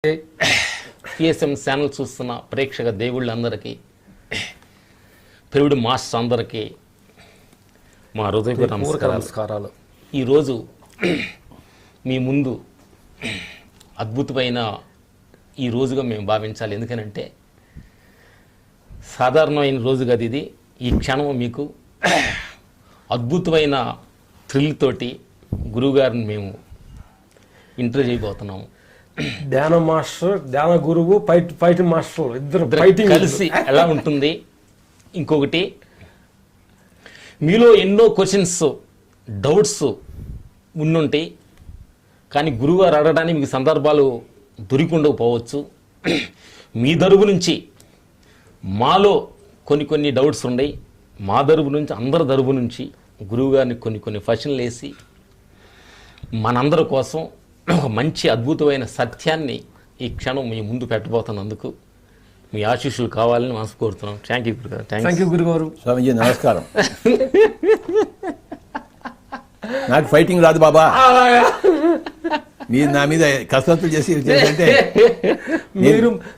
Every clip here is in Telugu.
పిఎస్ఎం ఛానల్ చూస్తున్న ప్రేక్షక దేవుళ్ళందరికీ, పెరుడు మాస్టర్ అందరికీ మా హృదయపూర్వక నమస్కారాలు. ఈరోజు మీ ముందు అద్భుతమైన ఈ రోజుగా మేము భావించాలి. ఎందుకనంటే సాధారణమైన రోజు కాదు ఇది. ఈ క్షణం మీకు అద్భుతమైన థ్రిల్ తోటి గురువుగారిని మేము ఇంటర్వ్యూ చేయబోతున్నాము. ధ్యాన మాస్టర్, ధ్యాన గురువు, ఫైటింగ్ మాస్టర్ ఇద్దరు కలిసి ఎలా ఉంటుంది. ఇంకొకటి, మీలో ఎన్నో క్వశ్చన్స్, డౌట్స్ ఉండుంటాయి, కానీ గురువుగారు అడగడానికి మీకు సందర్భాలు దొరికిండకపోవచ్చు. మీ తరపు నుంచి మాలో కొన్ని డౌట్స్ ఉన్నాయి. మా తరపు నుంచి, అందరి తరపు నుంచి గురువుగారిని కొన్ని ప్రశ్నలు వేసి మనందరి కోసం ఒక మంచి అద్భుతమైన సత్యాన్ని ఈ క్షణం మీ ముందు పెట్టబోతున్నందుకు మీ ఆశీస్సులు కావాలని మనసు కోరుతున్నాం. థ్యాంక్ యూ గురుగారు. థ్యాంక్ యూ గురుగారు. స్వామిజీ నమస్కారం. నాకు ఫైటింగ్ రాదు బాబా. మీరు నా మీద కసరత్తులు చేసి అంటే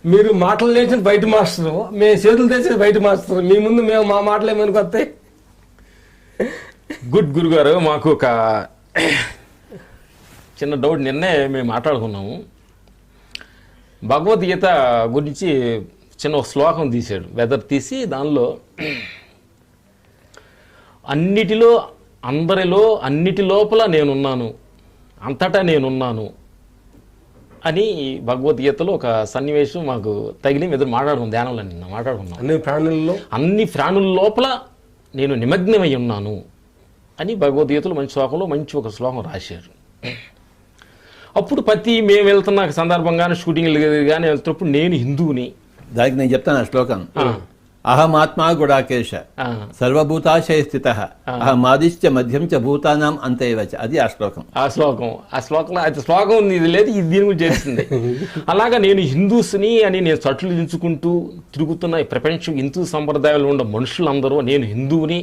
మీరు మాటలు నేర్చిన బయట మాస్టర్, మేము చేతులు తెచ్చిన బయట మాస్టర్. మీ ముందు మేము మా మాటలు ఏమనుకొస్తాయి. గుడ్ గురుగారు, మాకు ఒక చిన్న డౌట్. నిన్నే మేము మాట్లాడుకున్నాము. భగవద్గీత గురించి చిన్న శ్లోకం తీశాడు, వెదర్ తీసి దానిలో అన్నిటిలో, అందరిలో, అన్నిటి లోపల నేనున్నాను, అంతటా నేనున్నాను అని భగవద్గీతలో ఒక సన్నివేశం మాకు తగిలి ఎదురు మాట్లాడుకున్నాం. ధ్యానంలో నిన్న మాట్లాడుకున్నాం. అన్ని ప్రాణుల లోపల నేను నిమగ్నమై ఉన్నాను అని భగవద్గీతలో మంచి శ్లోకంలో మంచి ఒక శ్లోకం రాశారు. అప్పుడు మేము వెళ్తున్న సందర్భంగానే, షూటింగ్ కానీ వెళ్తున్నప్పుడు నేను హిందువుని. దానికి నేను చెప్తాను ఆ శ్లోకం. అహమాత్మా గుడాకేశ సర్వభూతాశయ స్థిత అహమాదిశ్చ మధ్యం చ భూతానాం అంతేవచ. అది ఆ శ్లోకం. శ్లోకం ఇది లేదు, ఇది దీని గురించి చేస్తుంది. అలాగా నేను హిందూస్ని అని నేను చట్లు దించుకుంటూ తిరుగుతున్న ఈ ప్రపంచం హిందూ సంప్రదాయంలో ఉన్న మనుషులందరూ నేను హిందువుని,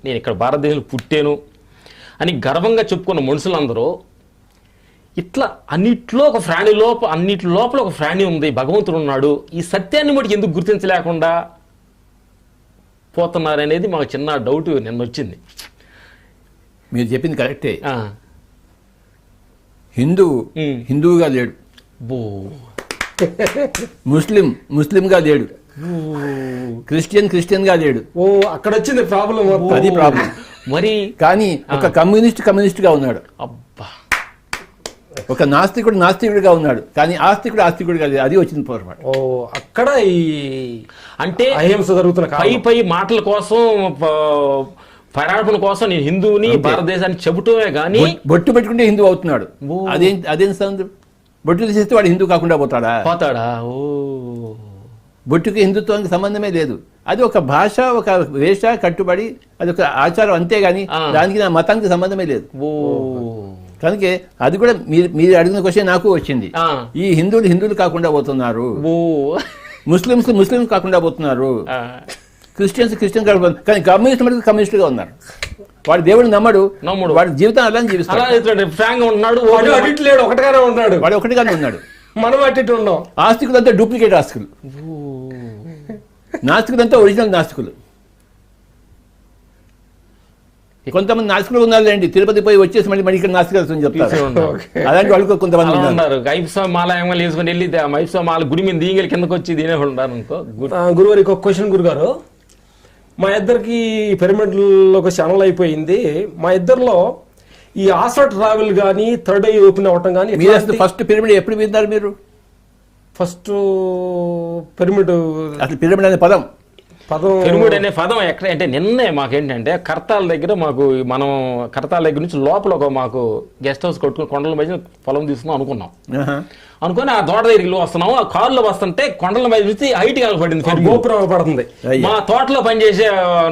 నేను ఇక్కడ భారతదేశంలో పుట్టాను అని గర్వంగా చెప్పుకున్న మనుషులందరూ ఇట్లా అన్నిట్లో ఒక ప్రాణి అన్నిటి లోపల ఒక ప్రాణి ఉంది, భగవంతుడు ఉన్నాడు, ఈ సత్యాన్ని మటుకు ఎందుకు గుర్తించలేకుండా పోతున్నారనేది మాకు చిన్న డౌట్ నిన్న వచ్చింది. మీరు చెప్పింది కరెక్టే. హిందువుగా లేడు, ముస్లింగా లేడు, క్రిస్టియన్గా లేడు. అక్కడ వచ్చింది ప్రాబ్లం. అది ప్రాబ్లం. మరి కానీ ఒక కమ్యూనిస్ట్గా ఉన్నాడు. అబ్బా, ఒక నాస్తికుడిగా ఉన్నాడు, కానీ ఆస్తికుడిగా లేదు. అది వచ్చింది పొరపాటు. అక్కడ ఈ అంటే అహింస జరుగుతున్న పై మాటల కోసం, పరార్పణ కోసం నేను హిందువుని, భారతదేశాన్ని చెబుతూనే గానీ బొట్టు పెట్టుకుంటే హిందూ అవుతున్నాడు. అదేం బొట్టు తీసేస్తే వాడు హిందూ కాకుండా పోతాడా? ఓ, బొట్టుకి హిందుత్వానికి సంబంధమే లేదు. అది ఒక భాష, ఒక వేష, కట్టుబడి, అది ఒక ఆచారం, అంతేగాని దానికి నా మతానికి సంబంధమే లేదు. కనుక అది కూడా మీరు అడిగిన క్వశ్చన్ నాకు వచ్చింది. ఈ హిందువులు కాకుండా పోతున్నారు, ముస్లింస్ కాకుండా పోతున్నారు, క్రిస్టియన్ కాకుండా, కానీ కమ్యూనిస్టుగా ఉన్నారు. వాడు దేవుడిని నమ్మడు, వాడి జీవితం అలా జీవిస్తాడు. వాడు ఒకటిగానే ఉన్నాడు. మనం అట్టి ఉన్నాం. ఆస్తికులంతా డూప్లికేట్ ఆస్తికులు, నాస్తికులంతా ఒరిజినల్ నాస్తికులు. కొంతమంది నాస్తికులు ఉన్నారులేండి, తిరుపతి పోయి వచ్చేసి మళ్ళీ ఇక్కడ నాస్తికత్వం చెప్తారు. అలాంటి వాళ్ళు కొంతమంది ఉన్నారు. ఐప్సా మాల ఏమో వేసుకొని వెళ్ళి ఐప్సా మాల గుడి మీద దీంగలి కిందకు వచ్చి దీనే ఉంటారు అనుకో. గురుగారు ఒక క్వశ్చన్. గురుగారు, మా ఇద్దరికి పిరమిడ్లో ఒక ఛానల్ అయిపోయింది. మా ఇద్దరిలో ఈ ఆసా ట్రావెల్ కానీ, థర్డ్ ఐ ఓపెన్ అవ్వటం కానీ, ఫస్ట్ పిరమిడ్ ఎప్పుడు విన్నారు మీరు? ఫస్ట్ పిరమిడ్, అసలు పిరమిడ్ అనే పదం పిరమిడ్ అనే పదం ఎక్కడ అంటే, నిన్నే మాకేంటంటే కర్తాల దగ్గర మనం కర్తాల దగ్గర నుంచి లోపల మాకు గెస్ట్ హౌస్ కట్టుకుని కొండల మధ్య పొలం తీసుకున్నాం అనుకుని ఆ తోట దగ్గరికి వస్తున్నాము. ఆ కారులో వస్తుంటే కొండల మధ్య నుంచి హైట్ కనపడింది, గోపురం పడుతుంది. మా తోటలో పనిచేసే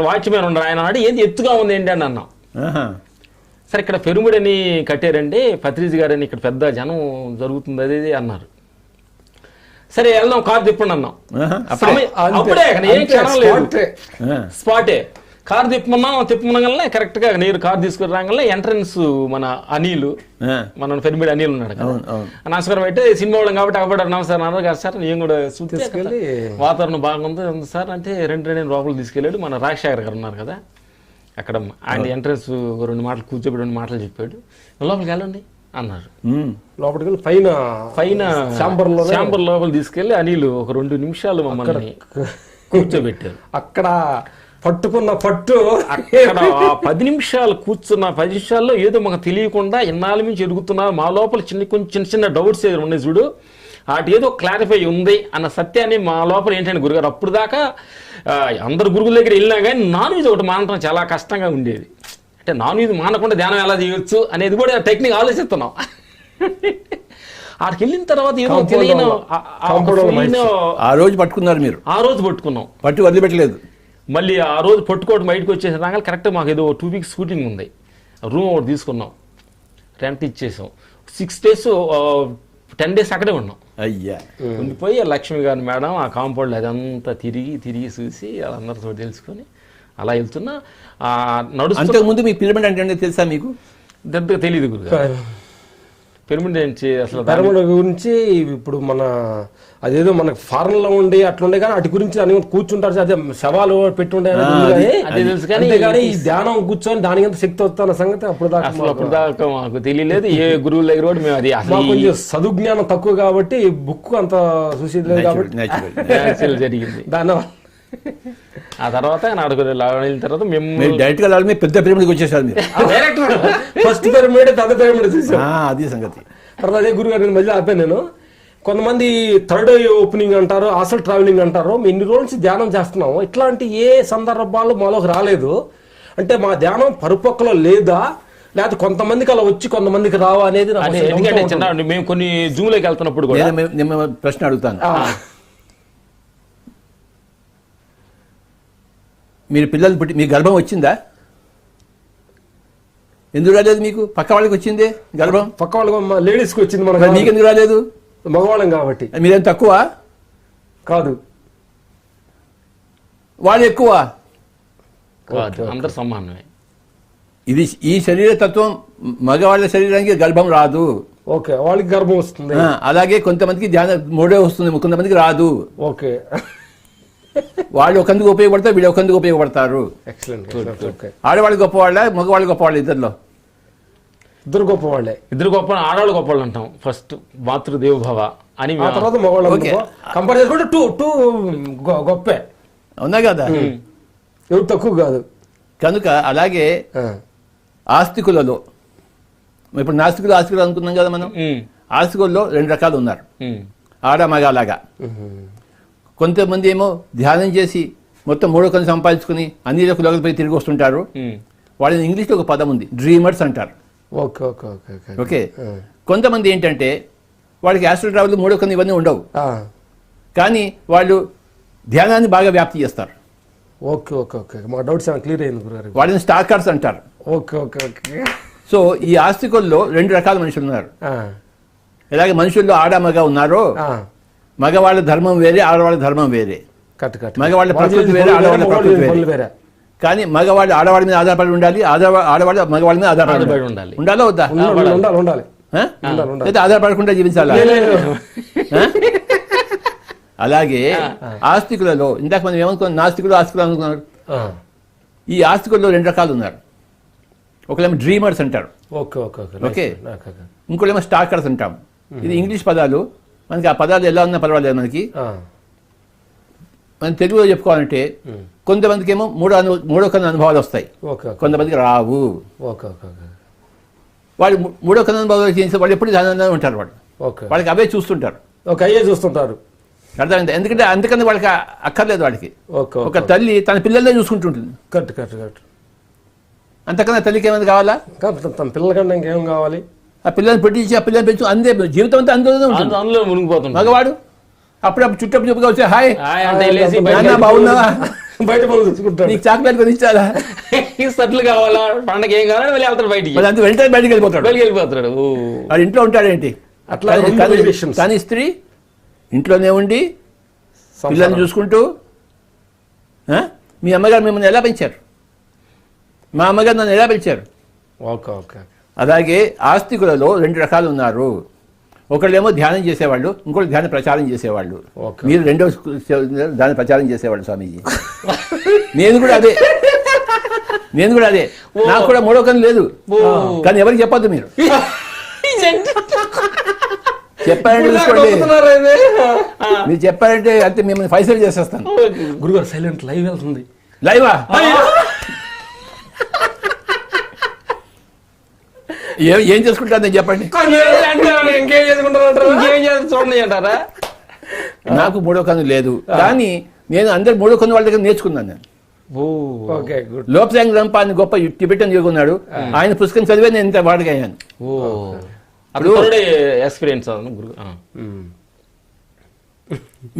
వాచ్మెన్ ఉండరు, ఆయన అన్నాడు ఏంది ఎత్తుగా ఉంది ఏంటి అని అన్నాం. సరే ఇక్కడ పిరమిడ్ అని కట్టారండి పత్రిజీ గారు అని, ఇక్కడ పెద్ద జనం జరుగుతుంది అది అన్నారు. సరే వెళ్దాం, కారు తిప్పండి అన్నాం. అప్పుడే స్పాటే. కారు తిప్పమనగానే కరెక్ట్గా నేను కారు తీసుకుని రాగానే ఎంట్రన్స్ మన అనిల్ మన పిరమిడ్ అనిల్ ఉన్నాడు కదా, నమస్కారం అయితే సినిమా వాళ్ళం కాబట్టి అవ్వడం నమస్కారం అన్నారు కదా సార్, నేను కూడా తీసుకెళ్ళి వాతావరణం బాగుంది సార్ అంటే రెండు లోపల తీసుకెళ్ళాడు. మన రాజశేఖర్ గారు ఉన్నారు కదా అక్కడ, ఆయన ఎంట్రన్స్ 2 మాటలు కూర్చోబెట్టి 2 మాటలు చెప్పాడు, లోపలికి వెళ్ళండి అన్నారు. లోపలికి వెళ్ళి పైన శాంబర్ లోపల తీసుకెళ్లి అనిల్ ఒక 2 నిమిషాలు మమ్మల్ని కూర్చోబెట్టారు. అక్కడ పట్టుకున్న పట్టు అక్కడ 10 నిమిషాలు కూర్చున్న 10 నిమిషాల్లో ఏదో మాకు తెలియకుండా ఇన్నాళ్ళ నుంచి ఎదుగుతున్నా మా లోపల చిన్న డౌట్స్ ఏదో ఉన్నాయి చూడు, వాటి ఏదో క్లారిఫై ఉంది అన్న సత్యాన్ని మా లోపల ఏంటంటే గురుగారు అప్పుడు దాకా అందరు గురువుల దగ్గర వెళ్ళినా కానీ నాన్ వెజ్ ఒకటి మానటం చాలా కష్టంగా ఉండేది. అంటే నాన్ వెజ్ మానకుండా ధ్యానం ఎలా చేయొచ్చు అనేది కూడా టెక్నిక్ ఆలోచిస్తున్నాం. ఆడికి వెళ్ళిన తర్వాత ఏదో తెలియని ఆ రోజు పట్టుకున్నారు మీరు, ఆ రోజు పట్టుకున్నాం, పట్టు వదిలిపెట్టలేదు. మళ్ళీ ఆ రోజు పట్టుకోవడం బయటకు వచ్చేసిన రాగానే కరెక్ట్ మాకు ఏదో 2 వీక్స్ షూటింగ్ ఉంది, రూమ్ ఒకటి తీసుకున్నాం, రెంట్ ఇచ్చేసాం. 6 days 10 days అక్కడే ఉన్నాం. అయ్యా ఉండిపోయి లక్ష్మి గారి మేడం ఆ కాంపౌండ్ అదంతా తిరిగి చూసి వాళ్ళందరితో తెలుసుకొని అలా వెళ్తున్నా నడుస్తూ. ముందు మీ పిరమిడ్ అంటే తెలుసా మీకు? దగ్గర తెలియదు గురుగారు పిరమిడ్ అసలు పిరమిడ్ గురించి. ఇప్పుడు మన అదేదో మనకు ఫారెన్ లో ఉండి అట్లుండే కానీ వాటి గురించి అని కూర్చుంటారు, అదే శవాలు పెట్టుండే తెలుసు కానీ ఈ ధ్యానం కూర్చొని దానికి ఎంత శక్తి వస్తున్న సంగతి అప్పుడు దాకా మాకు తెలియలేదు. ఏ గురువుల దగ్గర కూడా మేము అది కొంచెం చదువుజ్ఞానం తక్కువ కాబట్టి బుక్ అంత చూసేది కాబట్టి జరిగింది. దానివల్ల ఆ తర్వాత వెళ్ళిన తర్వాత మేము డైరెక్ట్ గా పెద్ద పిరమిడ్కి వచ్చేసారు మీరు. ఫస్ట్ పిరమిడ్ పెద్ద పిరమిడ్ చూసాం, అది సంగతి. తర్వాత అదే గురుగారు నేను మధ్య ఆపాను. నేను కొంతమంది 3rd eye ఓపెనింగ్ అంటారు, ఆసల్ ట్రావెలింగ్ అంటారు. మేము ఇన్ని రోజుల నుంచి ధ్యానం చేస్తున్నాము, ఇట్లాంటి ఏ సందర్భాలు మాలోకి రాలేదు. అంటే మా ధ్యానం పరిపక్వలో లేదా, లేకపోతే కొంతమందికి అలా వచ్చి కొంతమందికి రావా అనేది. ఎందుకంటే చిన్న మేము కొన్ని జూమ్లోకి వెళ్తున్నప్పుడు కూడా నేను ప్రశ్న అడుగుతాను, మీరు పిల్లలు పుట్టి మీ గర్భం వచ్చిందా? ఎందుకు రాలేదు మీకు? పక్క వాళ్ళకి వచ్చింది గర్భం, పక్క వాళ్ళకి లేడీస్కి వచ్చింది, మన మీకు ఎందుకు రాలేదు? మగవాళ్ళం కాబట్టి. మీరేం తక్కువ కాదు, వాళ్ళు ఎక్కువ కాదు, అందరు సమానమే. ఇది ఈ శరీర తత్వం మగవాళ్ళ శరీరానికి గర్భం రాదు. ఓకే, వాళ్ళకి గర్భం వస్తుంది. అలాగే కొంతమందికి ధ్యానం మూడే వస్తుంది, కొంతమందికి రాదు. ఓకే, వాళ్ళు ఒకందుకు ఉపయోగపడతారు, వీళ్ళు ఒకందుకు ఉపయోగపడతారు. ఆడవాళ్ళు గొప్పవాళ్ళ మగవాళ్ళు గొప్పవాళ్ళు? ఇద్దరు గొప్పవాళ్ళే. ఇద్దరు గొప్ప, ఆడవాళ్ళు గొప్పవాళ్ళు అంటాం ఫస్ట్, మాతృదేవోభవ అని. ఆ తర్వాత మగవాళ్ళు కంపేర్ చేసుకుంటే టూ గొప్పే అవునా కదా, ఎవరు తక్కువ కాదు. కనుక అలాగే ఆస్తికులలో ఇప్పుడు ఆస్తికులు అనుకున్నాం కదా మనం. ఆస్తికుల్లో 2 రకాలు ఉన్నారు, ఆడ మగ లాగా. కొంతమంది ఏమో ధ్యానం చేసి మొత్తం 3 కన్ను సంపాదించుకుని అన్ని లోపలిపోయి తిరిగి వస్తుంటారు. వాళ్ళని ఇంగ్లీష్లో ఒక పదం ఉంది, డ్రీమర్స్ అంటారు. ఓకే, కొంతమంది ఏంటంటే వాళ్ళకి యాస్ట్రల్ ట్రావెల్ 3 కన్ను ఇవన్నీ ఉండవు, కానీ వాళ్ళు ధ్యానాన్ని బాగా వ్యాప్తి చేస్తారు. ఓకే ఓకే ఓకే, మా డౌట్స్ క్లియర్ అయింది. వాళ్ళని స్టాకర్స్ అంటారు. Okay okay okay. సో ఈ ఆస్తికుల్లో 2 రకాల మనుషులు ఉన్నారు. ఎలాగే మనుషుల్లో ఆడ మగ ఉన్నారో, మగవాళ్ళ ధర్మం వేరే, ఆడవాళ్ళ ధర్మం వేరే. మగవాళ్ళ ప్రకృతి వేరే, ఆడవాళ్ళ ప్రకృతి వేరే. కానీ మగవాళ్ళు ఆడవాళ్ళ మీద ఆధారపడి ఉండాలి, ఆడవాళ్ళు మగవాళ్ళ మీద ఆధారపడి ఉండాలి. ఉండాలా వద్దా? ఉండాలి. అయితే ఆధారపడకుండా జీవించాలా? అలాగే ఆస్తికులలో ఇందాక మనం ఏమనుకున్నాం, నాస్తికులు ఆస్తికులు అనుకున్నారు. ఈ ఆస్తికుల్లో 2 రకాలు ఉన్నారు. ఒకళ్ళేమో డ్రీమర్స్ అంటారు, ఓకే, ఇంకోళ్ళేమో స్టాకర్స్ అంటాం. ఇది ఇంగ్లీష్ పదాలు, మనకి ఆ పదాలు ఎలా ఉన్నా పర్వాలేదు. మనం తెలుగులో చెప్పుకోవాలంటే కొంతమందికి ఏమో 3వ కన్ను అనుభవాలు వస్తాయి, కొంతమందికి రావు. వాళ్ళు 3వ కన్ను అనుభవాలు చేసే వాళ్ళు ఎప్పుడు ధ్యానంలో ఉంటారు. వాళ్ళకి అవే చూస్తుంటారు, చూస్తుంటారు. అర్థమైంది? ఎందుకంటే అందుకని వాళ్ళకి అక్కర్లేదు. వాళ్ళకి ఒక తల్లి తన పిల్లల్లో చూసుకుంటుంటుంది. అంతకన్నా తల్లికి ఏమైనా కావాలా? తన పిల్లలకన్నా ఇంకేం కావాలి? ఆ పిల్లల్ని పెట్టించి ఆ పిల్లల్ని పెంచు, అందే జీవితం అంతా అందులో మునిగిపోతుంది. మగవాడు అప్పుడప్పుడు చుట్టప్పుడు చెప్పుగా వచ్చి హాయ్ బాగున్నావా, బయట నీకు చాక్లెట్ కొనిచ్చారా, సట్లు కావాలా, పండగ ఏం కావాలని వెళ్ళి వెళ్తాడు బయటికి. వెంటనే బయటకు వెళ్ళిపోతాడు. వాడు ఇంట్లో ఉంటాడేంటి? అట్లా. కానీ స్త్రీ ఇంట్లోనే ఉండి పిల్లల్ని చూసుకుంటూ. మీ అమ్మగారు మిమ్మల్ని ఎలా పెంచారు? మా అమ్మగారు నన్ను ఎలా పిలిచారు. Okay okay. అలాగే ఆస్తికులలో 2 రకాలు ఉన్నారు. ఒకళ్ళేమో ధ్యానం చేసేవాళ్ళు, ఇంకోటి ధ్యాన ప్రచారం చేసేవాళ్ళు. ఓకే. మీరు రెండో ధ్యాన ప్రచారం చేసేవాళ్ళు స్వామీజీ. నేను కూడా అదే. నాకు కూడా 3వ కన్ను లేదు, కానీ ఎవరికి చెప్పొద్దు. మీరు చెప్పారంటే చూసుకోండి, మీరు చెప్పారంటే అంతే మిమ్మల్ని ఫైసల్ చేసేస్తాను. గురుగారు సైలెంట్ లైవ్ వెళ్తుంది. లైవా? ఏం చేసుకుంటాను చెప్పండి. ఇంకేం చేసుకుంటారు చూడండి అంటారా? నాకు 3వ కన్ను లేదు, కానీ నేను అందరు 3వ కన్ను వాళ్ళ దగ్గర నేర్చుకున్నాను. నేను ఓకే గుడ్. లోప్సాంగ్ రంపా అని గొప్ప టిబెటన్ యోగి ఉన్నాడు, ఆయన పుస్తకం చదివే నేను ఇంత వాడగయ్యాను. ఎక్స్పీరియన్స్.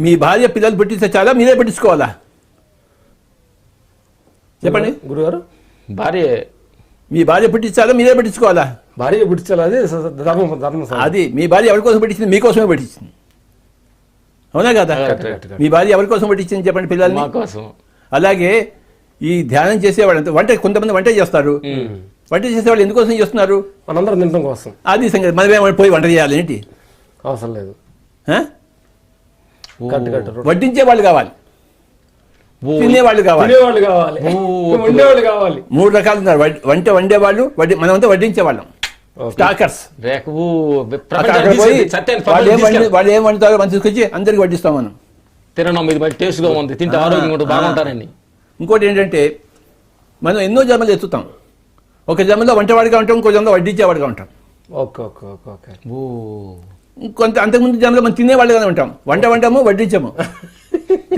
మీ భార్య పిల్లలు పుట్టిస్తే చాలా, మీరే పుట్టించుకోవాలా చెప్పండి. గురుగారు మీ భార్య పుట్టించాలా, మీరే పుట్టించుకోవాలా? భార్య పుట్టించాలి, అది ధర్మం. అది మీ భార్య ఎవరి కోసం పెట్టించింది? మీకోసమే పెట్టించింది, అవునా కదా? మీ భార్య ఎవరి కోసం పెట్టించింది చెప్పండి? పిల్లల్ని మా కోసం. అలాగే ఈ ధ్యానం చేసేవాళ్ళు కొంతమంది వంట చేస్తారు. వంట చేసేవాళ్ళు ఎందుకోసం చేస్తున్నారు? మనందరం తినడం కోసం. అది సంగతి. మనమే పోయి వంట చేయాలి ఏంటి? అవసరం లేదు. వడ్డించే వాళ్ళు కావాలి, తినేవాళ్ళు కావాలి, ఉండేవాళ్ళు కావాలి. 3 రకాలు ఉన్నారు. వంట వండేవాళ్ళు, మనమంతా వడ్డించేవాళ్ళం, స్టాకర్స్. వాళ్ళు ఏం వండుతారో మనం తీసుకొచ్చి అందరికి వడ్డిస్తాం. మనం తినడం ఇది మంచి టేస్ట్గా ఉంది, తింటే ఆరోగ్యం కూడా బాగుంటారని. ఇంకోటి ఏంటంటే మనం ఎన్నో జన్మలు ఎత్తుతాం. ఒక జన్మలో వంటవాడిగా ఉంటాం, ఇంకో జన్మలో వడ్డించేవాడిగా ఉంటాం. కొంత అంతకుముందు జన్మలో మనం తినేవాళ్ళుగానే ఉంటాం. వంటము వడ్డించము,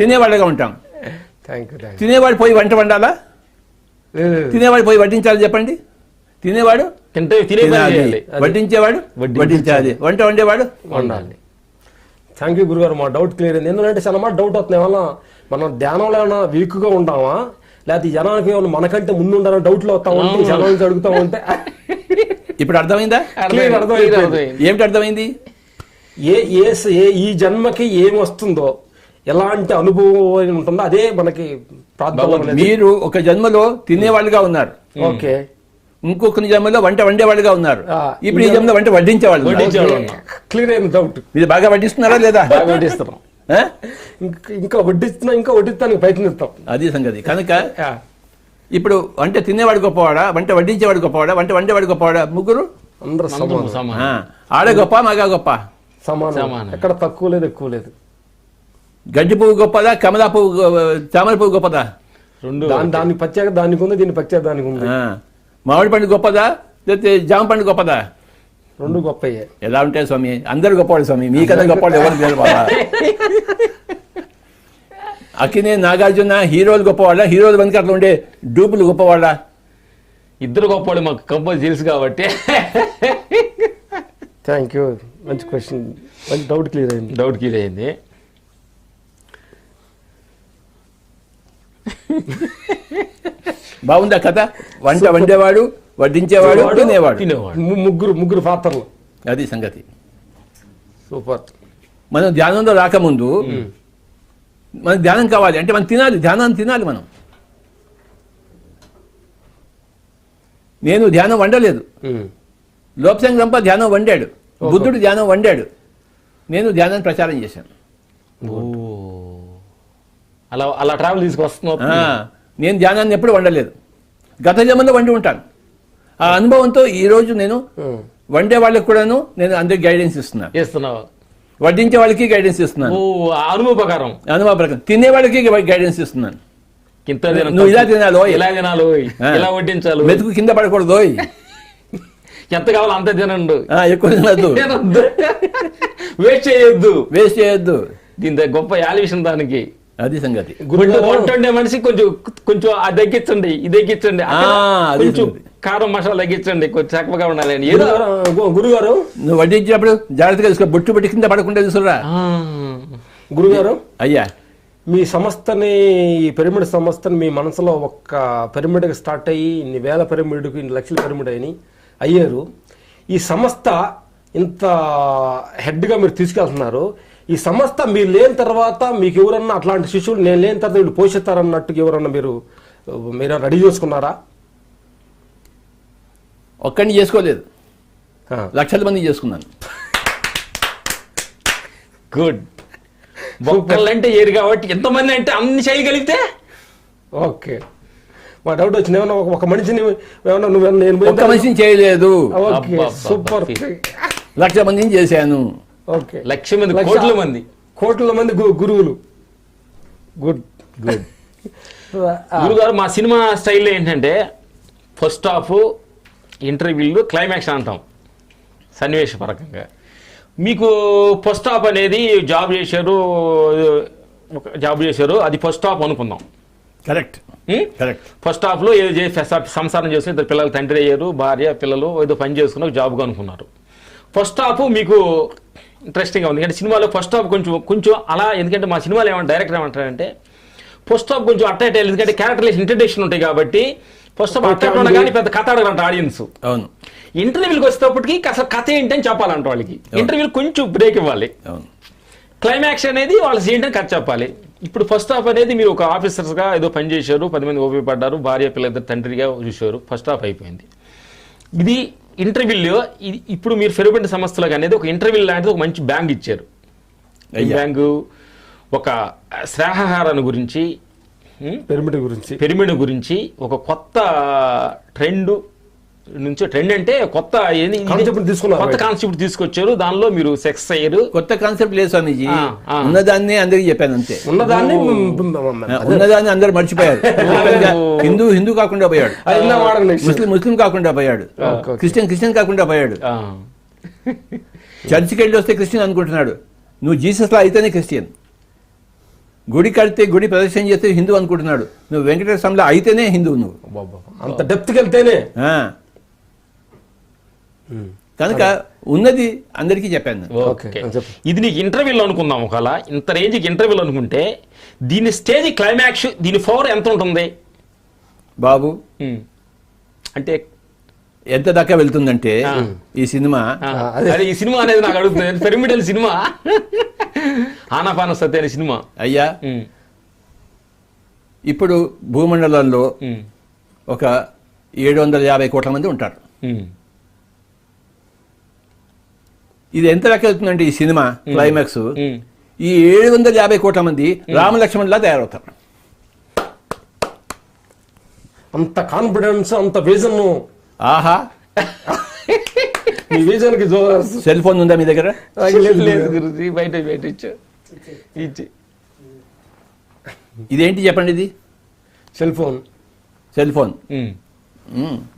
తినేవాళ్ళగా ఉంటాం. తినేవాడు పోయి వంట వండాలా, తినేవాడు పోయి వడ్డించాలి చెప్పండి? తినేవాడు తినాలి, వడ్డించేవాడు వడ్డించాలి, వంట వండేవాడు వండాలి. థ్యాంక్ యూ గురుగారు, మా డౌట్ క్లియర్ అయింది. ఎందుకంటే చాలా మాట డౌట్ అవుతుంది, ఏమన్నా మనం ధ్యానంలో ఏమైనా వీక్గా ఉంటామా, లేకపోతే జనానికి ఏమన్నా మనకంటే ముందు ఉండాలని డౌట్లో వస్తామంటే జనం నుంచి అడుగుతా ఉంటే. ఇప్పుడు అర్థమైందా? ఏమిటి అర్థమైంది? ఈ జన్మకి ఏం వస్తుందో, ఎలాంటి అనుభవం ఉంటుందో అదే మనకి ప్రార్థన. మీరు ఒక జన్మలో తినేవాళ్ళుగా ఉన్నారు, ఓకే. ఇంకొక జన్మలో వంట వండేవాళ్ళుగా ఉన్నారు. ఇప్పుడు ఈ జన్మలో వంట వడ్డించేవాళ్ళు. క్లియర్ అయిన డౌట్. మీరు బాగా వడ్డిస్తున్నారా లేదా? బాగా వడ్డిస్తున్నాం. ఇంకా వడ్డిస్తానికి ప్రయత్నిస్తాం, అది సంగతి. కనుక ఇప్పుడు వంట తినేవాడు గొప్పవాడా, వంట వడ్డించేవాడు గొప్పవాడా, వంట వండేవాడు గొప్పవాడా? ముగ్గురు అందరూ సమానం. ఆడ గొప్ప, మగ గొప్ప, సమానం. ఎక్కడ తక్కువ లేదు ఎక్కువ లేదు. గడ్డి పువ్వు గొప్పదా, కమలా పువ్వు, చామర పువ్వు గొప్పదా? దానికి ప్రత్యేక దానికి ఉంది, దీని ప్రత్యేక దానికి ఉంది. మామిడి పండు గొప్పదా, లేకపోతే జామ పండు గొప్పదా? 2 గొప్పయే. ఎలా ఉంటాయి స్వామి? అందరు గొప్పవాళ్ళు స్వామి, మీకన్నా గొప్పవాళ్ళు ఎవరు లేరు బాబా. అక్కినే నాగార్జున హీరోలు గొప్పవాళ్ళ, హీరోలు వెనక అట్లా ఉండే డూపులు గొప్పవాళ్ళ? ఇద్దరు గొప్పవాళ్ళు మాకు కంపోజ్ తెలుసు కాబట్టి. థ్యాంక్ యూ, మంచి క్వశ్చన్, మంచి డౌట్ క్లియర్ అయింది. బాగుందా కథ? వంట వండేవాడు, వడ్డించేవాడు, తినేవాడు, ముగ్గురు పాత్రలు. అది సంగతి. సూపర్. మనం ధ్యానంలో రాకముందు మనకు ధ్యానం కావాలి అంటే మనం తినాలి, ధ్యానాన్ని తినాలి మనం. నేను ధ్యానం వండలేదు, లోప్సాంగ్ రంప ధ్యానం వండాడు, బుద్ధుడు ధ్యానం వండాడు, నేను ధ్యానాన్ని ప్రచారం చేశాను. అలా ట్రావెల్ తీసుకొస్తున్నా. నేను ధ్యానాన్ని ఎప్పుడు వండలేదు, గత జన్మలో వండి ఉంటాను. ఆ అనుభవంతో ఈరోజు నేను వండే వాళ్ళకి కూడాను నేను అందరికి గైడెన్స్ ఇస్తున్నాను, వడ్డించే వాళ్ళకి గైడెన్స్ ఇస్తున్నాను, అనుభవ ప్రకారం తినే వాళ్ళకి గైడెన్స్ ఇస్తున్నాను. నువ్వు ఇలా తినాలో, ఇలా తినాలో, ఇలా వడ్డించాలి, మెతుకు కింద పడకూడదు, ఎంత కావాలో అంత తినండు, ఎక్కువ తినద్దు, వేస్ట్ చేయొద్దు. దీని గొప్ప యాలివేషన్ దానికి. అది సంగతి. వంట వండే మనిషి కొంచెం అది తగ్గించండి, ఇది తగ్గించండి, కొంచెం కారం మసాలా తగ్గించండి, కొంచెం చక్కగా ఉండాలని. గురుగారు నువ్వు వడ్డించినప్పుడు జాగ్రత్తగా తీసుకో, బొట్టు పెట్టి కింద పడకుండా తీసుకురా. గురుగారు అయ్యా, మీ సంస్థని, ఈ పిరమిడ్ సంస్థని మీ మనసులో ఒక్క పిరమిడ్కి స్టార్ట్ అయ్యి ఇన్ని వేల పిరమిడ్కు ఇన్ని లక్షల పిరమిడ్ అయ్యారు. ఈ సంస్థ ఇంత హెడ్గా మీరు తీసుకెళ్తున్నారు. ఈ సంస్థ మీరు లేని తర్వాత మీకు ఎవరన్నా అట్లాంటి శిష్యులు నేను లేని తర్వాత వీళ్ళు పోషిస్తారన్నట్టుగా ఎవరన్నా మీరు రెడీ చేసుకున్నారా? ఒక్కడిని చేసుకోలేదు, ఆ. లక్షల మంది చేసుకున్నాను. గుడ్. ఒక్కళ్ళంటే ఏరు కాబట్టి ఎంతమంది అంటే అన్ని చేయగలిగితే ఓకే. మా డౌట్ వచ్చింది, ఏమన్నా ఒక మనిషిని ఏమన్నా నువ్వు నేను ఒక్క మనిషిని చేయలేదు, ఓకే, అబ్బా, సూపర్. లక్ష మందిని చేశాను. ఓకే, లక్ష మంది, కోట్ల మంది, కోట్ల మంది గురువులు. Good good. గురుగారు, మా సినిమా స్టైల్లో ఏంటంటే ఫస్ట్ హాఫ్ ఇంటర్వ్యూలు, క్లైమాక్స్ అంటాం సన్నివేశపరకంగా. మీకు ఫస్ట్ హాఫ్ అనేది జాబ్ చేశారు, అది ఫస్ట్ హాఫ్ అనుకుందాం. Correct, correct. ఫస్ట్ హాఫ్లో ఏదో సంసారం చేసి ఇద్దరు పిల్లలు తండ్రి అయ్యారు, భార్య పిల్లలు ఏదో పని చేసుకున్న జాబ్గా అనుకున్నారు. ఫస్ట్ హాఫ్ మీకు ఇంట్రెస్టింగ్గా ఉంది. ఎందుకంటే సినిమాలో ఫస్ట్ హాఫ్ కొంచెం అలా, ఎందుకంటే మా సినిమాలో డైరెక్టర్ ఏమంటారంటే ఫస్ట్ హాఫ్ కొంచెం అట్టాయిట్, ఎందుకంటే క్యారెక్టర్లెస్ ఇంట్రడక్షన్ ఉంటాయి కాబట్టి ఫస్ట్ హాఫ్ అట్టాయిట్ ఉన్నా కానీ పెద్ద కథ అడగంట ఆడియన్స్. అవును. ఇంటర్వ్యూకి వచ్చేటప్పటికి అసలు కథ ఏంటని చెప్పాలంట వాళ్ళకి. ఇంటర్వ్యూలు కొంచెం బ్రేక్ ఇవ్వాలి. అవును. క్లైమాక్స్ అనేది వాళ్ళు ఏంటని కథ చెప్పాలి. ఇప్పుడు ఫస్ట్ హాఫ్ అనేది మీరు ఒక ఆఫీసర్స్గా ఏదో పని చేశారు, 10 మంది ఉపయోగపడ్డారు, భార్య పిల్లలిద్దరు తండ్రిగా చూశారు, ఫస్ట్ హాఫ్ అయిపోయింది. ఇది ఇంటర్వ్యూలో ఇప్పుడు మీరు ఫెరుబెంట్ సంస్థలకు అనేది ఒక ఇంటర్వ్యూ లాంటిది ఒక మంచి బ్యాంక్ ఇచ్చారు. ఈ బ్యాంకు ఒక శ్రేహాహారాన్ని గురించి, పిరమిడ్ గురించి ఒక కొత్త ట్రెండ్ నుంచి, ట్రెండ్ అంటే కొత్త కాన్సెప్ట్ తీసుకొచ్చారు. దానిలో మీరు సెక్స్ అయ్యారు. కొత్త కాన్సెప్ట్ లేదు స్వామీజీ, ఉన్నదాన్ని అందరికి చెప్పాను అంతే. ఉన్నదాన్ని అందరు మర్చిపోయారు. హిందూ కాకుండా పోయాడు, ముస్లిం కాకుండా పోయాడు, క్రిస్టియన్ కాకుండా పోయాడు. చర్చికి వెళ్ళి వస్తే క్రిస్టియన్ అనుకుంటున్నాడు. నువ్వు జీసస్ లా అయితేనే క్రిస్టియన్. గుడి కడితే, గుడి ప్రదర్శన చేస్తే హిందూ అనుకుంటున్నాడు. నువ్వు వెంకటేశ్వర స్వామిలో అయితేనే హిందూ. నువ్వు అంత డెప్త్కి వెళ్తేనే. కనుక ఉన్నది అందరికీ చెప్పాను. ఇది నీకు ఇంటర్వ్యూలో అనుకుందాం. ఒకవేళ ఇంత రేంజ్కి ఇంటర్వ్యూలో అనుకుంటే దీని స్టేజ్ క్లైమాక్స్, దీని పవర్ ఎంత ఉంటుంది బాబు? అంటే ఎంత దాకా వెళ్తుందంటే ఈ సినిమా అనేది నాకు అడుగుతుంది. పిరమిడల్ సినిమా, ఆనాపాన సత్య అనే సినిమా. అయ్యా, ఇప్పుడు భూమండలంలో ఒక 750 కోట్ల మంది ఉంటారు. ఇది ఎంత దాకా వెళ్తుందంటే ఈ సినిమా క్లైమాక్స్, ఈ 750 కోట్ల మంది రామలక్ష్మణ్లా తయారవుతారు. అంత కాన్ఫిడెన్స్, అంత విజన్. ఆహా, మీ విజన్కి సెల్ ఫోన్ ఉందా మీ దగ్గర? బయట ఇదేంటి చెప్పండి? ఇది సెల్ ఫోన్.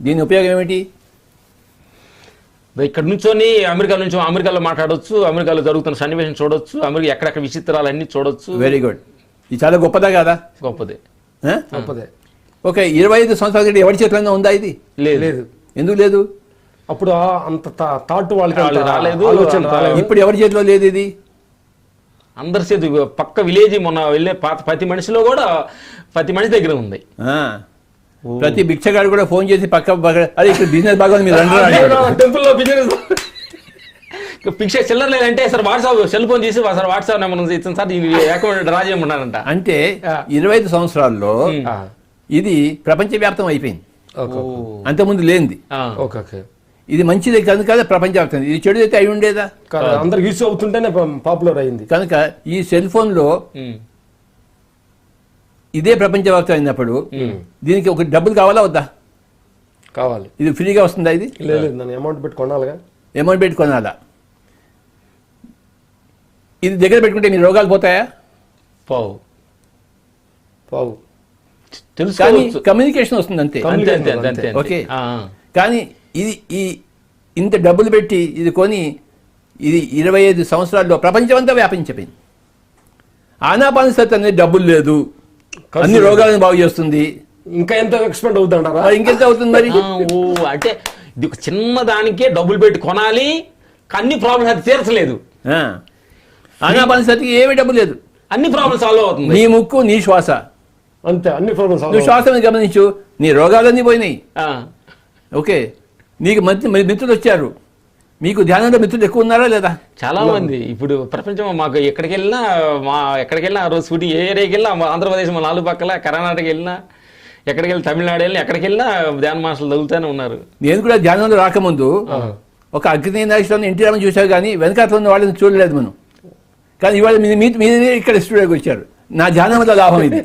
దీని ఉపయోగం ఏమిటి? ఇక్కడ నుంచొని అమెరికాలో మాట్లాడొచ్చు, అమెరికాలో జరుగుతున్న సన్నివేశం చూడొచ్చు, అమెరికా ఎక్కడెక్కడ విచిత్రాలు అన్ని చూడొచ్చు. Very good. ఇది చాలా గొప్పదా కాదా? గొప్పదే. ఒక 25 సంవత్సరాల క్రితం ఎవరి చేతుల్లో ఉందా ఇది? లేదు. ఎందుకు లేదు? అప్పుడు అంత థాట్ వాళ్ళకి రాలేదు. ఇప్పుడు ఎవరి చేతిలో లేదు ఇది? అందరి చేతి, పక్క విలేజ్ మొన్న వెళ్ళే ప్రతి మనిషిలో కూడా ప్రతి మనిషి దగ్గర ఉంది. ప్రతి భిక్షగాడు కూడా ఫోన్ చేసి పక్క అదే ఇక్కడ బిజినెస్ బాగా మీరు టెంపుల్లో బిజినెస్ భిక్ష చిల్లర లేదంటే సార్ వాట్సాప్ సెల్ ఫోన్ చేసి సార్ వాట్సాప్ నెంబర్ ఇచ్చాను సార్, అకౌంట్ డ్రా చేయమన్నానంట. అంటే 25 సంవత్సరాల్లో ఇది ప్రపంచవ్యాప్తం అయిపోయింది. అంతకుముందు లేనిది. ఇది మంచిది కనుక ప్రపంచవ్యాప్తం. ఇది చెడు అయితే అయి ఉండేదా? అందరికి యూస్ అవుతుంటేనే పాపులర్ అయింది. కనుక ఈ సెల్ ఫోన్ లో ఇదే ప్రపంచవ్యాప్తం అయినప్పుడు దీనికి ఒక డబ్బులు కావాలా వద్దా? కావాలి. ఇది ఫ్రీగా వస్తుందా? ఇది లేదు, దాన్ని అమౌంట్ పెట్టి కొనాలిగా. అమౌంట్ పెట్టి కొనాలా? ఇది దగ్గర పెట్టుకుంటే మీ రోగాలు పోతాయా? పోవు. కానీ కమ్యూనికేషన్ వస్తుంది అంతే. ఓకే. కానీ ఇది ఇంత డబ్బులు పెట్టి ఇది కొని ఇది 25 సంవత్సరాల్లో ప్రపంచమంతా వ్యాపించిపోయింది. ఆనాపానసతి అనేది డబ్బులు లేదు, అన్ని రోగాలను బాగు చేస్తుంది. ఇంకా ఎంత ఎక్స్పెండ్ అవుతుంటారా? ఇంకెంత అవుతుంది మరి? అంటే ఇది ఒక చిన్న దానికే డబ్బులు పెట్టి కొనాలి, అన్ని ప్రాబ్లమ్స్ అది తీర్చలేదు. ఆనాపానసతికి ఏమీ డబ్బు లేదు, అన్ని ప్రాబ్లమ్స్ సాల్వ్ అవుతుంది. నీ ముక్కు, నీ శ్వాస అంతే, అన్ని ప్రాబ్లమ్స్. నువ్వు శ్వాసని గమనించు, నీ రోగాలన్నీ పోయినాయి. ఓకే. నీకు మిత్రులు వచ్చారు. మీకు ధ్యానంలో మిత్రులు ఎక్కువ ఉన్నారా లేదా? చాలా మంది. ఇప్పుడు ప్రపంచం మాకు ఎక్కడికి వెళ్ళినా ఆ రోజు షూటింగ్ ఏ ఏరియాకి వెళ్ళినా, ఆంధ్రప్రదేశ్ 4 పక్కల, కర్ణాటక వెళ్ళినా ఎక్కడికి వెళ్ళి తమిళనాడు వెళ్ళి ఎక్కడికి వెళ్ళినా ధ్యాన మాస్టర్లు తగులుతూనే ఉన్నారు. నేను కూడా ధ్యానంలో రాకముందు ఒక అగ్ని నక్షత్రం ఎన్టీ రామన్ చూశారు కానీ వెనకాతలో ఉన్న వాళ్ళని చూడలేదు మనం. కానీ ఇవాళ మీరు ఇక్కడ స్టూడియోకి వచ్చారు. నా ధ్యానం వల్ల లాభం ఇది.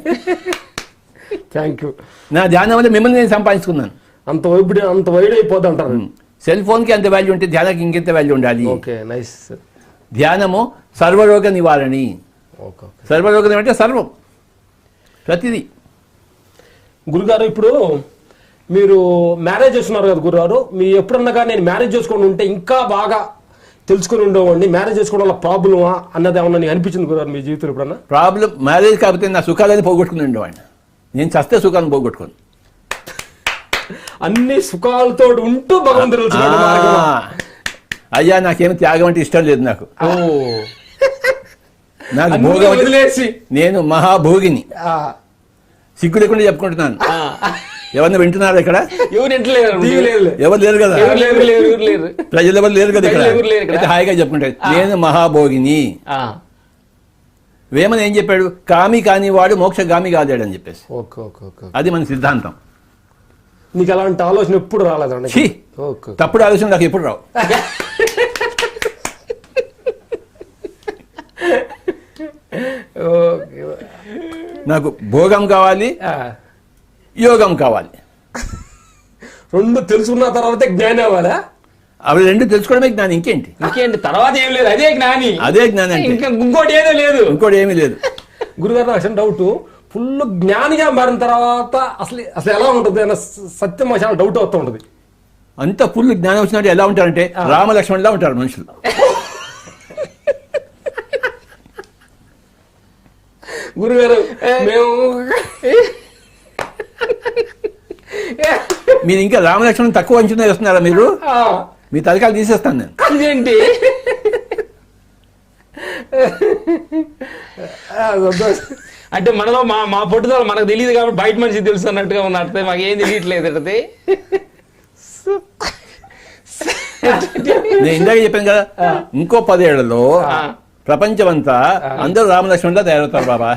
Thank you. నా ధ్యానం వల్ల మిమ్మల్ని నేను సంపాదించుకున్నాను. అంత వైడ్ అయిపోద్ది అంటారు. సెల్ ఫోన్కి అంత వాల్యూ ఉంటే ధ్యానానికి ఇంకెంత వాల్యూ ఉండాలి. Okay, nice. ధ్యానము సర్వరోగ నివారణి. సర్వరోగ నివారణ అంటే సర్వం, ప్రతిదీ. గురుగారు, ఇప్పుడు మీరు మ్యారేజ్ చేస్తున్నారు కదా గురుగారు, మీ ఎప్పుడన్నా కానీ నేను మ్యారేజ్ చేసుకొని ఉంటే ఇంకా బాగా తెలుసుకుని ఉండేవాడిని, మ్యారేజ్ చేసుకోవడం వల్ల ప్రాబ్లమా అన్నది ఏమన్నా నీకు అనిపించింది గురుగారు మీ జీవితంలో ఎప్పుడన్నా? ప్రాబ్లం మ్యారేజ్ కాకపోతే నా సుఖాలని పోగొట్టుకుని ఉండేవాడిని. నేను చస్తే సుఖాలను పోగొట్టుకోను. అన్ని సుఖాలతో ఉంటూ భగవంతుడు అయ్యా నాకేమి త్యాగం అంటే ఇష్టం లేదు. నాకు భోగం వదిలేసి నేను మహాభోగిని. సిగ్గు లేకుండా చెప్పుకుంటున్నాను. ఎవరిని వింటున్నారా ఇక్కడ? ఎవరు లేరు కదా, ప్రజలు ఎవరు లేరు కదా ఇక్కడ. హాయిగా చెప్పుకుంటారు నేను మహాభోగిని. వేమన ఏం చెప్పాడు? కామి కాని వాడు మోక్షగామి కాదాడు అని చెప్పేసి. అది మన సిద్ధాంతం. నీకు అలాంటి ఆలోచన ఎప్పుడు రాలేదండి? తప్పుడు ఆలోచన నాకు ఎప్పుడు రావు. నాకు భోగం కావాలి, యోగం కావాలి. రెండు తెలుసుకున్న తర్వాత జ్ఞానం అవ్వాలా? అవి రెండు తెలుసుకోవడమే జ్ఞానం. ఇంకేంటి తర్వాత ఏం లేదు, అదే జ్ఞాని. అదే జ్ఞానం, ఇంకోటి ఏదో లేదు, ఇంకోటి ఏమీ లేదు. గురుగారు నాకు డౌట్, ఫుల్ జ్ఞానిగా మారిన తర్వాత అసలు ఎలా ఉంటుంది అన్న సత్యం చాలా డౌట్ అవుతూ ఉంటుంది. అంత ఫుల్ జ్ఞానం వచ్చినట్టు ఎలా ఉంటారంటే రామలక్ష్మణులా ఉంటారు మనుషులు. గురుగారు మేము మీరు ఇంకా రామలక్ష్మణ్ తక్కువ అంచనా వేస్తున్నారా? మీరు మీ తలకాలు తీసేస్తాను నేను. ఇదేంటి అంటే మనలో మా పట్టుదల మనకు తెలియదు కాబట్టి బయట మనిషి తెలుసు అన్నట్టుగా ఉన్నట్టు మాకు ఏం తెలియట్లేదు. అది నేను ఇందాక చెప్పాను కదా, ఇంకో 10 ఏళ్లలో ప్రపంచమంతా అందరూ రామలక్ష్మణులా తయారవుతారు బాబా.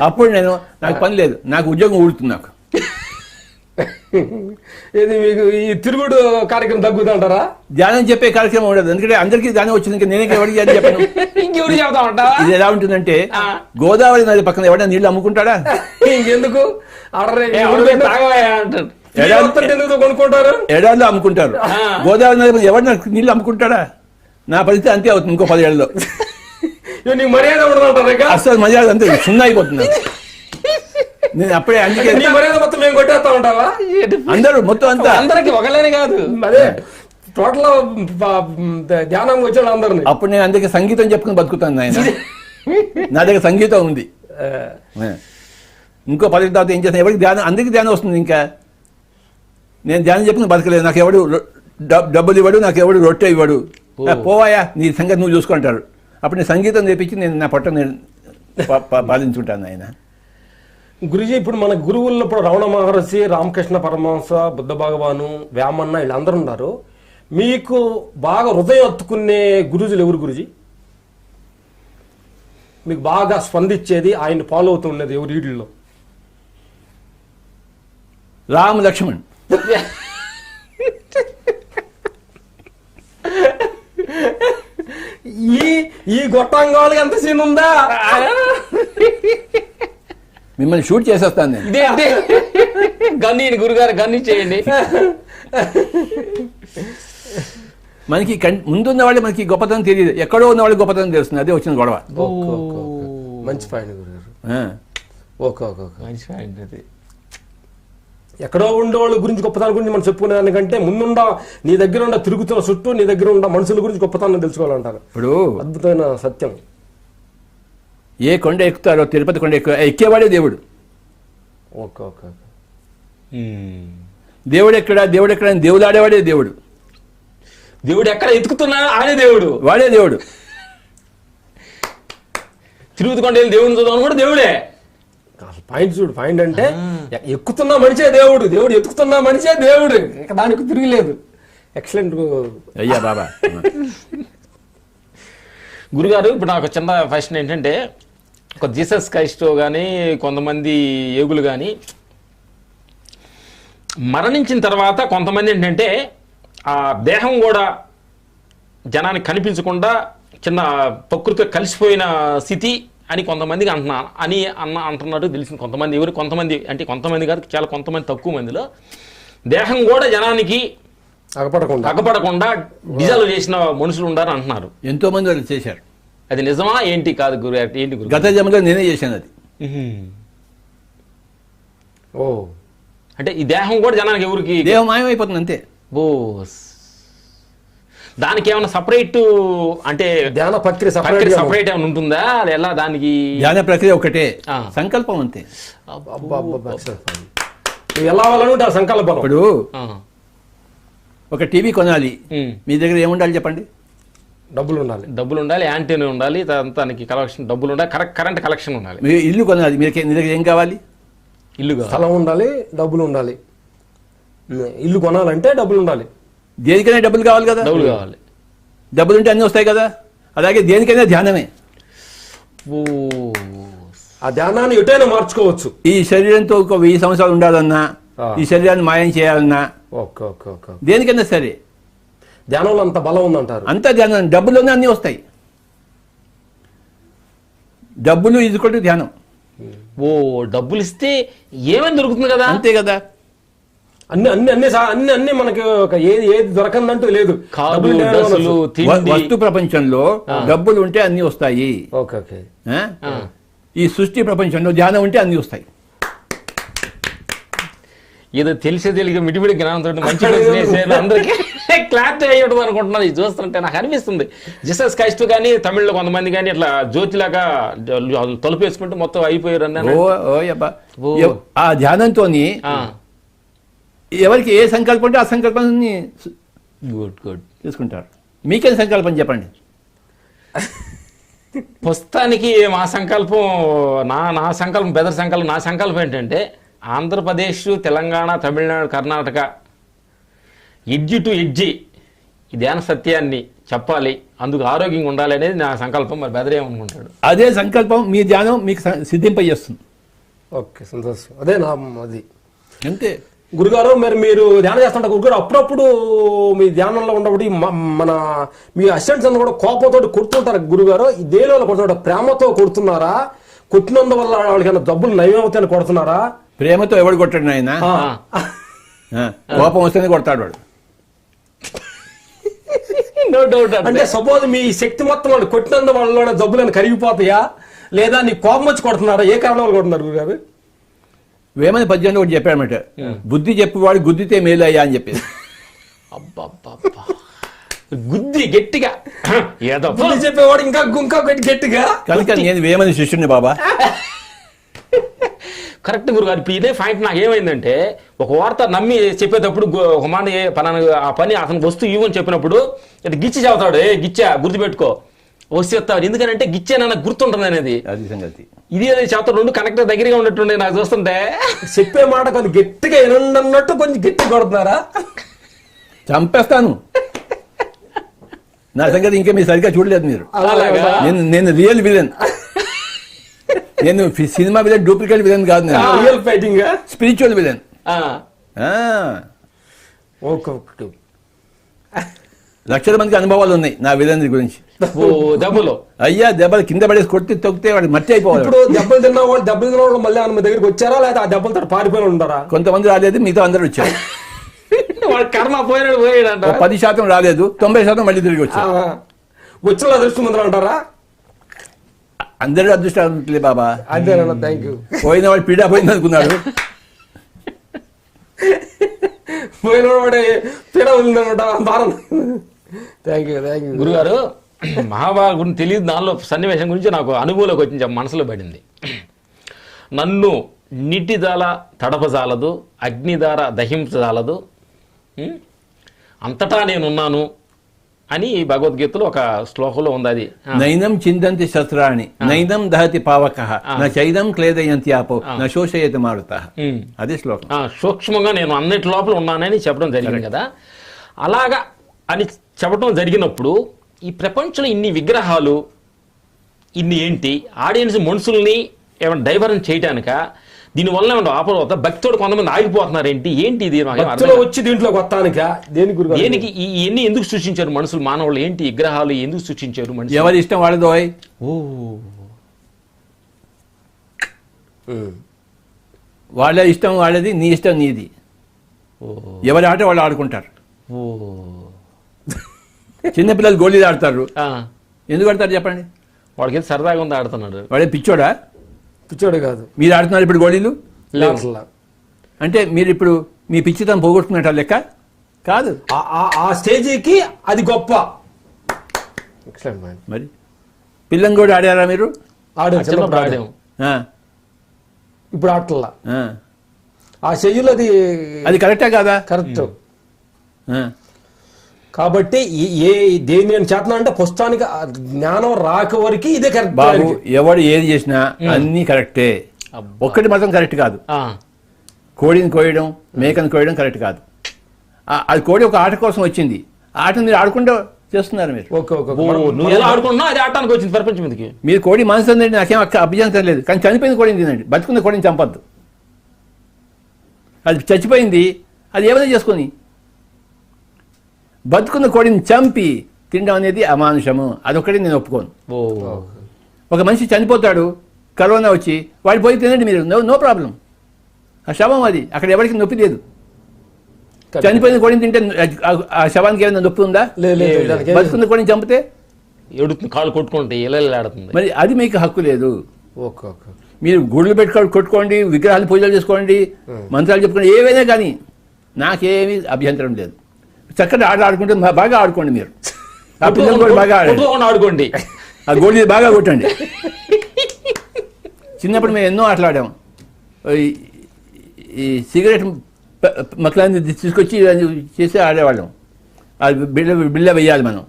అప్పుడు నాకు పని లేదు, నాకు ఉద్యోగం ఊడుతుంది. నాకు ఇది మీకు ఈ తిరుగుడు కార్యక్రమం తగ్గుతుంటారా? ధ్యానం చెప్పే కార్యక్రమం ఉండదు, ఎందుకంటే అందరికీ ధ్యానం వచ్చింది. ఇంకా నేనే ఎవరికి ధ్యానం చెప్పాను? ఇంకెవరు చెబుతా ఉంటా? ఇది ఎలా ఉంటుందంటే గోదావరి నది పక్కన ఎవరైనా నీళ్లు అమ్ముకుంటాడా? ఇంకెందుకు కొనుక్కుంటారు, ఎడారిలో అమ్ముకుంటారు. గోదావరి నది ఎవరైనా నీళ్లు అమ్ముకుంటాడా? నా పరిస్థితి అంతే అవుతుంది ఇంకో 10 ఏళ్లలో. మర్యాద అసలు మర్యాద అంతే సున్నా అయిపోతుంది. నేను అప్పుడే అందుకే మొత్తం మేము కొట్టేస్తా ఉంటావా? అందరూ మొత్తం అంతా అందరికి ఒకళ్ళనే కాదు, అదే టోటల్ ధ్యానం వచ్చాడు అందరిని. అప్పుడు నేను అందుకే సంగీతం చెప్పుకుని బతుకుతాను. ఆయన నా దగ్గర సంగీతం ఉంది. ఇంకో 10 తర్వాత ఏం చేస్తాను? ఎవరికి ధ్యానం, అందరికి ధ్యానం వస్తుంది. ఇంకా నేను ధ్యానం చెప్పుకుని బతకలేదు. నాకు ఎవడు డబ్బులు ఇవ్వడు, నాకు ఎవడు రొట్టె ఇవ్వడు. పోవాయా నీ సంగతి నువ్వు చూసుకుంటారు. అప్పుడు నేను సంగీతం తెప్పించి నేను నా పొట్ట నేను పాలించుకుంటాను. ఆయన గురుజీ, ఇప్పుడు మన గురువుల్లో ఇప్పుడు రమణ మహర్షి, రామకృష్ణ పరమహంస, బుద్ధ భగవాను, వేమన్న వీళ్ళందరూ ఉన్నారు. మీకు బాగా హృదయం హత్తుకునే గురుజులు ఎవరు గురుజీ? మీకు బాగా స్పందించేది, ఆయన ఫాలో అవుతూ ఉన్నది ఎవరు వీళ్ళలో? రామ్ లక్ష్మణ్. ఈ గొట్టంగాళ్ళకి ఎంత సీన్ ఉందా? మిమ్మల్ని షూట్ చేసేస్తాను నేను. ఇదే గన్ని గురుగారు గన్ని చేయండి. మనకి ముందున్న వాళ్ళు మనకి గొప్పతనం తెలియదు, ఎక్కడో ఉన్న వాళ్ళు గొప్పతనం తెలుస్తుంది. అదే వచ్చిన గొడవ. మంచి పాయింట్ గురుగారు. మంచి పాయింట్. అది ఎక్కడో ఉండేవాళ్ళ గురించి గొప్పతనం గురించి మనం చెప్పుకునే దానికంటే ముందుండ నీ దగ్గర ఉండ తిరుగుతున్న చుట్టూ నీ దగ్గర ఉన్న మనుషుల గురించి గొప్పతనం తెలుసుకోవాలంటారు. ఇప్పుడు అద్భుతమైన సత్యం. ఏ కొండ ఎక్కుతారో, తిరుపతి కొండ ఎక్కేవాడే దేవుడు. దేవుడు ఎక్కడ, దేవుడు ఎక్కడ అని దేవుడు ఆడేవాడే దేవుడు. దేవుడు ఎక్కడ ఎత్తుకుతున్నా ఆడే దేవుడు, వాడే దేవుడు. తిరుగుతు కొండ దేవుడిని చూద్దాం కూడా దేవుడే. పాయింట్ చూడు, పాయింట్ అంటే ఎక్కుతున్న మనిషే దేవుడు, దేవుడు ఎత్తుకుతున్న మనిషే దేవుడు, దానికి తిరిగిలేదు. ఎక్సలెంట్ అయ్యా బాబా. గురుగారు, ఇప్పుడు నాకు చిన్న క్వశ్చన్ ఏంటంటే, ఒక జీసస్ క్రైస్ట్ కానీ కొంతమంది యోగులు కానీ మరణించిన తర్వాత కొంతమంది ఏంటంటే ఆ దేహం కూడా జనానికి కనిపించకుండా చిన్న ప్రకృతితో కలిసిపోయిన స్థితి అని కొంతమందికి అంటున్నట్టు తెలిసింది. కొంతమంది అంటే కొంతమంది కాదు, చాలా కొంతమంది తక్కువ మందిలో దేహం కూడా జనానికి అగపడకుండా డిజాల్వ్ చేసిన మనుషులు ఉండాలని అంటున్నారు. ఎంతో మంది వాళ్ళు చేశారు. అది నిజమా ఏంటి? కాదు గురు, ఏంటి గురు? గత జన్మలో నేనే చేశాను అది. ఓ అంటే ఈ దేహం కూడా జనానికి ఎవరికి దేహం మాయమైపోతుంది అంతే. ఓ దానికి ఏమైనా సపరేట్ అంటే ధ్యాన ప్రక్రియ సపరేట్ ఏమైనా ఉంటుందా? అది ఎలా దానికి? ధ్యాన ప్రక్రియ ఒకటే, సంకల్పం అంతే. ఎలా అవ్వాలంటే ఆ సంకల్పం. ఇప్పుడు ఒక టీవీ కొనాలి, మీ దగ్గర ఏముండాలి చెప్పండి? డబ్బులు ఉండాలి, యాంటీనా ఉండాలి, దానికి కలెక్షన్ డబ్బులు ఉండాలి, కరెంట్ కలెక్షన్ ఉండాలి. మీరు ఇల్లు కొనాలి, మీ దగ్గర ఏం కావాలి? ఇల్లు, స్థలం ఉండాలి, డబ్బులు ఉండాలి. ఇల్లు కొనాలంటే డబ్బులు ఉండాలి. దేనికైనా డబ్బులు కావాలి కదా. డబ్బులు ఉంటే అన్నీ వస్తాయి కదా. అలాగే దేనికైనా ధ్యానమే. ఆ ధ్యానాన్ని ఎటైనా మార్చుకోవచ్చు. ఈ శరీరంతో ఒక 1000 సంవత్సరాలు ఉండాలన్నా, ఈ శరీరాన్ని మాయం చేయాలన్నా, దేనికైనా సరే ధ్యానంలో అంత బలం ఉందంటారు. అంతా ధ్యానం. డబ్బులోనే అన్నీ వస్తాయి. డబ్బులు ఇదికొట్టి ధ్యానం. డబ్బులు ఇస్తే ఏమని దొరుకుతుంది కదా. అంతే కదా. అన్ని మనకి ఏది దొరకందంటూ లేదు. వస్తు ప్రపంచంలో డబ్బులు ఉంటే అన్ని వస్తాయి. ఈ సృష్టి ప్రపంచంలో ధ్యానం ఉంటే అన్ని వస్తాయి. ఏదో తెలియక మిడిమిడి జ్ఞానంతో మంచి అందరికీ క్లారిటీ అయ్యడం అనుకుంటున్నది. ఇది చూస్తుంటే నాకు అనిపిస్తుంది జీసస్ క్రైస్ట్ కానీ తమిళ్లో కొంతమంది కానీ ఇట్లా జ్యోతిలాగా తలుపు వేసుకుంటే మొత్తం అయిపోయారు అన్న. ఆ ధ్యానంతో ఎవరికి ఏ సంకల్పం ఉంటే ఆ సంకల్పాన్ని గుడ్ తీసుకుంటారు. మీకేం సంకల్పం చెప్పండి? పుస్తకానికి మా సంకల్పం, నా సంకల్పం బెదర్ సంకల్పం. నా సంకల్పం ఏంటంటే Andhra Pradesh, Telangana, Tamil Nadu, Karnataka edge to edge ఈ ధ్యాన సత్యాన్ని చెప్పాలి, అందుకు ఆరోగ్యంగా ఉండాలి అనేది నా సంకల్పం. మరి బెదర్ ఏమనుకుంటాడు? అదే సంకల్పం మీ ధ్యానం మీకు సిద్ధింపజేస్తుంది. ఓకే, సంతోషం. అదే అది అంతే. గురుగారు, మీరు ధ్యానం చేస్తుంటారు గురుగారు. అప్పుడప్పుడు మీ ధ్యానంలో ఉన్నప్పుడు మీ అసిస్టెంట్స్ అన్న కూడా కోపంతో కొడుతుంటారు గురుగారు. ఈ దేనివల్ల కొడుతుంటారు? ప్రేమతో కొడుతున్నారా? కొట్టినందువల్ల వాళ్ళకి డబ్బులు నయమవుతాయని కొడుతున్నారా? ప్రేమతో ఎవడు కొట్టాడు ఆయన? కోపం వస్తేనే కొడతాడు వాడు. No doubt. అంటే సపోజ్ మీ శక్తి మొత్తం వాళ్ళు కొట్టినందు వాళ్ళ జబ్బులను కరిగిపోతాయా, లేదా నీ కోపం వచ్చి కొడుతున్నారా? ఏ కారణం వల్ల కొడుతున్నారు గురుగారు? వేమన పద్యంలో ఒకటి చెప్పాడన్నమాట, బుద్ధి చెప్పేవాడు గుద్దితే మేలయ్యా అని చెప్పేది. గుద్ది గట్టిగా బుద్ధి చెప్పేవాడు ఇంకా గట్టిగా. కనుక నేను వేమన శిష్యుని బాబా. కరెక్ట్ గురుగారు. ఇప్పుడు ఇదే పాయింట్ నాకు ఏమైందంటే, ఒక వార్త నమ్మి చెప్పేటప్పుడు ఒక మాట పలానా ఆ పని అతను వస్తువు ఇవ్వని చెప్పినప్పుడు ఇట్లా గిచ్చి చెబుతాడు, గిచ్చా గుర్తుపెట్టుకో వస్తాడు. ఎందుకంటే గిచ్చానన్న గుర్తుంటుంది అనేది. అది సంగతి. ఇది అది చెప్తాడు, రెండు కనెక్ట్ దగ్గరగా ఉన్నట్టుండే నాకు చూస్తుంటే. చెప్పే మాట కొంచెం గట్టిగా వినండి కొంచెం గట్టి కొడుతున్నారా? చంపేస్తాను. నా సంగతి ఇంకా మీరు సరిగ్గా చూడలేదు మీరు. నేను రియల్ విలన్. నేను సినిమా విలన్, డూప్లికేట్ విలన్ కాదు. Real fighting, spiritual villain. లక్షల మందికి అనుభవాలు ఉన్నాయి నా విలన్ గురించి. దెబ్బలు అయ్యా, దెబ్బలు కింద పడేసి కొట్టి తొక్కితే వాడు మట్టి అయిపోవాలి. ఇప్పుడు దెబ్బలు తిన్న వాళ్ళు మళ్ళీ మన దగ్గరికి వచ్చారా, లేదా ఆ దెబ్బలతో పారిపోయి ఉంటారా? కొంతమంది రాలేదు, మిగతా అందరూ వచ్చారు. వాడు కర్మ పోయాడు 10% రాలేదు, 90% మళ్ళీ తిరిగి వచ్చారు. వచ్చిన అదృష్టం అంటారా? అందరూ అదృష్టాలే బాబా. అంతేనా? Thank you. పోయిన వాడు పీడా పోయింది అనుకున్నాడు, పోయిన వాడే పీడ ఉందన్నమాట. థ్యాంక్ యూ గురుగారు. మహాభారత గురించి తెలియదు, దానిలో సన్నివేశం గురించి నాకు అనుభవంలోకి వచ్చి మనసులో పడింది. నన్ను నీటిదాల తడపజాలదు, అగ్నిదార దహించజాలదు, అంతటా నేనున్నాను అని భగవద్గీతలో ఒక శ్లోకంలో ఉంది. అది నైనం చిందంతి శస్త్రాణి నైనం దహతి పావకః నైనం క్లేదయంతి ఆపో నశోషయతి మారుతః. అదే శ్లోకం. సూక్ష్మంగా నేను అన్నిటి లోపల ఉన్నానని చెప్పడం జరిగింది కదా. అలాగా అని చెప్పడం జరిగినప్పుడు ఈ ప్రపంచంలో ఇన్ని విగ్రహాలు, ఇన్ని ఏంటి ఆడియన్స్ మనుషుల్ని ఏమైనా డైవర్షన్ చేయటానిక, దీనివల్ల ఏమన్నా ఆపద భక్తితో కొంతమంది ఆగిపోతున్నారు ఏంటి ఇది నాకు ఏం అర్థం భక్తిలో వచ్చి దీంట్లో కొత్తానికా దేని గురుగారు దేనికి ఇవన్నీ ఎందుకు సృష్టించారు మనుషులు మానవులు ఏంటి విగ్రహాలు ఎందుకు సృష్టించారు మనుషులు ఎవరి ఇష్టం వాళ్ళదో ఓ వాళ్ళ ఇష్టం వాళ్ళది, నీ ఇష్టం నీది. ఎవరి ఆట వాళ్ళు ఆడుకుంటారు. ఓ చిన్నపిల్లలు గోళీలు ఆడతారు. ఆ, ఎందుకు ఆడతారు చెప్పండి? వాడికి ఏదో సరదాగా ఉంది ఆడుతున్నాడు. వాడే పిచ్చోడా? పిచ్చోడు కాదు. మీరు ఆడుతున్నారు ఇప్పుడు గోళీలు అట్లా. అంటే మీరు ఇప్పుడు మీ పిచ్చితం పోగొట్టుకున్నట్టు లెక్క కాదు. ఆ స్టేజీకి అది గొప్ప. మరి పిల్లని కూడా ఆడారా మీరు? చిన్నప్పుడు ఆడాం. ఆ, ఇప్పుడు ఆటల్లా ఆ. ఆ స్టేజ్లో అది కరెక్టా కాదా? కరెక్ట్. ఆ. కాబట్టి దేని నేను చేతనా అంటే పుస్తకానికి జ్ఞానం రాక వరకు ఇదే కరెక్ట్. బాబు ఎవడు ఏది చేసినా అన్నీ కరెక్టే. ఒక్కటి మాత్రం కరెక్ట్ కాదు. ఆ, కోడిని కోయడం, మేకను కోయడం కరెక్ట్ కాదు. అది కోడి ఒక ఆట కోసం వచ్చింది. ఆ ఆటను మీరు ఆడుకుంటూ చేస్తున్నారు మీరు. Okay okay. ఓ, నువ్వు ఎలా ఆడుకుంటున్నావు అది ఆడటానికి వచ్చింది ప్రపంచం మీదకి. మీరు కోడి మాంసం తినండి, నాకేం అభ్యంతరం లేదు. కానీ చనిపోయిన కోడిని తినండి, బతుకున్న కోడిని చంపద్దు. అది చచ్చిపోయింది, అది ఏమైనా చేసుకొని. బతుకున్న కోడిని చంపి తినడం అనేది అమానుషము. అదొక్కటి నేను ఒప్పుకోను. ఓ ఒక మనిషి చనిపోతాడు, కరోనా వచ్చి, వాడి పోయి తినండి మీరు, నో ప్రాబ్లం. ఆ శవం అది, అక్కడ ఎవరికి నొప్పి లేదు. చనిపోయిన కోడిని తింటే ఆ శవానికి ఏమైనా నొప్పి ఉందా? బతుకున్న కోడిని చంపితే ఎడుతుంది, కాళ్ళు కొట్టుకుంటే ఇలా ఆడుతుంది. మరి అది మీకు హక్కు లేదు. Okay okay. మీరు గుళ్ళు కొట్టుకోండి, విగ్రహాలు పూజలు చేసుకోండి, మంత్రాలు చెప్పుకోండి, ఏవైనా కానీ నాకేమీ అభ్యంతరం లేదు. చక్కగా ఆడుకుంటే బాగా ఆడుకోండి. మీరు ఆ పిల్లలు కూడా బాగా ఆడుకోండి, ఆ గోళీ బాగా కొట్టండి. చిన్నప్పుడు మేము ఎన్నో ఆటలాడాము. ఈ సిగరెట్ మక్కలాన్ని తీసుకొచ్చి చేసి ఆడేవాళ్ళం. అది బిళ్ళ వేయాలి మనం.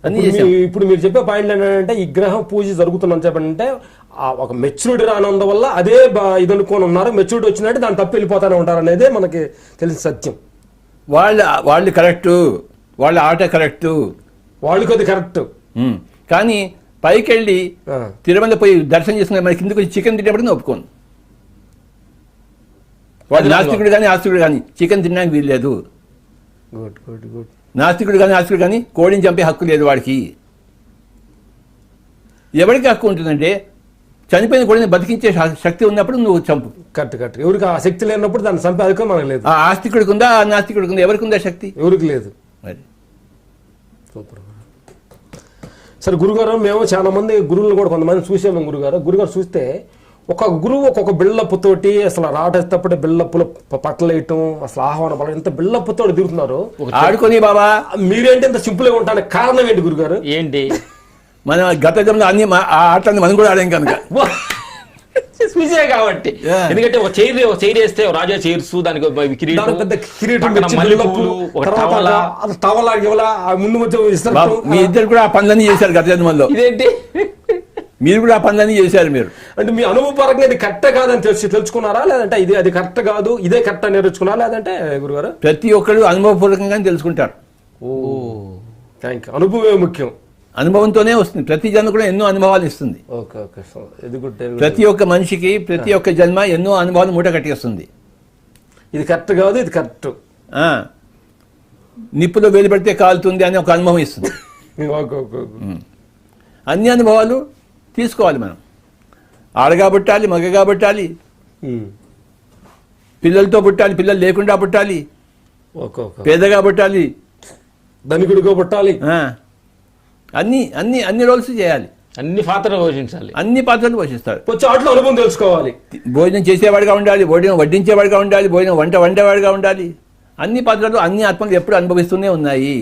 అన్నీ చేసాం. ఇప్పుడు మీరు చెప్పే పాయింట్ ఏంటంటే ఈ గ్రహం పూజ జరుగుతుందని చెప్పంటే ఒక మెచ్యూరిటీ రానందు వల్ల అదే ఇది అనుకోని ఉన్నారు. మెచ్యూరిటీ వచ్చినట్టు దాన్ని తప్పి వెళ్ళిపోతానే ఉంటారు అనేది మనకి తెలిసిన సత్యం. వాళ్ళు కరెక్టు, వాళ్ళ ఆట కరెక్టు, వాళ్ళకి అది కరెక్ట్. కానీ పైకి వెళ్ళి తిరుమల పోయి దర్శనం చేసుకుని మన కిందకి వచ్చి చికెన్ తినేప్పుడు ఒప్పుకోను. వాడు నాస్తికుడు కానీ ఆస్తికుడు కానీ చికెన్ తినడానికి వీల్లేదు. Good good good. నాస్తికుడు కానీ ఆస్తికుడు కానీ కోడిని చంపే హక్కు లేదు వాడికి. ఎవరికి హక్కు ఉంటుందంటే చనిపోయిన కోడిని బతికించే శక్తి ఉన్నప్పుడు నువ్వు చంపు. Correct correct. ఎవరికి ఆ శక్తి లేనప్పుడు దాన్ని చంపే అధికం మనకు లేదు. ఆ ఆస్తికుడికి ఉందా, ఆ నాస్తికుడికి ఉందా? ఎవరికి ఉందా శక్తి? ఎవరికి లేదు. మరి సూపర్. సరే గురుగారు, మేము చాలా మంది గురువులను కూడా కొంతమంది చూసాము. గురుగారు చూస్తే ఒక గురువు ఒక్కొక్క బిల్డప్తోటి అసలు రాటేటప్పుడే బిల్డప్పులు పట్టలేయటం, అసలు ఆహ్వాన బలం, ఇంత బిల్డప్తోటి దిగుతున్నారు. ఆడుకొని బాబా మీరేంటి ఇంత సింపుల్ గా ఉంటానికి కారణం ఏంటి గురుగారు? ఏంటి? మనం గత జన్మలో అన్ని ఆ ఆటలన్నీ మనం కూడా ఆడాం కనుక చూసే కాబట్టి. ఎందుకంటే ఒక చైర్ వేస్తే రాజా చైర్స్, దానికి పెద్ద కిరీటం, ముందు మీ ఇద్దరు కూడా ఆ పనులన్నీ చేశారు గత జన్మలో. ఇదేంటి? మీరు కూడా ఆ పనులన్నీ చేశారు. మీరు అంటే మీ అనుభవపరంగా ఇది కరెక్ట్ కాదని తెలుసుకున్నారా, లేదంటే అది కరెక్ట్ కాదు ఇదే కరెక్ట్ అని నేర్చుకున్నారా, లేదంటే గురుగారు? ప్రతి ఒక్కరు అనుభవపూర్వకంగా తెలుసుకుంటారు. ఓ థ్యాంక్ యూ. అనుభవమే ముఖ్యం. అనుభవంతోనే వస్తుంది. ప్రతి జన్మ కూడా ఎన్నో అనుభవాలు ఇస్తుంది. Okay okay. ప్రతి ఒక్క మనిషికి ప్రతి ఒక్క జన్మ ఎన్నో అనుభవాలు మూట కట్టేస్తుంది. ఇది కరెక్ట్ కాదు, ఇది కరెక్ట్. నిప్పులో వేలు పెడితే కాలుతుంది అని ఒక అనుభవం ఇస్తుంది. అన్ని అనుభవాలు తీసుకోవాలి మనం. ఆడగా పుట్టాలి, మగగా పుట్టాలి, పిల్లలతో పుట్టాలి, పిల్లలు లేకుండా పుట్టాలి, పేదగా పుట్టాలి, ధనికుడిగా పుట్టాలి, అన్ని అన్ని అన్ని రోల్స్ చేయాలి. అన్ని పాత్రలు పోషించాలి. అన్ని పాత్రలు పోషిస్తారు. ఆటలో అనుభవం తెలుసుకోవాలి. భోజనం చేసేవాడిగా ఉండాలి, భోజనం వడ్డించేవాడిగా ఉండాలి, భోజనం వండేవాడిగా ఉండాలి. అన్ని పాత్రలు అన్ని ఆత్మలు ఎప్పుడు అనుభవిస్తూనే ఉన్నాయి.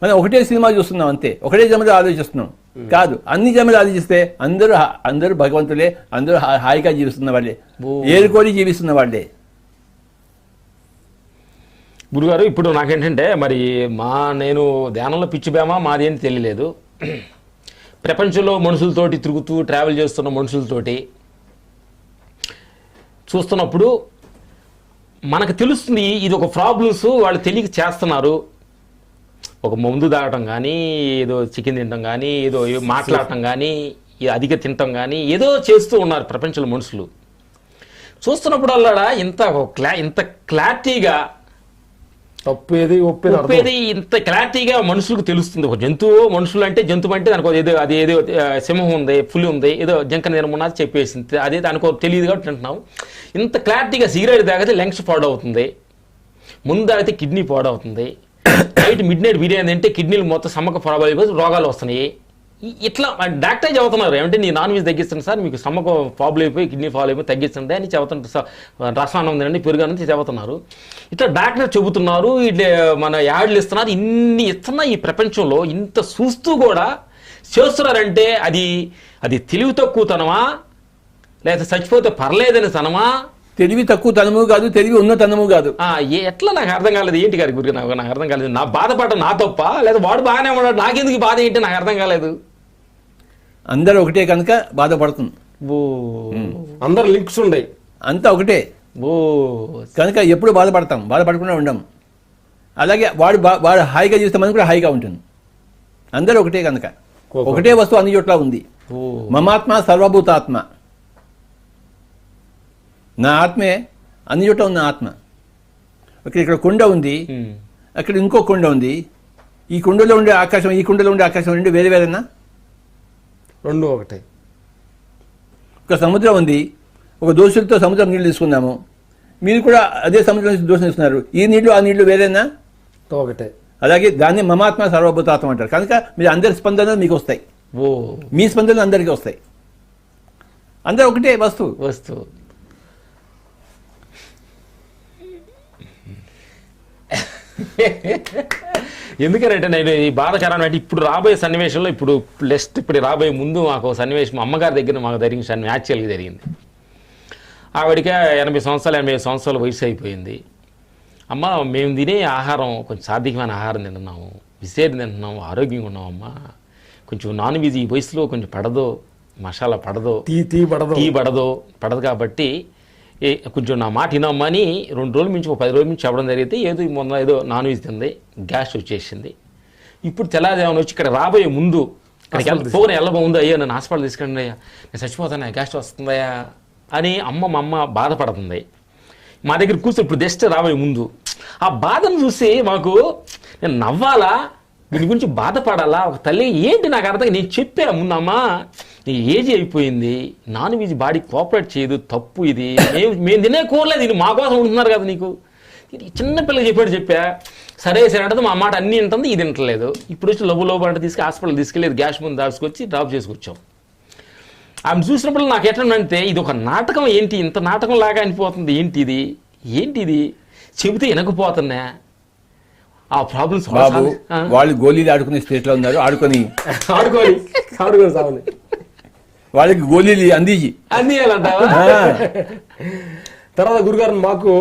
మనం ఒకటే సినిమా చూస్తున్నాం అంతే, ఒకటే జన్మలో ఆలోచిస్తున్నాం కాదు. అన్ని జన్మలు ఆలోచిస్తే అందరూ భగవంతులే, అందరూ హాయిగా జీవిస్తున్న వాళ్ళే, ఏరుకోరి జీవిస్తున్న వాళ్ళే. గురుగారు, ఇప్పుడు నాకేంటంటే మరి నేను ధ్యానంలో పిచ్చిబేమా మాది అని తెలియలేదు. ప్రపంచంలో మనుషులతోటి తిరుగుతూ ట్రావెల్ చేస్తున్న మనుషులతోటి చూస్తున్నప్పుడు మనకు తెలుస్తుంది ఇది ఒక ప్రాబ్లమ్స్ వాళ్ళు తెలియక చేస్తున్నారు. ఒక మందు తాగటం కానీ, ఏదో చికెన్ తినడం కానీ, ఏదో మాట్లాడటం కానీ, ఈ అధిక తినటం కానీ ఏదో చేస్తూ ఉన్నారు ప్రపంచంలో మనుషులు. చూస్తున్నప్పుడల్లా ఇంత క్లారిటీగా తప్పేది ఒప్పేది ఇంత క్లారిటీగా మనుషులకు తెలుస్తుంది. ఒక జంతువు, మనుషులు అంటే జంతువు అంటే దానికి ఏదో అది ఏదో సింహం ఉంది, పులి ఉంది, ఏదో జంక నిర్మన్నది చెప్పేసింది, అదే దానికి తెలియదు కాబట్టి అంటున్నాం. ఇంత క్లారిటీగా సిగరెట్ తాగితే లంగ్స్ పాడవుతుంది, ముందు తాగితే కిడ్నీ పాడవుతుంది, నైట్ మిడ్ నైట్ బిర్యానీ అంటే కిడ్నీలు మొత్తం సమ్మక ప్రాబ్లం రోగాలు వస్తున్నాయి. ఇట్లా డాక్టర్ చెబుతున్నారు ఏమంటే నీ నాన్ వెజ్ తగ్గిస్తుంది సార్, మీకు సమ్మక ప్రాబ్లం అయిపోయి కిడ్నీ ఫాల్ అయిపోయి తగ్గిస్తుంది అని చెబుతుంటారు, రసానం తినండి పెరుగు చెబుతున్నారు. ఇట్లా డాక్టర్ చెబుతున్నారు, ఇట్లా మన యాడ్లు ఇస్తున్నారు, ఇన్ని ఇస్తున్నా ఈ ప్రపంచంలో ఇంత చూస్తూ కూడా చేస్తున్నారంటే అది తెలివి తక్కువతనమా లేదా చచ్చిపోతే పర్లేదని తనమా? తెలివి తక్కువ తనము కాదు, తెలివి ఉన్న తనము కాదు. ఎట్లా నాకు అర్థం కాలేదు. ఏంటి గారి గురికి నాకు అర్థం కాలేదు. నా బాధపడటం నా తప్ప లేదా వాడు బాగానే ఉన్నాడు, నాకెందుకు బాధ ఏంటి నాకు అర్థం కాలేదు. అందరూ ఒకటే కనుక బాధపడుతుంది. అందరు లింక్స్ ఉన్నాయి, అంతా ఒకటే కనుక ఎప్పుడు బాధపడకుండా ఉండం. అలాగే వాడు హాయిగా చేస్తే మనం కూడా హాయిగా ఉంటుంది. అందరూ ఒకటే కనుక ఒకటే వస్తువు అన్ని చోట్ల ఉంది. మమాత్మ సర్వభూతాత్మ, నా ఆత్మే అన్ని చోట్ల ఉన్న ఆత్మ. ఇక్కడ కుండ ఉంది, అక్కడ ఇంకో కుండ ఉంది. ఈ కుండలో ఉండే ఆకాశం, ఈ కుండలో ఉండే ఆకాశం రెండు వేరే వేరేనా? రెండు ఒకటే. ఒక సముద్రం ఉంది, ఒక దోషులతో సముద్రం నీళ్ళు తీసుకున్నాము, మీరు కూడా అదే సముద్రం నుంచి దోషం తీసుకున్నారు. ఈ నీళ్లు ఆ నీళ్లు వేరేనా? ఒకటే. అలాగే దాన్ని మమాత్మ సర్వభూతాత్మ అంటారు. కనుక మీరు అందరి స్పందనలు మీకు వస్తాయి, మీ స్పందనలు అందరికీ వస్తాయి. అందరూ ఒకటే వస్తువు. ఎందుకంటే నేను ఈ బాధకరమైన అంటే ఇప్పుడు రాబోయే సన్నివేశంలో ఇప్పుడు రాబోయే ముందు మాకు సన్నివేశం అమ్మగారి దగ్గర మాకు జరిగిన యాక్చువల్గా జరిగింది. ఆవిడికి 80 సంవత్సరాలు వయసు అయిపోయింది. అమ్మ మేము తినే ఆహారం కొంచెం సాత్వికమైన ఆహారం తింటున్నాము, విసేరి తింటున్నాము, ఆరోగ్యంగా ఉన్నామమ్మా. కొంచెం నాన్ వెజ్ ఈ వయసులో కొంచెం పడదు, మసాలా పడదు, టీ పడదు కాబట్టి కొంచెం నా మాట వినమ్మా అని 2 రోజుల నుంచి 10 రోజుల నుంచి చెప్పడం జరిగితే ఏదో నాన్ వెజ్ తింది, గ్యాస్ వచ్చేసింది. ఇప్పుడు తెల్లారేమని వచ్చి ఇక్కడ రాబోయే ముందు ఇక్కడికి వెళ్ళబో ముందు అయ్యా నన్ను హాస్పిటల్ తీసుకెళ్ళండి అయ్యా, నేను చచ్చిపోతాను, గ్యాస్ వస్తుందయ్యా అని మా అమ్మ బాధపడుతుంది. మా దగ్గర కూర్చొని ఇప్పుడు జస్ట్ రాబోయే ముందు ఆ బాధను చూసి మాకు నేను నవ్వాలా, దీని గురించి బాధపడాలా? ఒక తల్లి ఏంటి నాకు అర్థం. నేను చెప్పా ముందమ్మా నీ ఏజ్ అయిపోయింది, నాన్ వెజ్ బాడీ కోఆపరేట్ చేయదు, తప్పు ఇది, మేము తినే కూరలేదు, ఇది మా కోసం ఉంటున్నారు కదా నీకు. చిన్నపిల్లకి చెప్పా. సరే అంటే మా మాట అన్నీ వింటుంది, ఇది వింటలేదు. ఇప్పుడు వచ్చి లోబు అంటే హాస్పిటల్ తీసుకెళ్ళి గ్యాస్ ముందు దాచుకొచ్చి డ్రాప్ చేసుకొచ్చాం. ఆమె చూసినప్పుడు నాకు ఎట్లా అంటే ఇది ఒక నాటకం, ఏంటి ఇంత నాటకం లాగా అనిపోతుంది, ఏంటిది చెబితే వినకపోతున్నా. ఆ ప్రాబ్లమ్స్ వాళ్ళు గోళీలు ఆడుకునే స్టేట్ లో ఉన్నారు, ఆడుకొని వాళ్ళకి గోళీలు అందియాలంటావా? తర్వాత గురుగారు మాకు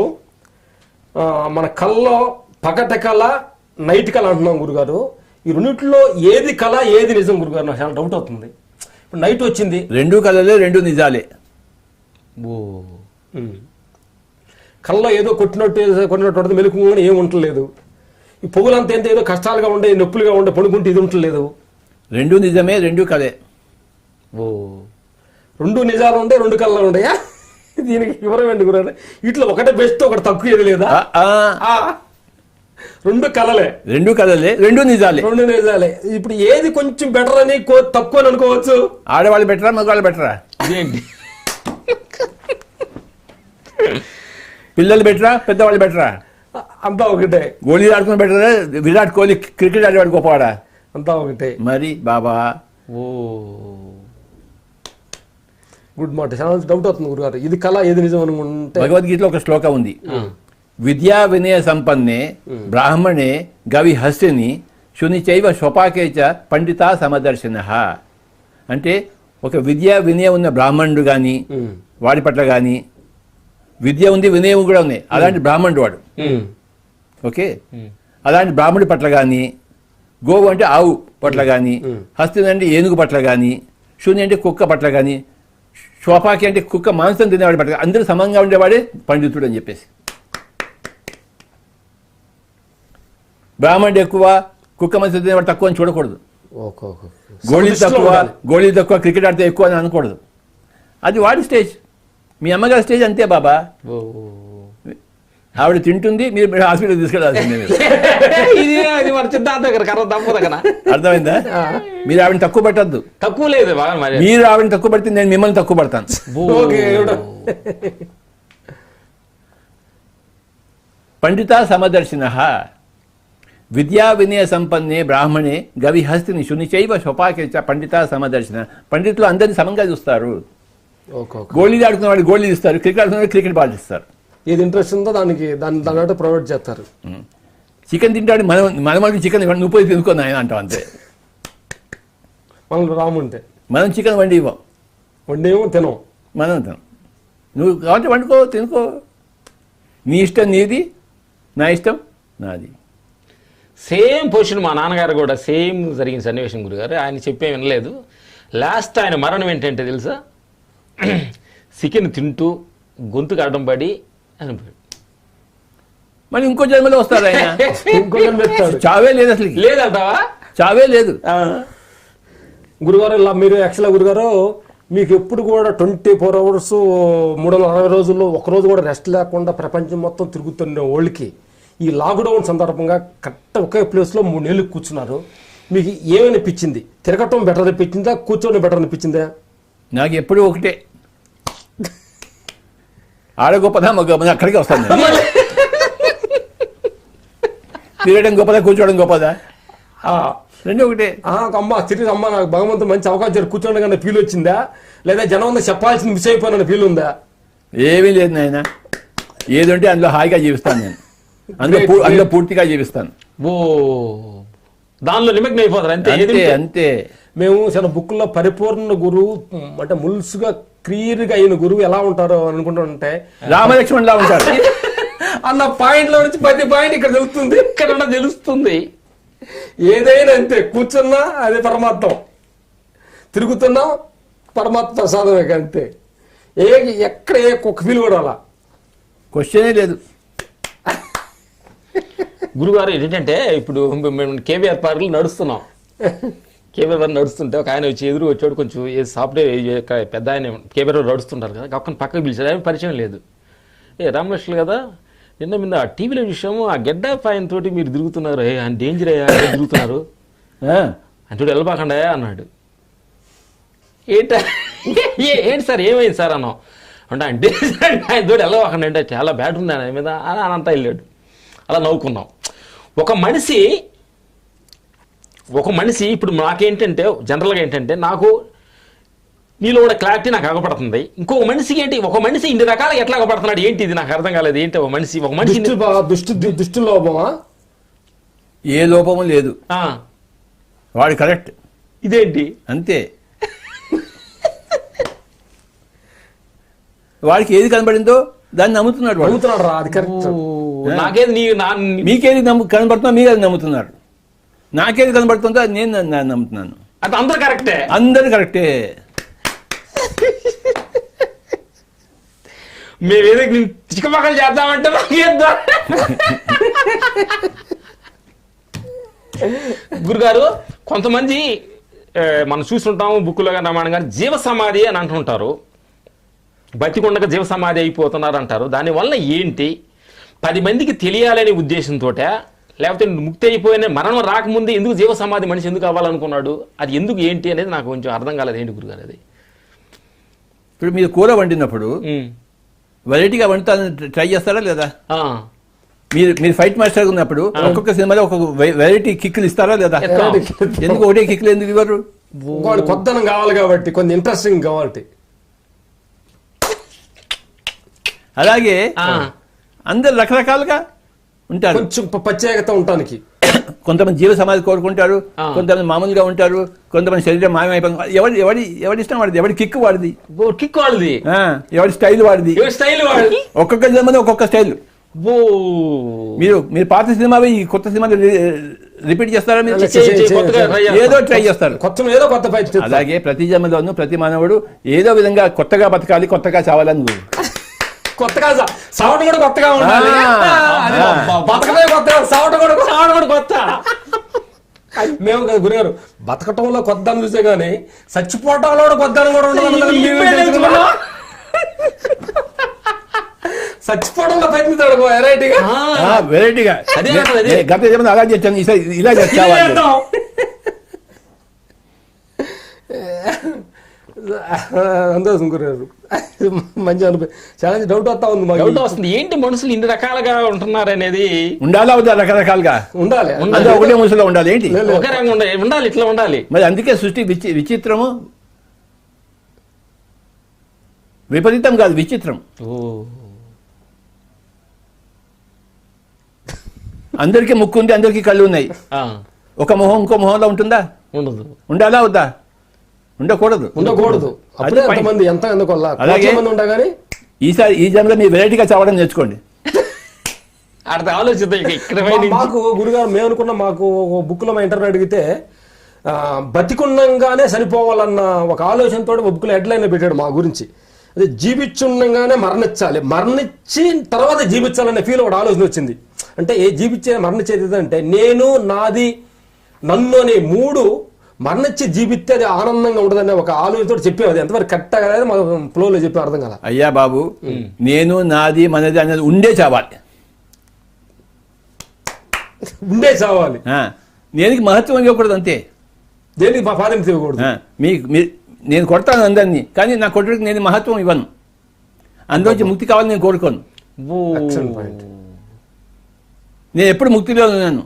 మన కళ్ళలో పగటి కళ, నైట్ కళ అంటున్నాం గురుగారు. ఈ రెండిట్లో ఏది కళ ఏది నిజం గురుగారు? నాకు చాలా డౌట్ అవుతుంది. ఇప్పుడు నైట్ వచ్చింది, 2 కళలే 2 నిజాలే. కళ్ళలో ఏదో కొట్టినట్టు మెలుకు ఏమి ఉండలేదు. ఈ పొగులంతా ఎంత ఏదో కష్టాలుగా ఉండే, నొప్పులుగా ఉండే, పడుకుంటే ఇది ఉండలేదు. 2 నిజమే, 2 కళే. 2 నిజాలు ఉండే, 2 కళలు ఉండయా? దీనికి వివరం ఏంటి గురు? ఇట్లా ఒకటే బెస్ట్, ఒకటి తక్కువ ఏది లేదా? 2 కళలే, 2 నిజాలే. 2 నిజాలే. ఇప్పుడు ఏది కొంచెం బెటర్ అని తక్కువ అని అనుకోవచ్చు? ఆడవాళ్ళు బెటరా, మగవాళ్ళు బెటరా? పిల్లలు బెటరా, పెద్దవాళ్ళు బెటరా? అంతా ఒకటే. గోళీ ఆడుకుని బెటరా, విరాట్ కోహ్లీ క్రికెట్ ఆడేవాడు గొప్పవాడా? అంతా ఒకటే మరి బాబా. గుడ్ మాట. చాలా డౌట్ అవుతుంది గురుగారు, ఇది కళ ఏది నిజం అనుకుంటే. భగవద్గీతలో ఒక శ్లోకం ఉంది, విద్యా వినయ సంపన్నే బ్రాహ్మణే గవి హస్తిని శునిచైవ స్వపాకేచ పండిత సమదర్శన. అంటే ఒక విద్యా వినయం ఉన్న బ్రాహ్మణుడు కానీ వాడి పట్ల కానీ, విద్య ఉంది వినయం కూడా ఉంది, అలాంటి బ్రాహ్మణుడు వాడు. ఓకే, అలాంటి బ్రాహ్మణుడి పట్ల కానీ, గోవు అంటే ఆవు పట్ల కానీ, హస్తిని అంటే ఏనుగు పట్ల కానీ, శూన్య అంటే కుక్క పట్ల కానీ, శ్వపాకి అంటే కుక్క మాంసం తినేవాడి పట్ల, అందరూ సమంగా ఉండేవాడే పండితుడు అని చెప్పేసి. బ్రాహ్మణుడు ఎక్కువ, కుక్క మాంసం తినేవాడు తక్కువ అని చూడకూడదు. ఓకే ఓకే గోళీ తక్కువ క్రికెట్ ఆడితే ఎక్కువ అని అనకూడదు. అది వాడి స్టేజ్. మీ అమ్మగారి స్టేజ్ అంతే బాబా. ఆవిడ తింటుంది, మీరు హాస్పిటల్ తీసుకెళ్లాల్సిందే. ఇది మన సిద్ధాంత దగ్గర కర్ర తప్పు దగ్గర. అర్థమైందా? మీరు ఆవిడని తక్కువ పట్టద్దు. తక్కువ లేదు బాగా మరి. మీరు ఆవిడని తక్కువ పడితే నేను మిమ్మల్ని తక్కువ పడతాను. పండిత సమదర్శిన విద్యా వినయ సంపన్నే బ్రాహ్మణే గవిహస్తిని శునిచైవ శోపాకే పండిత సమదర్శిన. పండితులు అందరినీ సమంగా చూస్తారు. గోళీలు ఆడుకున్న వాళ్ళు గోళీలు ఇస్తారు, క్రికెట్ ఆడుకున్న వాళ్ళు క్రికెట్ బాల్ ఇస్తారు. ఏది ఇంట్రెస్ట్ ఉందో దాని ప్రొవైడ్ చేస్తారు. చికెన్ తింటాడు, మనం చికెన్ నువ్వు పోయి తినుకొని ఆయన అంటాం అంతే. మనం రాముంటే మనం చికెన్ వండి ఇవ్వం, వండేమో తినం, మనం తినం. నువ్వు కాబట్టి వండుకో, తినుకో. నీ ఇష్టం నీది, నా ఇష్టం నాది. సేమ్ పొజిషన్ మా నాన్నగారు కూడా సేమ్ జరిగిన సన్నివేశం గురుగారు. ఆయన చెప్పే వినలేదు. లాస్ట్ ఆయన మరణం ఏంటంటే తెలుసా, చికెన్ తింటూ గొంతుకు అడ్డం పడి చనిపోయాడు. మరి ఇంకో జన్మలో వస్తారు ఆయన. ఇంకో జన్మ ఎత్తాడు. చావే లేదు అసలు. లేదంటావా? చావే లేదు. గురుగారు ఇలా మీరు యాక్చువల్గా గురుగారు మీకు ఎప్పుడు కూడా 24 hours 360 రోజుల్లో ఒకరోజు కూడా రెస్ట్ లేకుండా ప్రపంచం మొత్తం తిరుగుతున్న వాళ్ళకి ఈ లాక్డౌన్ సందర్భంగా కరెక్ట్ ఒకే ప్లేస్లో 3 నెలలు కూర్చున్నారు. మీకు ఏమనిపించింది? తిరగటం బెటర్ అనిపించిందా, కూర్చోవడం బెటర్ అనిపించిందా? నాకు ఎప్పుడు ఒకటే, ఆడ గొప్పదా మగ గొప్పదా అక్కడికి వస్తాను. తిరగడం గొప్పదా, కూర్చోవడం గొప్పదా? రెండు ఒకటే. అమ్మ తిరిగి అమ్మ నాకు భగవంతుడు మంచి అవకాశం కూర్చోండి కన్నా ఫీల్ వచ్చిందా, లేదా జనం చెప్పాల్సింది మిస్ అయిపోయిన ఫీల్ ఉందా? ఏమీ లేదు నాయన. ఏదంటే అందులో హాయిగా జీవిస్తాను నేను, అందులో పూర్తిగా జీవిస్తాను. ఓ దానిలో నిమగ్నం అయిపోతారు అంతే. అంతే. మేము చిన్న బుక్లో పరిపూర్ణ గురువు అంటే ముల్సుగా క్లియర్గా అయిన గురువు ఎలా ఉంటారో అనుకుంటుంటే రామలక్ష్మణ్ లా ఉంటారు అన్న పాయింట్లో నుంచి ప్రతి పాయింట్ ఇక్కడ తెలుస్తుంది, ఇక్కడ తెలుస్తుంది. ఏదైనా అంతే. కూర్చున్నా అదే పరమాత్మ, తిరుగుతున్నా పరమాత్మ ప్రసాదమే అంతే. ఎక్కడ ఏ కుక్క ఫీల్ కూడా అలా క్వశ్చనే లేదు. గురుగారు ఏంటంటే ఇప్పుడు మేము కేబీఆర్ పార్క్లో నడుస్తున్నాం. కేబీఆర్ పార్క్ నడుస్తుంటే ఒక ఆయన వచ్చి ఎదురు వచ్చాడు. కొంచెం ఏ సాఫ్ట్వేర్ పెద్ద ఆయన కేబీఆర్ నడుస్తుంటారు కదా, ఒక్కని పక్కకు పిలిచాడు. ఆయన పరిచయం లేదు. రామలక్ష్మి కదా, నిన్న మీద ఆ టీవీలో విషయము ఆ గెడ్డ పాయన తోటి మీరు తిరుగుతున్నారు, ఆయన డేంజర్ అయ్యా తిరుగుతున్నారు అంటూ వెళ్ళబాకండా అన్నాడు. ఏంటి సార్ ఏమైంది సార్ అన్నాం. అంటే ఆయన తోటి వెళ్ళబాకండి అంటే చాలా బ్యాడ్ ఉంది ఆయన మీద అని అంతా వెళ్ళాడు. అలా నవ్వుకున్నాం. ఒక మనిషి ఇప్పుడు నాకేంటంటే జనరల్గా ఏంటంటే నాకు నీలో కూడా క్లారిటీ నాకు అగపడుతుంది. ఇంకొక మనిషికి ఏంటి, ఒక మనిషి ఇన్ని రకాలుగా ఎట్లా అగపడుతున్నాడు ఏంటి, ఇది నాకు అర్థం కాలేదు. ఏంటి ఒక మనిషి దుష్టి లోపమా? ఏ లోపము లేదు, వాడు కరెక్ట్. ఇదేంటి అంతే. వాడికి ఏది కనబడిందో దాన్ని నమ్ముతున్నాడు. అది కరెక్ట్. నాకేది మీకేది కనబడుతుందో మీరు అది నమ్ముతున్నారు. నాకేది కనబడుతుందో అది నేను నమ్ముతున్నాను. అది అందరూ కరెక్టే, అందరు కరెక్టే. మేము ఏదో చిక్కపక్కలు చేద్దామంటే గురుగారు కొంతమంది మనం చూస్తుంటాము బుక్కులో రామాయణం గారు జీవ సమాధి అని అంటుంటారు. బతికొండగా జీవ సమాధి అయిపోతున్నారు అంటారు. దానివల్ల ఏంటి? 10 మందికి తెలియాలనే ఉద్దేశంతో, లేకపోతే ముక్తి అయిపోయిన మరణం రాకముందే ఎందుకు జీవ సమాధి మనిషి ఎందుకు అవ్వాలనుకున్నాడు? అది ఎందుకు ఏంటి అనేది నాకు కొంచెం అర్థం కాలేదు. ఏంటి గురుగారు అది? ఇప్పుడు మీరు కూర వండినప్పుడు వెరైటీగా వండుతారని ట్రై చేస్తారా లేదా? మీరు ఫైట్ మాస్టర్ ఉన్నప్పుడు ఒక్కొక్క సినిమాలో ఒక్కొక్క వెరైటీ కిక్కులు ఇస్తారా లేదా? ఎందుకు ఒకటే కిక్కులు ఎందుకు ఇవ్వరు? కొత్తనం కావాలి కాబట్టి, కొంచెం ఇంట్రెస్టింగ్ కావాలి. అలాగే అందరు రకరకాలుగా ఉంటారు. కొంచెం ప్రత్యేకత ఉండటానికి కొంతమంది జీవ సమాధి కోరుకుంటారు, కొంతమంది మామూలుగా ఉంటారు, కొంతమంది శరీరం మాయమైపోయింది. ఎవరి ఇష్టం వాడిది, ఎవరి కిక్ వాడిది, ఎవరి స్టైల్ వాడిది. ఒక్కొక్క జన్మలో ఒక్కొక్క స్టైల్. మీరు పాత సినిమా ఈ కొత్త సినిమా రిపీట్ చేస్తారా? మీరు ఏదో ట్రై చేస్తారు. అలాగే ప్రతి జన్మలోనూ ప్రతి మానవుడు ఏదో విధంగా కొత్తగా బతకాలి, కొత్తగా చావాలని. కొత్తగా సావటం కూడా కొత్తగా ఉండాలి, బతకమే కొత్తగా, సావటం కూడా కొత్త. మేము కదా గురుగారు బతకటంలో కొద్దాన్ని చూసే గానీ చచ్చిపోవటంలో కూడా కొద్దాన్ని కూడా ఉండదు. చచ్చిపోవడంలో ప్రయత్నిస్తాడు వెరైటీగా. వెరైటీగా గత జన్మలో అలా చేస్తాను, ఈసారి ఇలా చేస్తావా? సంతోషం గురుగారు, మంచి అనుభవం. చాలా డౌట్ వస్తా ఉంది మాకు. డౌట్ వస్తుంది, ఏంటి మనుషులు ఇన్ని రకాలుగా ఉంటున్నారు అనేది. ఉండాలా వద్దా? రకరకాలుగా ఉండాలి. ఒకటే మనుషులో ఉండాలి ఏంటి? ఒకే రంగు ఉండాలి, ఇట్లా ఉండాలి. మరి అందుకే సృష్టి విచిత్రము, విపరీతం కాదు, విచిత్రం. అందరికీ ముక్కు ఉంది, అందరికీ కళ్ళు ఉన్నాయి. ఒక మొహం ఇంకో మొహంలో ఉంటుందా? ఉండదు. ఉండాలా వద్దా? ఉండకూడదు. అప్పుడే ఎంతమంది ఎంత ఎందుకు అలాగే ఉండగానే ఈసారి ఈ జన్మలో మీరు వెరైటీగా చావడం నేర్చుకోండి. మాకు గురుగారు మేము అనుకున్న, మాకు బుక్ లో మా ఇంటర్వ్యూ అడిగితే బతికుండంగానే చనిపోవాలన్న ఒక ఆలోచనతో బుక్ లో హెడ్లైన్ పెట్టాడు మా గురించి. అదే జీవించుండగానే మరణించాలి, మరణించిన తర్వాత జీవించాలనే ఫీల్ ఒక ఆలోచన వచ్చింది. అంటే జీవించే మరణించేది అంటే నేను, నాది, నన్ను అనే మూడు మరణించి జీవిస్తే అది ఆనందంగా ఉండదనే ఒక ఆలోచనతో చెప్పాము. అది ఎంతవరకు కరెక్ట్ అనేది మా ఫ్లోలో చెప్పి అర్థం కదా. అయ్యా బాబు, నేను, నాది, మనది అనేది ఉండే చావాలి. ఉండే చావాలి. దేనికి మహత్వం ఇవ్వకూడదు, అంతే. దేనికి ప్రాధాన్యత ఇవ్వకూడదు. నేను కొడతాను అందరినీ, కానీ నా కొట్టడానికి నేను మహత్వం ఇవ్వను. అందులోంచి ముక్తి కావాలని నేను కోరుకోను. నేను ఎప్పుడు ముక్తిలో ఉన్నాను.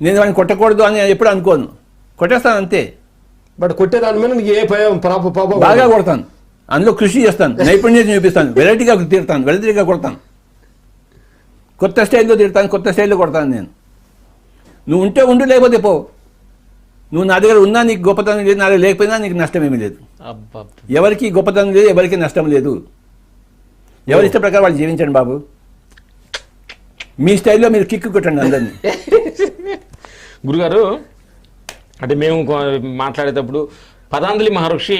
నేను వాడిని కొట్టకూడదు అని ఎప్పుడు అనుకోను, కొట్టేస్తాను అంతే. బట్ కొట్టేదాని మీద నీకు ఏ బాగా కొడతాను, అందులో కృషి చేస్తాను, నైపుణ్యం చూపిస్తాను, వెరైటీగా తిడతాను, వెరైటీగా కొడతాను, కొత్త స్టైల్లో తిడతాను, కొత్త స్టైల్లో కొడతాను. నేను నువ్వు ఉంటే ఉండు, లేకపోతే పో. నువ్వు నా దగ్గర ఉన్నా నీకు గొప్పతనం లేదు, నా దగ్గర లేకపోయినా నీకు నష్టమేమీ లేదు. ఎవరికి గొప్పతనం లేదు, ఎవరికి నష్టం లేదు. ఎవరి ఇష్ట ప్రకారం వాళ్ళు జీవించండి బాబు. మీ స్టైల్లో మీరు కిక్కు కొట్టండి అందరినీ. గురుగారు, అంటే మేము మాట్లాడేటప్పుడు పతంజలి మహర్షి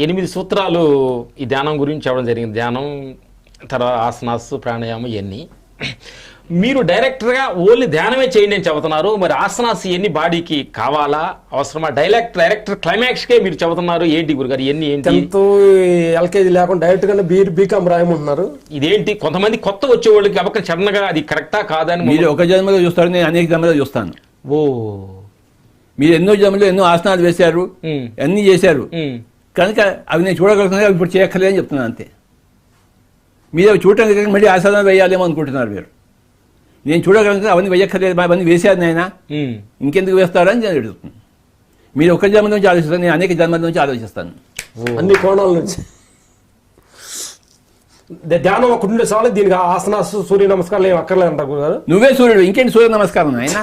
8 సూత్రాలు ఈ ధ్యానం గురించి చెప్పడం జరిగింది. ధ్యానం తర్వాత ఆసనాస్, ప్రాణాయామం ఇవన్నీ. మీరు డైరెక్ట్గా ఓన్లీ ధ్యానమే చేయండి అని చెబుతున్నారు. మరి ఆసనాస్ ఇవన్నీ బాడీకి కావాలా, అవసరమా? డైరెక్ట్ క్లైమాక్స్కే మీరు చెబుతున్నారు. ఏంటి గురుగారు ఇవన్నీ? ఏంటి ఎల్కేజీ లేకుండా డైరెక్ట్ గా బీకామ్ రాయమంటున్నారు. ఇదేంటి? కొంతమంది కొత్త వచ్చే వాళ్ళకి అబక్క సడన్గా అది కరెక్టా కాదని. మీరు ఒక జన్మలో చూస్తారు, నేను అనేక జన్మలో చూస్తాను. మీరు ఎన్నో జన్మలో ఎన్నో ఆసనాలు వేశారు, అన్ని చేశారు, కనుక అవి నేను చూడగలుగుతున్నా, ఇప్పుడు చేయక్కర్లేదు అని చెప్తున్నాను అంతే. మీరు అవి చూడటానికి మళ్ళీ ఆసనాలు వేయాలేమో అనుకుంటున్నారు మీరు. నేను చూడగలుగుతున్నా, అవన్నీ వేయక్కర్లేదు, అవన్నీ వేశారు నాయన, ఇంకెందుకు వేస్తారని నేను అడుగుతున్నాను. మీరు ఒక జన్మ నుంచి ఆలోచిస్తాను, నేను అనేక జన్మల నుంచి ఆలోచిస్తాను, అన్ని కోణాల నుంచి. ధ్యానం ఒకటి ఉండే చాలు, దీనికి ఆసనాస్, సూర్య నమస్కారాలు ఏమి అక్కర్లేదు అంటారు కదా. నువ్వే సూర్యుడు, ఇంకేంటి సూర్య నమస్కారం ఆయన?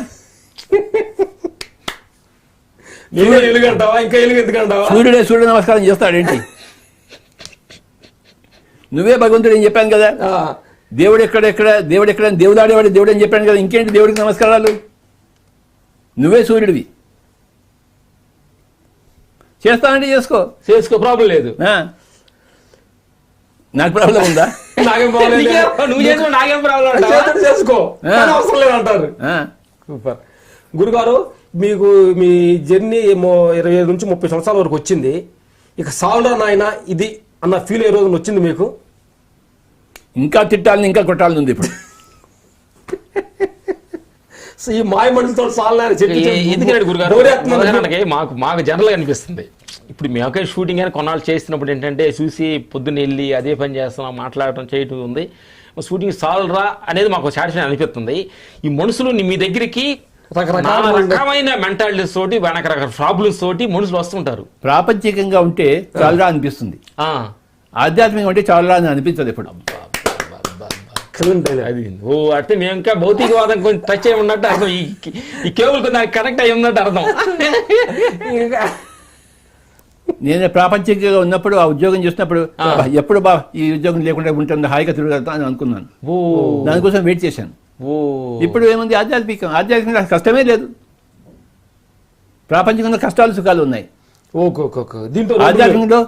ఎలుగంటావా? ఇంకా ఎలుగు ఎందుకంటావా? సూర్యుడే సూర్య నమస్కారం చేస్తాడేంటి? నువ్వే భగవంతుడు అని చెప్పాను కదా. దేవుడు ఎక్కడ దేవుడు ఆడేవాడు దేవుడు అని చెప్పాను కదా. ఇంకేంటి దేవుడికి నమస్కారాలు? నువ్వే సూర్యుడివి. చేస్తానంటే చేసుకో, ప్రాబ్లం లేదు. నాకు ప్రాబ్లం ఉందా? నాకేం ప్రాబ్లం, చేసుకో, అవసరం లేదు అంటారు. సూపర్. గురుగారు, మీకు మీ జర్నీ 25 నుంచి 30 సంవత్సరాల వరకు వచ్చింది. ఇక సాల్రా నాయన ఇది అన్న ఫీల్ ఏ రోజు వచ్చింది మీకు? ఇంకా తిట్టాలని, ఇంకా కొట్టాలని ఉంది ఇప్పుడు. ఈ మాయ మండలితో ఎందుకంటే గురుగారు, మాకు జనరల్గా అనిపిస్తుంది. ఇప్పుడు మేమకే షూటింగ్ అని కొన్నాళ్ళు చేస్తున్నప్పుడు ఏంటంటే చూసి పొద్దున్న వెళ్ళి అదే పని చేస్తున్నాం, మాట్లాడటం చేయటం ఉంది. షూటింగ్ సాల్రా అనేది మాకు సాటిస్ఫై అనిపిస్తుంది. ఈ మనుషులు మీ దగ్గరికి రకమైన మెంటాలిటీస్ తోటి, రకరకాల ప్రాబ్లమ్స్ తోటి మనుషులు వస్తుంటారు. ప్రాపంచికంగా ఉంటే చాలరా అనిపిస్తుంది, ఆధ్యాత్మికంగా ఉంటే చాలరా అని అనిపించదు ఎప్పుడు. అంటే మేము ఇంకా భౌతికవాదం కొంచెం టచ్ అయి ఉన్నట్టు అర్థం. ఈ కేబుల్ కొంచెం కనెక్ట్ అయి ఉన్నట్టు అర్థం. నేను ప్రాపంచికంగా ఉన్నప్పుడు ఆ ఉద్యోగం చేసినప్పుడు ఎప్పుడు ఈ ఉద్యోగం లేకుండా ఉంటుంది, హాయిగా తిరగలుగుతా అని అనుకున్నాను. దానికోసం వెయిట్ చేశాను. ఇప్పుడు ఏముంది, ఆధ్యాత్మికంగా కష్టమే లేదు. ప్రాపంచికంగా కష్టాలు సుఖాలు ఉన్నాయి, ఆధ్యాత్మికంలో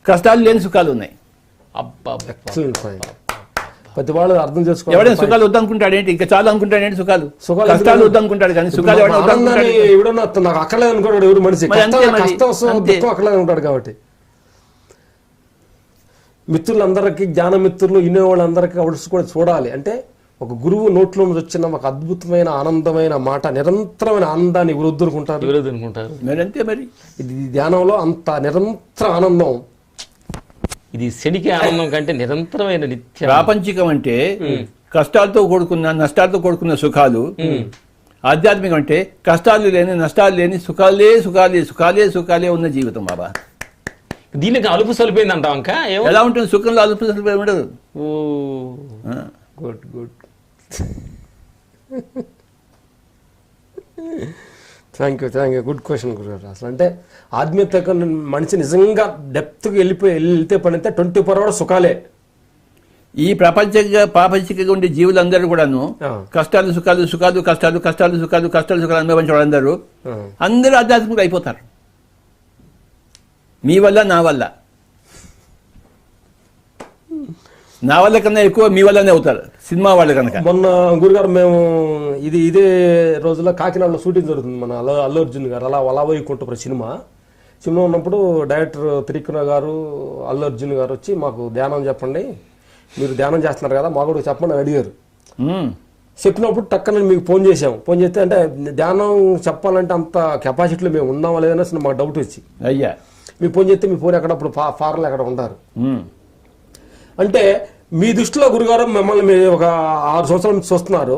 కష్టాలు లేని సుఖాలు ఉన్నాయి. ప్రతి వాళ్ళు అర్థం చేసుకోవాలి. ఎవడైనా సుఖాలు వద్దనుకుంటాడు ఏంటి, ఇంకా చాలు అనుకుంటాడు ఏంటి, సుఖాలు సుఖాలు కష్టాలు వద్దనుకుంటాడు కానీ సుఖాలు ఎవడైనా వద్దనుకుంటాడు. ఎవడన్నా నాకు అక్కర్లేదు అనుకోడు ఎవరు మనిషి, మరి అంతే మరి. కష్టం అంతే. దుఃఖం అక్కర్లేదు ఉంటాడు. కాబట్టి మిత్రులందరికీ, జ్ఞాన మిత్రులు ఇనే వాళ్ళందరికీ కూడా చూడాలి. అంటే ఒక గురువు నోట్లో నుంచి వచ్చిన ఒక అద్భుతమైన ఆనందమైన మాట నిరంతరమైన ఆనందాన్ని వృద్ధులుకుంటారు. మరి అంతే మరి. ఇది ధ్యానంలో అంత నిరంతర ఆనందం. ఇది శనికి ఆనందం కంటే నిరంతరమైన నిత్య ప్రాపంచికం అంటే కష్టాలతో కూడుకున్న నష్టాలతో కూడుకున్న సుఖాలు, ఆధ్యాత్మికం అంటే కష్టాలు లేని నష్టాలు లేని సుఖాలే సుఖాలే సుఖాలే సుఖాలే ఉన్న జీవితం బాబా. దీనికి అలుపు సలిపోయింది అంటాం ఇంకా ఎలా ఉంటుంది సుఖంలో అలుపు సలిపోయి ఉండదు. Good good, thank you. Good question గురుగారు. అసలు అంటే ఆత్మీయత మనిషి నిజంగా డెప్త్కి వెళ్తే పడితే 24 hours సుఖాలే. ఈ ప్రాపంచికంగా ఉండే జీవులందరూ కూడాను కష్టాలు సుఖాలు సుఖాలు కష్టాలు కష్టాలు సుఖాలు కష్టాలు సుఖాలు అనుభవించే వాళ్ళందరూ అందరూ ఆధ్యాత్మికంగా అయిపోతారు. మీ వల్ల నా వల్ల, నా వల్ల కన్నా ఎక్కువ మీ వల్లనే అవుతారు సినిమా వాళ్ళు కనుక. మొన్న గురుగారు మేము ఇదే రోజుల్లో కాకినాడలో షూటింగ్ జరుగుతుంది. మన అల్లు అర్జున్ గారు అలా వైకుంఠపురం సినిమా ఉన్నప్పుడు డైరెక్టర్ త్రికృష్ణ గారు, అల్లు అర్జున్ గారు వచ్చి మాకు ధ్యానం చెప్పండి, మీరు ధ్యానం చేస్తున్నారు కదా మాకు కూడా చెప్పండి అని అడిగారు. చెప్పినప్పుడు టక్కన మీకు ఫోన్ చేస్తే అంటే ధ్యానం చెప్పాలంటే అంత కెపాసిటీలో మేము ఉన్నామా లేదనేసి మాకు డౌట్ వచ్చి అయ్యా మీకు ఫోన్ చేస్తే మీ ఫోన్ ఎక్కడప్పుడు ఫారెన్లో ఎక్కడ ఉంటారు. అంటే మీ దృష్టిలో గురుగారు మిమ్మల్ని మీరు ఒక 6 సంవత్సరాల నుంచి చూస్తున్నారు,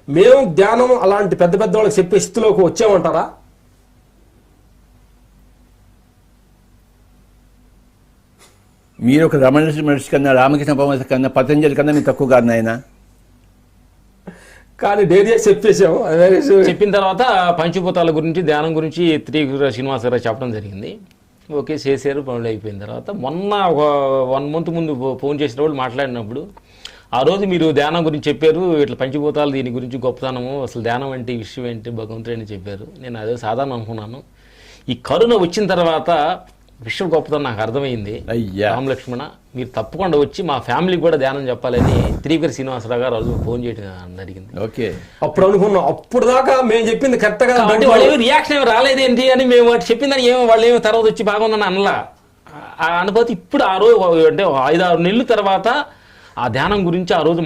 మేము ధ్యానం అలాంటి పెద్ద పెద్ద వాళ్ళకి చెప్పే స్థితిలోకి వచ్చామంటారా? మీరు ఒక రమణ మహర్షి కన్నా, రామకృష్ణ పరమహంస కన్నా, పతంజలి కన్నా మీరు తక్కువ కాదు నాయన. కానీ డైరీ చెప్పేసాము. చెప్పిన తర్వాత పంచభూతాల గురించి ధ్యానం గురించి శ్రీనివాసరావు చెప్పడం జరిగింది. ఓకే చేశారు, పనులు అయిపోయిన తర్వాత మొన్న ఒక 1 month ముందు ఫోన్ చేసిన వాళ్ళు మాట్లాడినప్పుడు ఆ రోజు మీరు ధ్యానం గురించి చెప్పారు, ఇట్లా పంచభూతాలు దీని గురించి గొప్పతనము, అసలు ధ్యానం అంటే విషయం ఏంటి భగవంతుడు అని చెప్పారు. నేను అదే సాధారణ అనుకున్నాను. ఈ కరుణ వచ్చిన తర్వాత విషయం గొప్పతనం నాకు అర్థమైంది. రామ లక్ష్మణ మీరు తప్పకుండా వచ్చి మా ఫ్యామిలీ కూడా ధ్యానం చెప్పాలని త్రికృష్ణ శ్రీనివాసరావు గారు రోజు ఫోన్ చేయడం జరిగింది. ఓకే అప్పుడు అనుకున్నాం, అప్పుడు దాకా మేము చెప్పింది కరెక్ట్ గా వాళ్ళు ఏమి రియాక్షన్ ఏమి రాలేదేంటి అని మేము వాటి చెప్పిందని ఏమో వాళ్ళు ఏమో తర్వాత వచ్చి బాగుందని అనలా. ఆ అనుభూతి ఇప్పుడు ఆ రోజు అంటే 5-6 నెలల తర్వాత ఆ ధ్యానం గురించి ఆ రోజు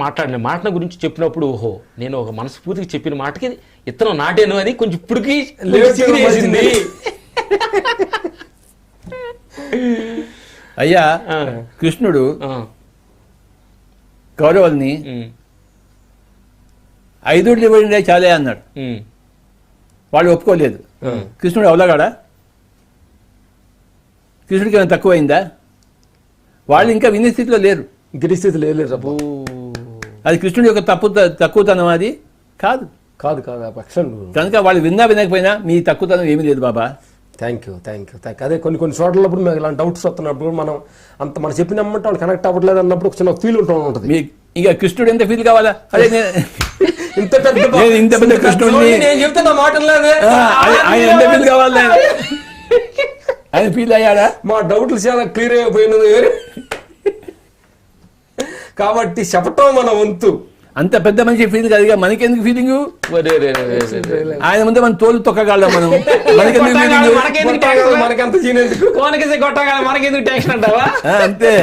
మాటల గురించి చెప్పినప్పుడు ఓహో నేను ఒక మనస్ఫూర్తికి చెప్పిన మాటకి ఇతను నాటేను అని కొంచెం ఇప్పటికి లేచింది. అయ్యా కృష్ణుడు కౌరవుల్ని 5 ఇవ్వండి చాలే అన్నాడు. వాళ్ళు ఒప్పుకోలేదు. కృష్ణుడు అవలగాడా? కృష్ణుడికి ఏమైనా తక్కువైందా? వాళ్ళు ఇంకా వినే స్థితిలో లేరు, గిరిస్థితి లేదు. అది కృష్ణుడి యొక్క తక్కువతనం అది కాదు. కనుక వాళ్ళు వినకపోయినా మీ తక్కువతనం ఏమీ లేదు బాబా. Thank you. అదే కొన్ని చోట్లప్పుడు మేము ఇలాంటి డౌట్స్ వస్తున్నప్పుడు మనం చెప్పినమ్మంటే వాళ్ళు కనెక్ట్ అవ్వట్లేదు అన్నప్పుడు చిన్న ఫీల్ ఉంటుంది. ఇక కృష్ణుడు ఎంత ఫీల్ కావాలా? అదే ఇంత పెద్ద కృష్ణుడిని నేను చెప్తే నా మాట ఆయన ఎంత ఫీల్ కావాలి? ఆయన ఫీల్ అయ్యాడా? మా డౌట్లు చాలా క్లియర్ అయిపోయినది కాబట్టి చెప్పటం మన వంతు. అంత పెద్ద మనిషి ఫీల్ కాదు, మనకెందుకు ఫీలింగ్? ఆయన ముందే మన తోలు తొక్కగలం మనం, అంతే.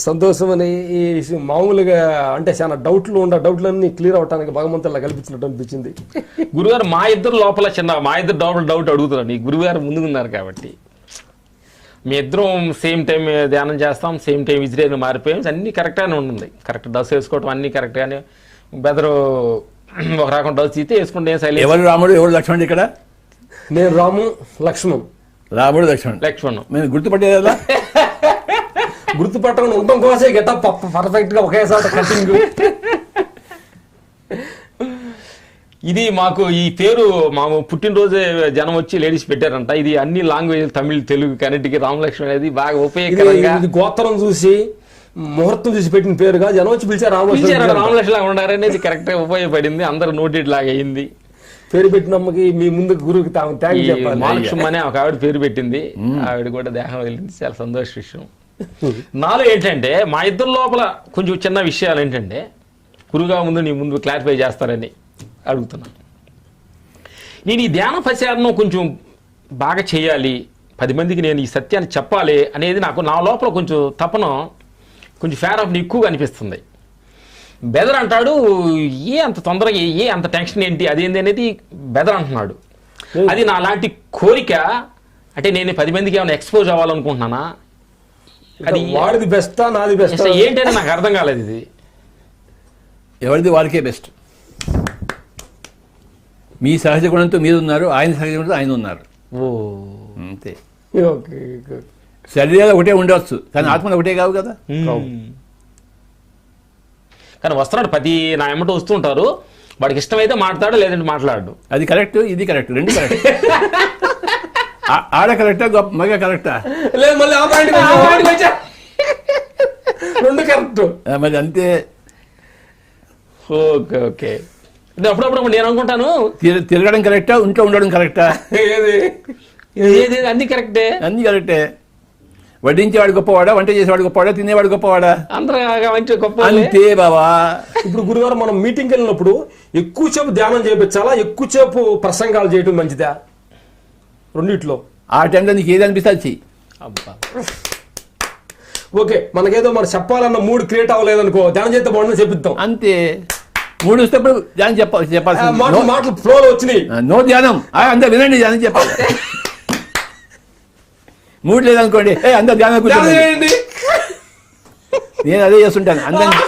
సంతోషం అని ఈ మామూలుగా అంటే చాలా డౌట్లన్నీ క్లియర్ అవడానికి భగవంతులా కల్పించినట్టు అనిపించింది. గురుగారు మా ఇద్దరు లోపల మా ఇద్దరు డౌట్ అడుగుతున్నాను. గురుగారు ముందుకున్నారు కాబట్టి మీ ఇద్దరం సేమ్ టైం ధ్యానం చేస్తాం, సేమ్ టైం విజిరేగా మారిపోయాం, అన్ని కరెక్ట్గానే ఉంటుంది. కరెక్ట్ డ్రెస్ వేసుకోవటం అన్ని కరెక్ట్గానే, బెదరు ఒక రకం డ్రెస్ ఇస్తే వేసుకుంటే ఎవరు రాముడు ఎవరు లక్ష్మణుడు? ఇక్కడ నేను రాము, లక్ష్మణ్. రాముడు లక్ష్మణ్ మేము గుర్తుపట్టేదా? గుర్తుపట్టకుండా ఉండటం కోసే గెటప్ పర్ఫెక్ట్ గా ఒకేసారి కటింగ్. ఇది మాకు ఈ పేరు మా పుట్టినరోజే జనం వచ్చి లేడీస్ పెట్టారంట. ఇది అన్ని లాంగ్వేజ్ తమిళ్, తెలుగు కన్నటికి రామలక్ష్మణ్ అనేది బాగా ఉపయోగకరంగా. గోత్రం చూసి ముహూర్తం చూసి పెట్టిన పేరుగా జనం వచ్చి పిలిచారు రామలక్ష్మణ్ ఉండారనేది కరెక్ట్ గా ఉపయోగపడింది. అందరూ నోటెడ్ లాగా అయింది. పేరు పెట్టిన అమ్మకి మీ ముందు గురువుకి థ్యాంక్ ఈ చెప్పాలి. మహాలక్ష్మి అనే ఒక ఆవిడ పేరు పెట్టింది, ఆవిడ కూడా దేహం వెళ్ళింది, చాలా సంతోష విషయం. నాలో ఏంటంటే మా ఇద్దరు లోపల కొంచెం చిన్న విషయాలు ఏంటంటే గురువుగా ముందు నీ ముందు క్లారిఫై చేస్తారని అడుగుతున్నాను. నేను ఈ ధ్యాన ప్రచారం కొంచెం బాగా చేయాలి, 10 మందికి నేను ఈ సత్యాన్ని చెప్పాలి అనేది నాకు నా లోపల కొంచెం తపన, కొంచెం ఫేర్ ఆఫ్ ఎక్కువగా అనిపిస్తుంది. బెదర్ అంటాడు ఏ అంత తొందరగా ఏ అంత టెన్షన్ ఏంటి అదేంటి అనేది బెదర్ అంటున్నాడు. అది నా లాంటి కోరిక. అంటే నేను 10 మందికి ఏమైనా ఎక్స్పోజ్ అవ్వాలనుకుంటున్నానా, అది వాడిది బెస్టా నాది బెస్టా ఏంటని నాకు అర్థం కాలేదు. ఇది ఎవరిది వారికే బెస్ట్. మీ సహజ గుణంతో మీరు ఉన్నారు, ఆయన సహజ గుణంతో ఆయన ఉన్నారు. ఓ అంతే. ఓకే. శరీరాలు ఒకటే ఉండవచ్చు కానీ ఆత్మలు ఒకటే కావు కదా. కానీ వస్తున్నాడు నా ఎమ్మట వస్తూ ఉంటారు, వాడికి ఇష్టమైతే మాట్లాడు, లేదంటే మాట్లాడు. అది కరెక్ట్, ఇది కరెక్ట్, రెండు కరెక్ట్. ఆడ కరెక్టా మగ కరెక్టా? లేదు మళ్ళీ ఆ పాయింట్ రెండు కరెక్ట్. మరి అంతే. Okay okay. అప్పుడప్పుడు నేను అనుకుంటాను తిరగడం కరెక్టా, ఇంట్లో ఉండడం కరెక్టా? ఏది అన్ని కరెక్టే, అన్ని కరెక్టే. వడ్డించేవాడు గొప్పవాడా, వంట చేసేవాడు గొప్పవాడా, తినేవాడు గొప్పవాడా? అందరూ మంచి గొప్ప. అంతే బావా. ఇప్పుడు గురుగారు మనం మీటింగ్కి వెళ్ళినప్పుడు ఎక్కువసేపు ధ్యానం చేయించాలా, ఎక్కువసేపు ప్రసంగాలు చేయడం మంచిదా? రెండిట్లో ఆ టైంలో నీకు ఏది అనిపిస్తే అది చెయ్యి. అబ్బా ఓకే. మనకేదో మనం చెప్పాలన్న మూడ్ క్రియేట్ అవ్వలేదనుకో, ధ్యానం చేస్తే బాగుందని చెప్పిద్దాం. అంతే. 3 వస్తేప్పుడు ధ్యానం చెప్పాల్సి మాటలు ఫ్లోలో వచ్చినాయి. నో ధ్యానం, అందరు వినండి ధ్యానం చెప్పాలి. 3 లేదనుకోండి అందరు ధ్యానం కూర్చోండి. నేను అదే చేస్తుంటాను.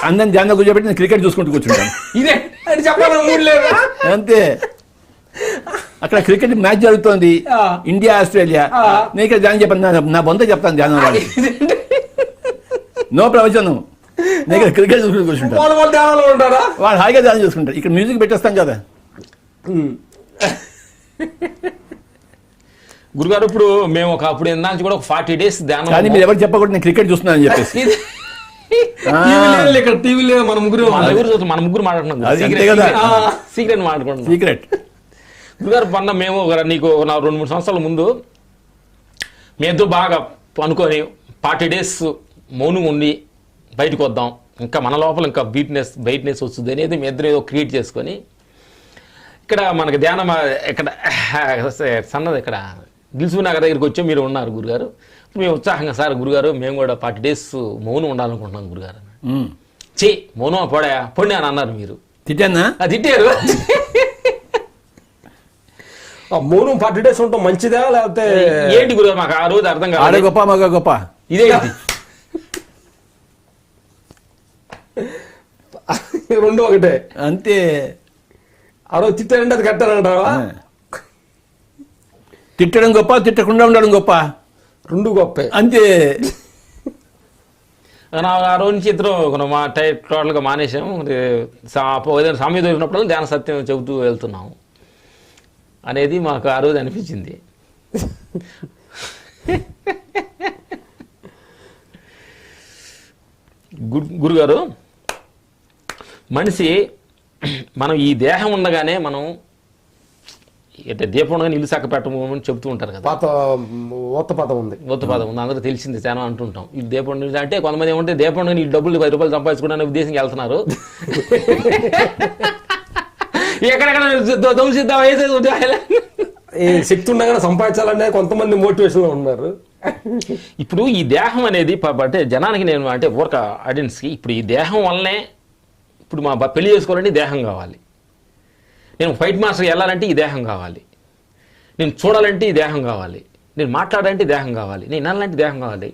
అందరిని ధ్యానం కూర్చోబెట్టి నేను క్రికెట్ చూసుకుంటూ కూర్చుంటాను. ఇదే అని చెప్పాలని మూడ్ లేదా? అంతే. అక్కడ క్రికెట్ మ్యాచ్ జరుగుతోంది, ఇండియా ఆస్ట్రేలియా. నేను ఇక్కడ ధ్యానం చెప్పాను, నా బొంత చెప్తాను ధ్యానం వాళ్ళకి. నో ప్రవచనం. నేను ఇక్కడ క్రికెట్ చూసుకుంటూ కూర్చుంటాను. వాళ్ళు హాయిగా ధ్యానం చేసుకుంటారు. ఇక్కడ మ్యూజిక్ పెట్టేస్తాం కదా. గురుగారు ఇప్పుడు మేము అప్పుడు ఎందాక కూడా ఒక 40 days ధ్యానం. కానీ మీరు ఎవరు చెప్పకూడదు నేను క్రికెట్ చూస్తున్నాను అని చెప్పేసి. ఇక్కడ టీవీ లేదు, మన ముగ్గురు మాట్లాడుతున్నాం, సీక్రెట్ మాట్లాడుకుంటున్నాం. సీక్రెట్. గురుగారు మొన్న మేము నీకు 2-3 సంవత్సరాల ముందు మీ ఇద్దరు బాగా అనుకొని 40 days మౌనంగా ఉండి బయటకు వద్దాం, ఇంకా మన లోపల ఇంకా బయటనెస్ వస్తుంది అనేది మీ ఇద్దరు ఏదో క్రియేట్ చేసుకొని ఇక్కడ మనకి ధ్యానం ఇక్కడ సన్నది ఇక్కడ దిల్సుఖ్ నగర్ దగ్గరికి వచ్చి మీరు ఉన్నారు గురుగారు. మేము ఉత్సాహంగా సార్ గురుగారు మేము కూడా 40 days మౌనం ఉండాలనుకుంటున్నాం గురుగారు. మౌనం పొడి అని అన్నారు. మీరు తిట్టానా? తిట్టారు. మౌనం 40 days ఉంటాం మంచిదా లేకపోతే ఏంటి గురుగారు మాకు ఆ రోజు అర్థం కాదు. ఆడ గొప్ప మగ గొప్ప ఇదేంటి? రెండు ఒకటే. అంతే. ఆ రోజు తిట్టారంటే అది కట్టారంటావా? తిట్టడం గొప్ప, తిట్టకుండా ఉండడం గొప్ప, రెండు గొప్పే. అంతే. ఆ రోజు నుంచి ఇద్దరు మా టోటల్గా మానేసాము. ఏదైనా సమయం దొరికినప్పుడు ధ్యాన సత్యం చెబుతూ వెళ్తున్నాము అనేది మాకు ఆ రోజు అనిపించింది. గురుగారు మనిషి మనం ఈ దేహం ఉండగానే మనం అంటే దీపం ఉండగానే ఇల్లు చక్క పెట్టమని చెబుతూ ఉంటారు కదా. ఓత్తపాతం ఉంది, అందరూ తెలిసింది చాలా అంటుంటాం. ఈ దీపం అంటే కొంతమంది ఏమంటే దీపం ఉండగానే ఈ డబ్బులు 10 రూపాయలు సంపాదించుకోవడానికి ఉద్దేశంగా వెళ్తున్నారు. ఎక్కడెక్కడ శక్తి ఉండగానే సంపాదించాలనే కొంతమంది మోటివేషన్ లో ఉన్నారు. ఇప్పుడు ఈ దేహం అనేది అంటే జనానికి నేను అంటే ఊరక ఆడియన్స్కి ఇప్పుడు ఈ దేహం వల్లనే ఇప్పుడు మా పెళ్లి చేసుకోవాలంటే దేహం కావాలి, నేను ఫైట్ మాస్టర్కి వెళ్ళాలంటే ఈ దేహం కావాలి, నేను చూడాలంటే ఈ దేహం కావాలి, నేను మాట్లాడాలంటే దేహం కావాలి, నేను వినాలంటే దేహం కావాలి.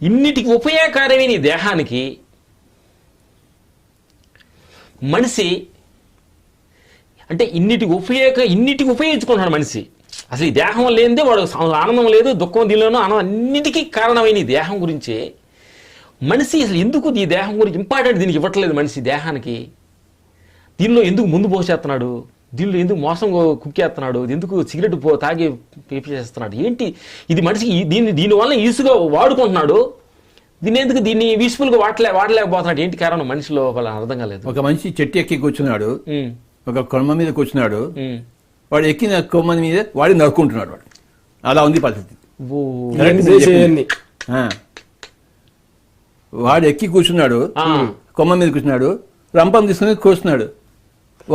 ఇన్నిటికి ఉపయోగకరమైన ఈ దేహానికి మనిషి అంటే ఇన్నిటికి ఉపయోగించుకుంటున్నాడు మనిషి. అసలు ఈ దేహం లేనిదే వాడు ఆనందం లేదు, దుఃఖం దీనిలోనూ ఆనందం, అన్నిటికీ కారణమైన ఈ దేహం గురించి మనిషి అసలు ఎందుకు ఈ దేహం గురించి ఇంపార్టెంట్ దీనికి ఇవ్వట్లేదు మనిషి దేహానికి. దీనిలో ఎందుకు ముందు పోసేస్తున్నాడు, దీనిలో ఎందుకు మోసం కుక్కేస్తున్నాడు, ఎందుకు సిగరెట్ తాగి చేస్తున్నాడు, ఏంటి ఇది మనిషికి దీనివల్ల ఈసుగా వాడుకుంటున్నాడు, దీన్ని యూస్ఫుల్గా వాడలేకపోతున్నాడు, ఏంటి కారణం మనిషిలో వాళ్ళని అర్థం కాలేదు. ఒక మనిషి చెట్టు ఎక్కి కూర్చున్నాడు, ఒక కొమ్మ మీద కూర్చున్నాడు, వాడు ఎక్కిన కొమ్మని మీద వాడు నరుక్కుంటున్నాడు. వాడు అలా ఉంది పరిస్థితి. ఇవన్నీ చేసేవన్నీ. ఆ. వాడు ఎక్కి కూర్చున్నాడు, కొమ్మ మీద కూర్చున్నాడు, రంపం తీసుకుని కూర్చున్నాడు.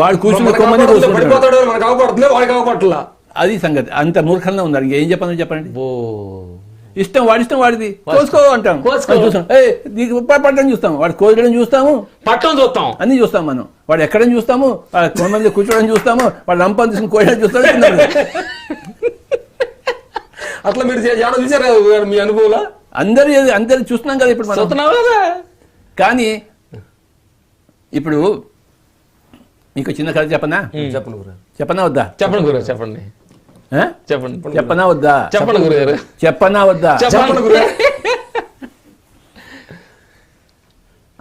వాడు కూర్చున్న కొమ్మని పడిపోతాడు, మనకు అవపడుతుంది, వాడికి అవపట్ల. అది సంగతి. అంత మూర్ఖంగా ఉన్నారు. ఇంకేం చెప్పను చెప్పండి. ఇష్టం వాడిష్టం వాడిది. కోసుకో అంటాం, చూస్తాం. నీకు పట్టడం చూస్తాం, వాడు కోయడం చూస్తాము, పట్టడం చూస్తాం, అన్ని చూస్తాం మనం. వాడు ఎక్కడం చూస్తాము, వాడు కొమ్మ మీద కూర్చోవడం చూస్తాము, వాడు రంపం తీసుకుని కోయడం చూస్తాడు. అట్లా మీరు చూసారా మీ అనుభవంలో? అందరు చూస్తున్నాం కదా ఇప్పుడు మనం. కానీ ఇప్పుడు మీకు చిన్న కథ చెప్పనా? చెప్పనా వద్దా? చెప్పండి గురు, చెప్పండి. చెప్పనా వద్దా? చెప్పండి గురుగారు. చెప్పనా వద్దా? చెప్పండి గురుగారు.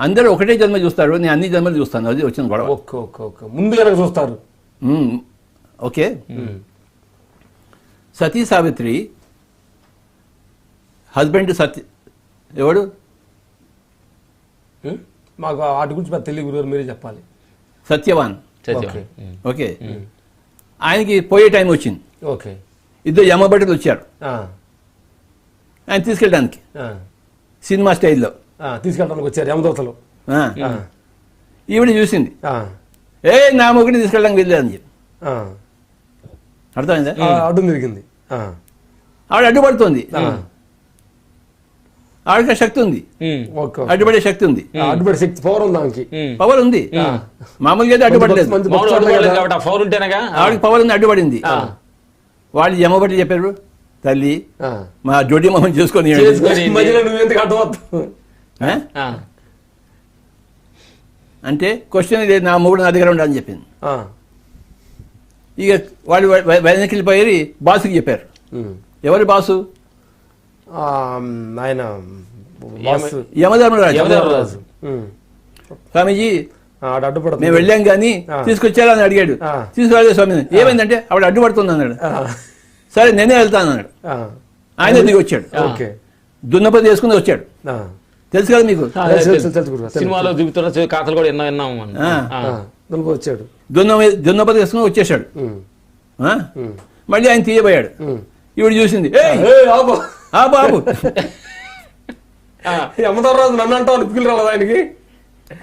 అందరూ ఒకటే జన్మ చూస్తారు, నేను అన్ని జన్మలు చూస్తాను. అది వచ్చిన గొడవ. ముందుగా చూస్తారు. ఓకే. సతీ సావిత్రి హస్బెండ్ ఎవడు? మాకు వాటి గురించి మాకు తెలియదు గురుగారు, మీరే చెప్పాలి. సత్యవాన్. ఓకే. ఆయనకి పోయే టైం వచ్చింది. ఓకే. ఇద్దరు యమభటులు వచ్చారు ఆయన తీసుకెళ్ళడానికి, సినిమా స్టైల్లో తీసుకెళ్ళడానికి వచ్చారు యమదూతలు. ఈవిడ చూసింది, నా మొగుడిని తీసుకెళ్ళడానికి వెళ్ళారని చెప్పి. అర్థమైందా? అడ్డు తిరిగింది. ఆవిడ అడ్డుపడుతుంది. ఆవిడకి శక్తి ఉంది, అడ్డుపడే శక్తి ఉంది. అడ్డుపడే శక్తి పవర్ ఉంది, ఆమెకి పవర్ ఉంది. మామూలుగా అయితే అడ్డుపడలేదు. ఆవిడకి పవర్ ఉంది, అడ్డుపడింది. వాళ్ళు యమబట్టి చెప్పారు, తల్లి మా జోడి మొహం చూసుకొని అంటే క్వశ్చన్ లేదు, నా మొగుడు నా దగ్గర ఉండాలని చెప్పింది. ఇక వాళ్ళు వెనక్కి వెళ్ళిపోయి బాసుకి చెప్పారు. ఎవరు బాసు? ఆయన యమధర్మరాజు. స్వామీజీ మేము వెళ్ళాం కానీ తీసుకొచ్చారా అని అడిగాడు. తీసుకురాలేదు స్వామి. ఏమైందంటే ఆవిడ అడ్డుపడుతుంది అన్నాడు. సరే నేనే వెళ్తాను అన్నాడు. ఆయన దిగి వచ్చాడు, దున్నపతి వేసుకుని వచ్చాడు. తెలుసు కదా మీకు, సినిమాలో దిగుతున్న కథలు కూడా విన్నాము. వచ్చాడు, దున్నపతి వేసుకుని వచ్చేసాడు. మళ్ళీ ఆయన తీయబోయాడు. ఈవిడ చూసింది, బాబు యమధర్మరాజు నన్ను అంటావు నిప్పులు రాలేదు ఆయనకి.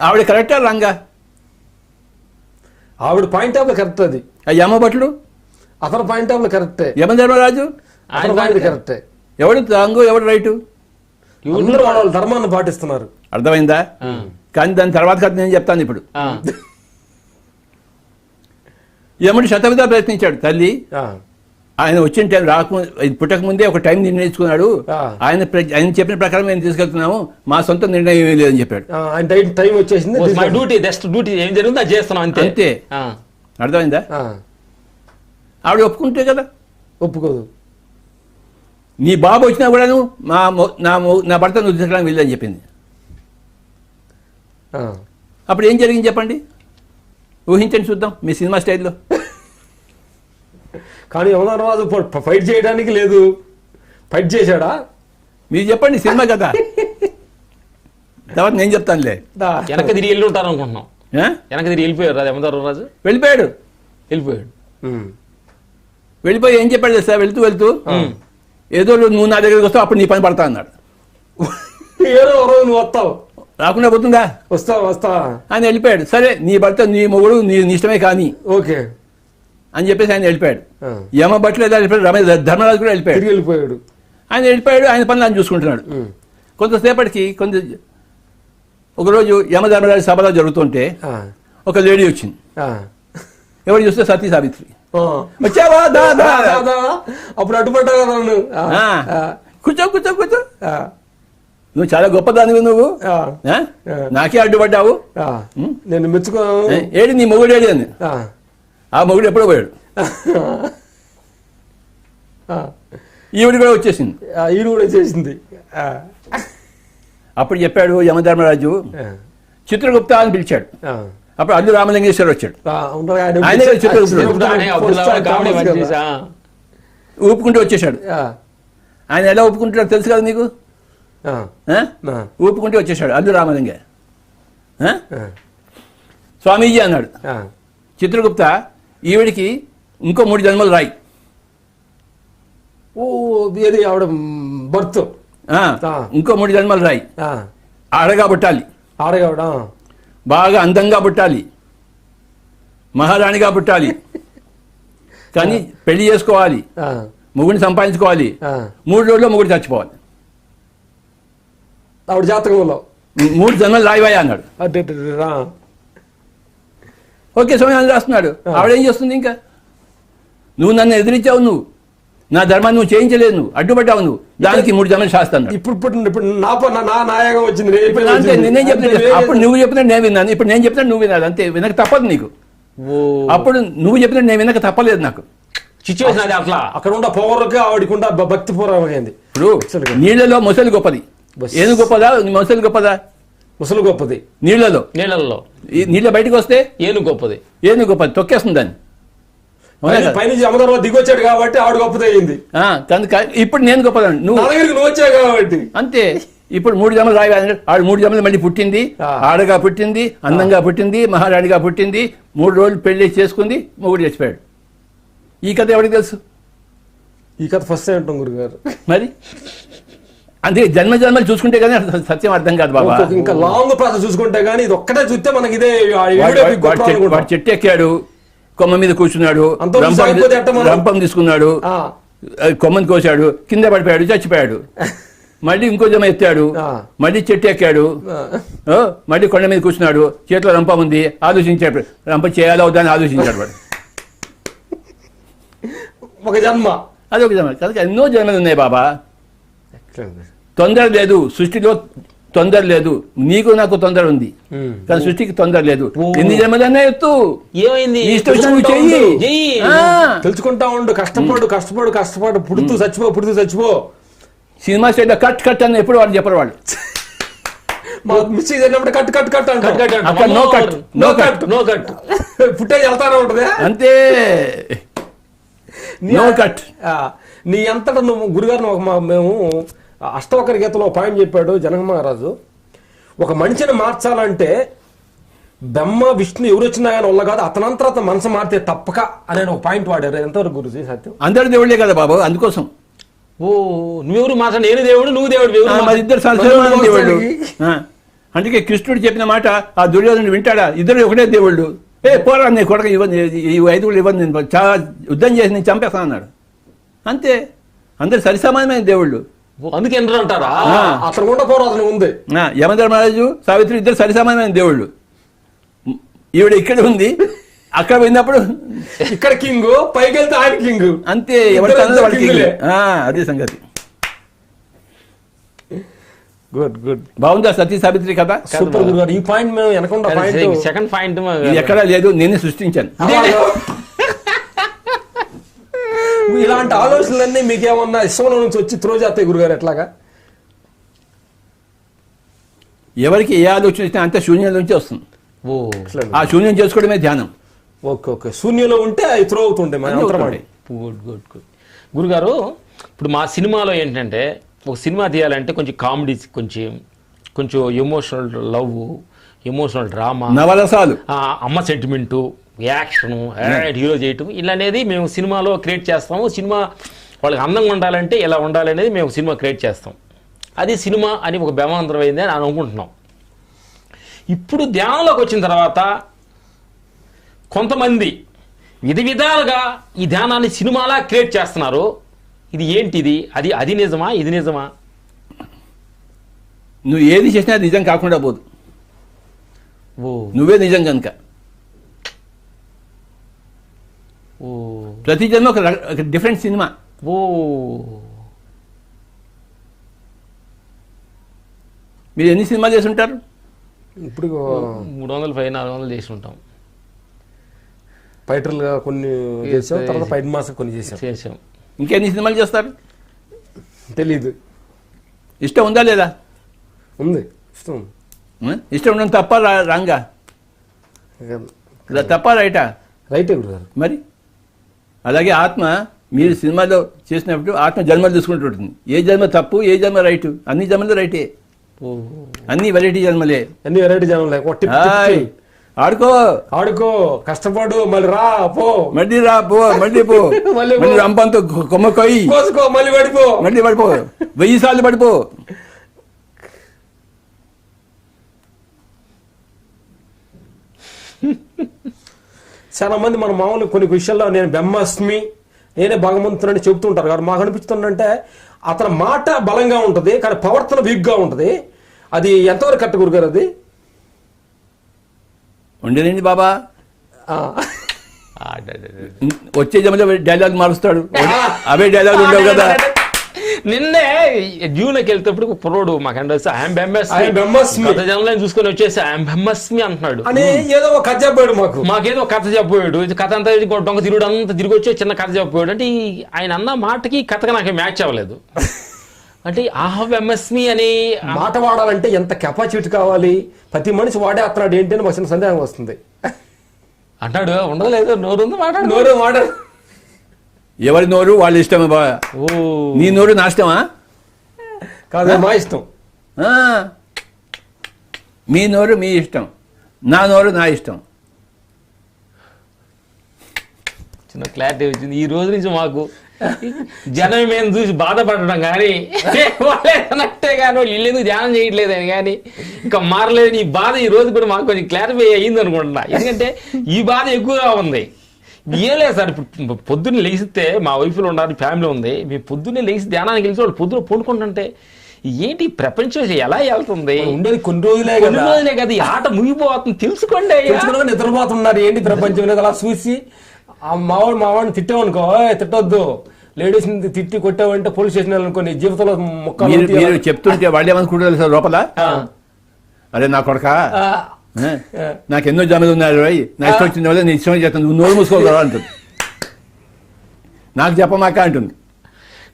ఆవిడ కరెక్టా రాంగా? ఆవిడ పాయింట్ ఆఫ్ కరెక్ట్. అది యమభటులు అతని పాయింట్ ఆఫ్ కరెక్టే, యమధర్మరాజు కరెక్టే. ఎవడు రాంగు ఎవడు రైటు? వాళ్ళ ధర్మాన్ని పాటిస్తున్నారు. అర్థమైందా? కానీ దాని తర్వాత కథ నేను చెప్తాను ఇప్పుడు. యముడు శతవిధా ప్రయత్నించాడు. తల్లి ఆయన వచ్చిన టైం పుట్టక ముందే ఒక టైం నిర్ణయించుకున్నాడు. ఆయన చెప్పిన ప్రకారం మేము తీసుకెళ్తున్నాము, మా సొంత నిర్ణయం ఏమీ లేదని చెప్పాడు. టైం వచ్చేసింది, డ్యూటీ ఏం జరుగుతుందో అది చేస్తున్నాం అంతే. అర్థమైందా? ఆవిడ ఒప్పుకుంటే కదా. ఒప్పుకోదు. నీ బాబు వచ్చినా కూడాను నా భర్త నువ్వు తీసుకెళ్ళడానికి వెళ్ళని చెప్పింది. అప్పుడు ఏం జరిగింది చెప్పండి, ఊహించండి చూద్దాం మీ సినిమా స్టైల్లో. కానీ యమధర్మరాజు ఫైట్ చేయడానికి లేదు, ఫైట్ చేశాడా? మీరు చెప్పండి సినిమా కదా, తర్వాత నేను చెప్తానులే. వెనక తిరిగి వెళ్ళి ఉంటారు అనుకుంటున్నాం. వెనక తిరిగి వెళ్ళిపోయారు యమధర్మరాజు. వెళ్ళిపోయాడు. వెళ్ళిపోయి ఏం చెప్పాడు సార్, వెళ్తూ వెళ్తూ ఏదో నువ్వు నా దగ్గరికి వస్తావు, అప్పుడు నీ పని పడతా అన్నాడు. ఏదో నువ్వు వస్తావు, రాకుండా పోతుందా? వస్తా ఆయన వెళ్ళిపోయాడు. సరే నీ భర్త నీ మొగుడు నీ ఇష్టమే కానీ ఓకే అని చెప్పేసి ఆయన వెళ్ళిపోయాడు. యమభట్లు వెళ్ళిపోయాడు, ధర్మరాజు కూడా వెళ్ళిపోయాడు. ఆయన వెళ్ళిపోయాడు, ఆయన పనులు ఆయన చూసుకుంటున్నాడు. కొంతసేపటికి ఒకరోజు యమధర్మరాజు సభలో జరుగుతుంటే ఒక లేడీ వచ్చింది. ఎవరు చూస్తే సతీ సావిత్రి. వచ్చావా? అప్పుడు అడ్డుపడ్డా కదా నన్ను. కూర్చో కూర్చో కూర్చో, నువ్వు చాలా గొప్పదానివి, నువ్వు నాకే అడ్డుపడ్డావు, నేను మెచ్చుకో. ఏడి నీ మొగుడు ఏడి అని. ఆ మొగుడు ఎప్పుడో పోయాడు. ఈవిడ కూడా వచ్చేసింది. ఈవిడ కూడా వచ్చేసింది. అప్పుడు చెప్పాడు యమధర్మరాజు, చిత్రగుప్త అని పిలిచాడు. అప్పుడు అల్లు రామలింగేశ్వర వచ్చాడు. ఆయన ఊపుకుంటూ వచ్చేసాడు. ఆయన ఎలా ఊపుకుంటాడో తెలుసు కదా నీకు. ఊపుకుంటూ వచ్చేసాడు అల్లు రామలింగ. స్వామీజీ అన్నాడు. చిత్రగుప్త ఈవిడికి ఇంకో 3 జన్మలు రాయి. ఓ ఏది ఆవిడ బర్త్ ఇంకో 3 జన్మలు రాయి. ఆడగా పుట్టాలి, ఆడగావిడ బాగా అందంగా పుట్టాలి, మహారాణిగా పుట్టాలి, కానీ పెళ్లి చేసుకోవాలి, మొగుడిని సంపాదించుకోవాలి, 3 రోజుల్లో మొగుడు చచ్చిపోవాలి. ఆవిడ జాతకంలో 3 జన్మలు రాయివాయి అన్నాడు. ఓకే సమయాన్ని రాస్తున్నాడు. ఆవిడేం చేస్తుంది? ఇంకా నువ్వు నన్ను ఎదిరించావు, నువ్వు నా ధర్మాన్ని నువ్వు చేయించలేదు, నువ్వు అడ్డుపడ్డావు, నువ్వు దానికి 3 జన్మలు శాస్తాను. ఇప్పుడు నా నాయకం వచ్చింది. అంతే, నేనేం చెప్తున్నా, అప్పుడు నువ్వు చెప్పినట్టు నేను విన్నాను, ఇప్పుడు నేను చెప్పినట్టు నువ్వు వినాలి. అంతే, వినక తప్పదు నీకు. అప్పుడు నువ్వు చెప్పినట్టు నేను వినక తప్పలేదు నాకు. సిచ్యువేషన్ అది అట్లా. అక్కడ ఉన్న పౌరులకి ఆవిడకుండా భక్తి పూర్వమైంది. ఇప్పుడు నీళ్ళలో మొసలు గొప్పది, ఏను గొప్పదా మొసలు గొప్పదా? ముసలు గొప్పది. నీళ్ళలో నీళ్ళ బయటకు వస్తే ఏను గొప్పది, ఏను గొప్పది, తొక్కేస్తుంది దాన్ని. పైనుంచి అమదర్లో దిగొచ్చాడు కాబట్టి ఆవిడ గొప్పది అయింది. కనుక ఇప్పుడు నేను గొప్పదాన్ని, నువ్వు వచ్చావు కాబట్టి అంతే. ఇప్పుడు 3 జన్మలు రాయి. ఆవిడ 3 జన్మలు మళ్ళీ పుట్టింది, ఆడగా పుట్టింది, అందంగా పుట్టింది, మహారాణిగా పుట్టింది, 3 రోజులు పెళ్లి చేసుకుంది, మొగుడు చచ్చిపోయాడు. ఈ కథ ఎవరికి తెలుసు? ఈ కథ ఫస్ట్ టైం అంటాం గురుగారు. మరి అందుకే జన్మలు చూసుకుంటే కానీ సత్యం అర్థం కాదు బాబా. ఇంకా లాంగ్ ప్రాసెస్ చూసుకుంటే కానీ ఇది ఒక్కటే చూస్తే మనకి ఇదే. వాడు చెట్టు ఎక్కాడు, కొమ్మ మీద కూర్చున్నాడు, రంపం తీసుకున్నాడు, కొమ్మని కోసాడు, కింద పడిపోయాడు, చచ్చిపోయాడు. మళ్ళీ ఇంకో జమ ఎత్తాడు, మళ్ళీ చెట్టు ఎక్కాడు, మళ్ళీ కొండ మీద కూర్చున్నాడు, చేతిలో రంపం ఉంది, ఆలోచించాడు, రంపం చేయాలో వద్దని ఆలోచించాడు వాడు. ఒక జన్మ, అది ఒక జన్మ. కనుక ఎన్నో జన్మలు ఉన్నాయి బాబా. తొందర లేదు సృష్టిలో, తొందర లేదు. నీకు నాకు తొందర ఉంది, కానీ సృష్టికి తొందర లేదు. ఎన్ని జన్మలన్నా ఎత్తు, ఏమైంది తెలుసుకుంటా ఉండు. కష్టపడు పుడుతూ చచ్చిపో. సినిమా స్టైల్లో కట్ కట్ అని ఎప్పుడు వాళ్ళు చెప్పరు. వాళ్ళు మిస్టేక్ అయినప్పుడు కట్ నో కట్ ఫుటేజ్ వెళ్తానే ఉంటది. అంతే, నో కట్. నీ అంతటా నువ్వు గురుగారు, మేము అష్టవకర గీతలో పాయింట్ చెప్పాడు జనక మహారాజు. ఒక మనిషిని మార్చాలంటే బ్రహ్మ విష్ణు ఎవరు వచ్చినా కానీ వల్ల కాదు, అతనంతర మనసు మారితే తప్పక అనే ఒక పాయింట్ వాడారు. ఎంతవరకు గురుజీ సత్యం? అందరు దేవుళ్ళే కదా బాబు, అందుకోసం. నువ్వెవరు మాట, నేను దేవుడు, నువ్వు దేవుడు, ఇద్దరు దేవుళ్ళు. అందుకే కృష్ణుడు చెప్పిన మాట ఆ దుర్యోధనుడు వింటాడా? ఇద్దరు ఒకటే దేవుళ్ళు. పోరా నీ కొడక ఈ 5 ఇవ్వను, నేను చాలా యుద్ధం చేసి నేను చంపేస్తాను అన్నాడు. అంతే, అందరు సరిసమానమైన దేవుళ్ళు. అందుకే అంటారా అతను కూడా పోరాటం ఉంది. యమధర్మరాజు, సావిత్రి ఇద్దరు సరిసమానమైన దేవుళ్ళు. ఈవిడ ఇక్కడ ఉంది, అక్కడ పోయినప్పుడు ఇక్కడ కింగ్, పైకి వెళ్తే ఆయన కింగ్. అంతే, ఎవరి అదే సంగతి. గుడ్ బాగుందా సతీ సావిత్రి కథ? సూపర్ గురుగారు. ఈ పాయింట్ మేము వెనకుండా సెకండ్ పాయింట్ ఎక్కడా లేదు, నేనే సృష్టించాను. ఇలాంటి ఆలోచనలన్నీ మీకేమన్నా ఇష్టంలో నుంచి వచ్చి త్రో చేస్తాయి గురుగారు? ఎట్లాగా? ఎవరికి ఏ ఆలోచన ఇచ్చినా అంతే శూన్యం నుంచి వస్తుంది. ఆ శూన్యం చేసుకోవడమే ధ్యానం. ఓకే, శూన్యంలో ఉంటే అవి త్రో అవుతుంటాయి. గుడ్ గురుగారు, ఇప్పుడు మా సినిమాలో ఏంటంటే ఒక సినిమా తీయాలంటే కొంచెం కామెడీ, కొంచెం ఎమోషనల్ లవ్, ఎమోషనల్ డ్రామా, నవరసాలు, అమ్మ సెంటిమెంటు, యాక్షను, హీరో చేయటం, ఇలా అనేది మేము సినిమాలో క్రియేట్ చేస్తాము. సినిమా వాళ్ళకి అందంగా ఉండాలంటే ఇలా ఉండాలనేది మేము సినిమా క్రియేట్ చేస్తాం. అది సినిమా అని ఒక భ్రమాంతరం అయింది అని అనుకుంటున్నాం. ఇప్పుడు ధ్యానంలోకి వచ్చిన తర్వాత కొంతమంది విధాలుగా ఈ ధ్యానాన్ని సినిమాలా క్రియేట్ చేస్తున్నారు. ఇది ఏంటిది? అది నిజమా? ఇది నిజమా? నువ్వు ఏది చేసినా నిజం కాకుండా పోదు. నువ్వే నిజం కనుక ప్రతి జన్మ ఒక డిఫరెంట్ సినిమా. మీరు ఎన్ని సినిమాలు చేసి ఉంటారు? ఇప్పుడు 300, 400 చేసి ఉంటాం. ఫైటర్లుగా కొన్ని చేసాం, తర్వాత ఫైట్ మాస్ కొన్ని చేసాం. ఇంకెన్ని సినిమాలు చేస్తారు? తెలీదు. ఇష్టం ఉందా లేదా? ఉంది. ఇష్టం ఉండడం తప్ప రాంగా? తప్ప రైటా? రైటే గురుగారు. మరి అలాగే ఆత్మ మీరు సినిమాలో చేసినప్పుడు ఆత్మ జన్మలు తీసుకుంటుంటుంది. ఏ జన్మ తప్పు, ఏ జన్మ రైటు? అన్ని జన్మలు రైటే, అన్ని వెరైటీ జన్మలే. ఆడుకో, కష్టపడు, మళ్ళీ రా పో, మళ్ళీ రా పో, మళ్ళీ పో, మళ్ళీ పో. మళ్ళీ రంపంతో కొమ్మ కొయ్యి, కోసుకో, మళ్ళీ పడిపో. మళ్ళీ పడిపో, 1000 సార్లు పడిపో. చాలా మంది మన మామూలు కొన్ని విషయాల్లో నేను బ్రహ్మాస్మి, నేనే భగవంతుడని చెబుతుంటారు కాబట్టి మాకు అనిపిస్తుందంటే అతని మాట బలంగా ఉంటుంది కానీ ప్రవర్తన వీక్గా ఉంటుంది. అది ఎంతవరకు కరెక్ట్ గురుగారు? అది ఉండేనండి బాబా, ఆ. వచ్చే జమలో డైలాగ్ మారుస్తాడు. అవే డైలాగ్ ఉండవు కదా. నిన్నే డ్యూలోకి వెళ్తేప్పుడు కుర్రోడు మాకంటే ఐఎమ్ బ్రహ్మాస్మి జనంలో చూసుకొని వచ్చేసి ఐఎమ్ బ్రహ్మాస్మి అంటున్నాడు అని ఏదో ఒక కథ చెప్పాడు మాకేదో కథ చెప్పాడు. ఇది కథ అంతా దొంగ తిరుగుడు అంతా తిరిగి వచ్చి చిన్న కథ చెప్పాడు. అంటే ఆయన అన్న మాటకి కథగా నాకు మ్యాచ్ అవ్వలేదు. అంటే ఆహవ్ ఎంఎస్మి అని మాట వాడాలంటే ఎంత కెపాసిటీ కావాలి, ప్రతి మనిషి వాడే అతనాడు ఏంటి అని వచ్చిన సందేహం వస్తుంది. అంటాడు ఉండలేదు, నోరు ఉంది మాట్లాడు, నోరు వాడాడు. ఎవరి నోరు వాళ్ళ ఇష్టమే బా. నీ నోరు నా ఇష్టమా? కాదు, మా ఇష్టం. మీ నోరు మీ ఇష్టం, నా నోరు నా ఇష్టం. చిన్న క్లారిటీ వచ్చింది ఈ రోజు నుంచి. మాకు జనం మేము చూసి బాధపడడం కానీ వాళ్ళేనట్టే కానీ వాళ్ళు ఇల్లు ఎందుకు ధ్యానం చేయట్లేదని కానీ ఇంకా మారలేదు. ఈ బాధ ఈ రోజు కూడా మాకు కొంచెం క్లారిఫై అయ్యింది అనుకుంటున్నా. ఎందుకంటే ఈ బాధ ఎక్కువగా ఉంది. ఏం లేదు సార్, ఇప్పుడు పొద్దున్నే లేచితే మా వైఫ్లో ఉన్నారు, ఫ్యామిలీ ఉంది, మేము పొద్దున్నే లేచి ధ్యానానికి వెళ్తే వాళ్ళు పొద్దున పండుకుంటుంటే ఏంటి ప్రపంచం ఎలా వెళ్తుంది? ఉండేది కొన్ని రోజులే కదా, ఈ ఆట ముగిపోతుంది తెలుసుకోండి. నిద్రపోతున్నారు ఏంటి ప్రపంచం అలా చూసి మావాడిని తిట్టామనుకో, తిట్టొద్దు, లేడీస్ తిట్టి కొట్టావంటే పోలీస్ స్టేషన్ అనుకోని జీవితంలో మీరు చెప్తుంటే వాళ్ళు ఏమనుకుంటారు సార్ లోపల, అరే నా కొడక నాకు ఎన్నో జమలు ఉన్నారు, నా ఇష్టం వచ్చిన వాళ్ళు నేను ఇష్టం చేస్తాను, నువ్వు నోరు మూసుకోగలవా అంటుంది. నాకు చెప్పమాక అంటుంది.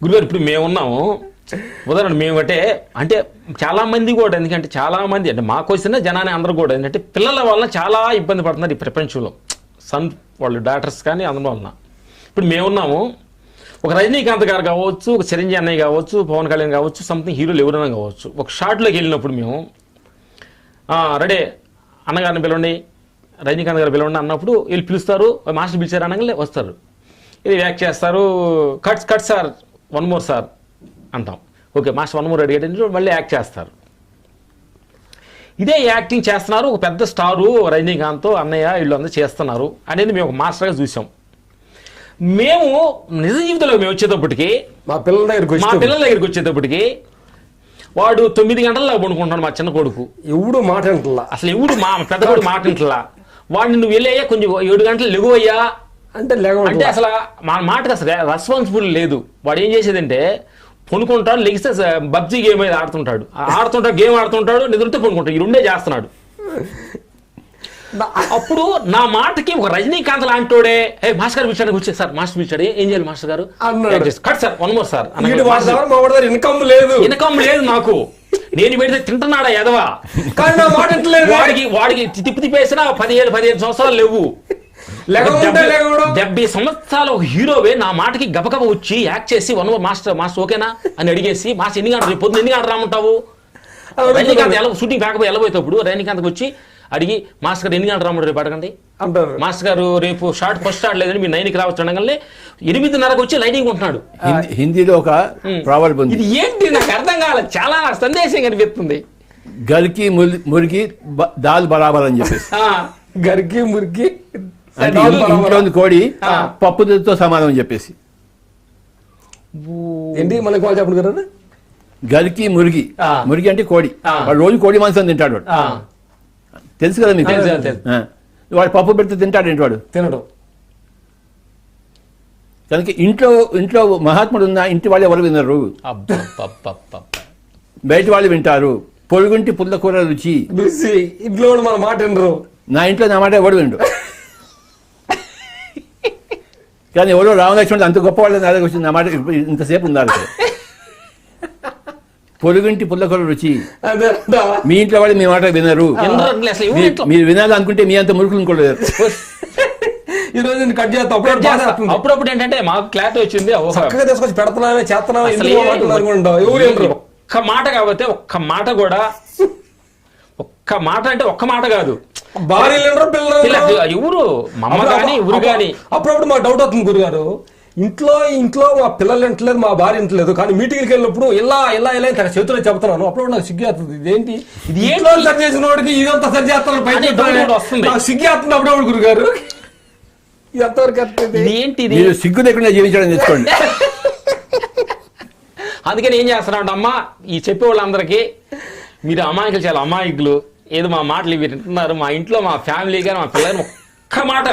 గురుగారు ఇప్పుడు మేమున్నాము, ఉదాహరణ మేము అంటే చాలా మంది కూడా, ఎందుకంటే చాలా మంది అంటే మాకు వచ్చిన జనాన్ని అందరూ కూడా ఏంటంటే పిల్లల వలన చాలా ఇబ్బంది పడుతున్నారు ఈ ప్రపంచంలో. సన్ వాళ్ళు డాక్టర్స్ కానీ అందరి వలన. ఇప్పుడు మేమున్నాము, ఒక రజనీకాంత్ గారు కావచ్చు, ఒక చిరంజీవి అన్నయ్య కావచ్చు, పవన్ కళ్యాణ్ కావచ్చు, సంథింగ్ హీరోలు ఎవరైనా కావచ్చు, ఒక షాట్లోకి వెళ్ళినప్పుడు మేము రెడీ అన్నగారిని పిలవండి, రజనీకాంత్ గారు పిలవండి అన్నప్పుడు వీళ్ళు పిలుస్తారు, మాస్టర్ పిలిచారు అనగానే వస్తారు, ఇది యాక్ట్ చేస్తారు, కట్ సార్, 1 more సార్ అంటాం. ఓకే మాస్టర్ 1 more అడిగేటప్పుడు మళ్ళీ యాక్ట్ చేస్తారు. ఇదే యాక్టింగ్ చేస్తున్నారు, ఒక పెద్ద స్టారు రజనీకాంత్ అన్నయ్య వీళ్ళు అందరూ చేస్తున్నారు అనేది మేము ఒక మాస్టర్గా చూసాం. మేము నిజ జీవితంలో మేము వచ్చేటప్పటికి మా పిల్లల దగ్గరికి వచ్చేటప్పటికి వాడు 9 గంటల్లో పడుకుంటాడు మా చిన్న కొడుకు. ఎవడు మాట వింటలా, అసలు ఎవడు మా పెద్ద కొడుకు మాట వింటలా. వాడిని నువ్వు వెళ్ళయ్యా కొంచెం 7 గంటలు లెగువయ్యా అంటే అసలు మా మాటకు అసలు రెస్పాన్సిబుల్ లేదు. వాడు ఏం చేసేదంటే పనుకుంటాడు, లెగిస్తే పబ్జీ గేమ్ అయితే ఆడుతుంటాడు, గేమ్ ఆడుతుంటాడు, నిద్రతో పనుకుంటాడు, ఈ రెండే చేస్తున్నాడు. అప్పుడు నా మాటకి ఒక రజనీకాంత్ లాంటోడే మాస్టర్ గారు పిలిచాడు, కూర్చో సార్ మాస్టర్ పిలిచాడు, ఏం చేయాలి మాస్టర్ గారు, cut sir 1 more sir. Income లేదు నాకు, నేను పెడితే తింటున్నాడా ఎదవా, వాడికి తిప్పేసినా 15 సంవత్సరాలు లేవు. 70 సంవత్సరాలు ఒక హీరోవే నా మాటకి గబగబ వచ్చి యాక్ట్ చేసి 1 more మాస్టర్ ఓకేనా అని అడిగేసి, మాస్టర్ ఎన్ని గంటలు పొద్దున్న ఎన్ని గంటలు రామంటావు, రజనీకాంత్ షూటింగ్ కాకపోతే వెళ్ళబోయేటప్పుడు రజనీకాంత్కి వచ్చి అడిగి మాస్టర్ గారు ఎన్ని గంటలు రామంటారు రేపు అడగండి అంటారు. మాస్టర్ గారు రేపు ఫస్ట్ షాట్ లేదని మీరు 9కి రావచ్చు అనగానే 8:30కి వచ్చి లైటింగ్ ఉంటున్నాడు. హిందీలో ఒక ప్రావర్బ్ ఉంది, ఇది ఏంటి నాకు అర్థం కాలేదు, చాలా సందేశం కనిపిస్తుంది. గల్కి మురికి దాల్ బరాబర్ అని చెప్పేసి, గరికి మురికి ఇంట్లో కోడి పప్పుతో సమానం అని చెప్పేసి. ఏంటి మళ్ళీ చెప్పండి కదా, గల్కి మురిగి అంటే కోడి, వాడు రోజు కోడి మాంసం తింటాడు, వాడు తెలుసు కదా మీకు. వాడు పప్పు పెడితే తింటాడు ఏంటి వాడు, తినడం. కనుక ఇంట్లో మహాత్ముడు ఉన్నా ఇంటి వాళ్ళు ఎవరు వినరు, బయట వాళ్ళు వింటారు. పొరుగుంటి పుల్ల కూర రుచి, ఇంట్లో మన మాట వినరు. నా ఇంట్లో నా మాట ఎవడు వినరు. కానీ ఎవరో రామలక్ష్మణుడు అంత గొప్ప వాళ్ళు నా దగ్గర వచ్చి నా మాట ఇంతసేపు ఉన్నారు. పొరుగుంటి పుల్లకూర రుచి, మీ ఇంట్లో వాళ్ళు మీ మాట వినరు. మీరు వినాలనుకుంటే మీ అంత మురుకులు ఇంకోలేరు. ఈ రోజు కట్ చేస్తా అప్పుడప్పుడు ఏంటంటే మాకు క్లారిటీ వచ్చింది, తీసుకొచ్చి పెడుతున్నామే చేస్తున్నామే. ఒక్క మాట కాకపోతే ఒక్క మాట కూడా, ఒక్క మాట అంటే ఒక్క మాట కాదు, భార్యలు వినరు, పిల్లలు వినరు. ఎవరు మా అమ్మ కానీ ఎవరు కానీ అప్పుడప్పుడు మాకు డౌట్ అవుతుంది గురుగారు, ఇంట్లో మా పిల్లలు వింటలేదు, మా భార్య వింటలేదు, కానీ మీటింగ్కి వెళ్ళినప్పుడు ఇలా చేతుల్లో చెప్తున్నాను. అప్పుడు నాకు సిగ్గు అవుతుంది, ఇదేంటి ఇది ఏంటో సరి చేసిన వాడికి ఇదంతా సరి చేస్తాను అనే doubt కూడా వస్తుంది. నాకు సిగ్గు అవుతుంది అప్పుడప్పుడు గురుగారు. ఇది ఎంతవరకు వస్తుంది? ఏంటిది? మీరు సిగ్గు లేకుండా జీవించడం నేర్చుకోండి. అందుకని ఏం చేస్తున్నాడు అమ్మ, ఈ చెప్పే వాళ్ళందరికీ మీరు అమాయకులు, చాలా అమాయకులు, ఏదో మా మాటలు ఇవి వింటున్నారు, మా ఇంట్లో మా ఫ్యామిలీ కానీ మా పిల్లలు ఒక్క మాట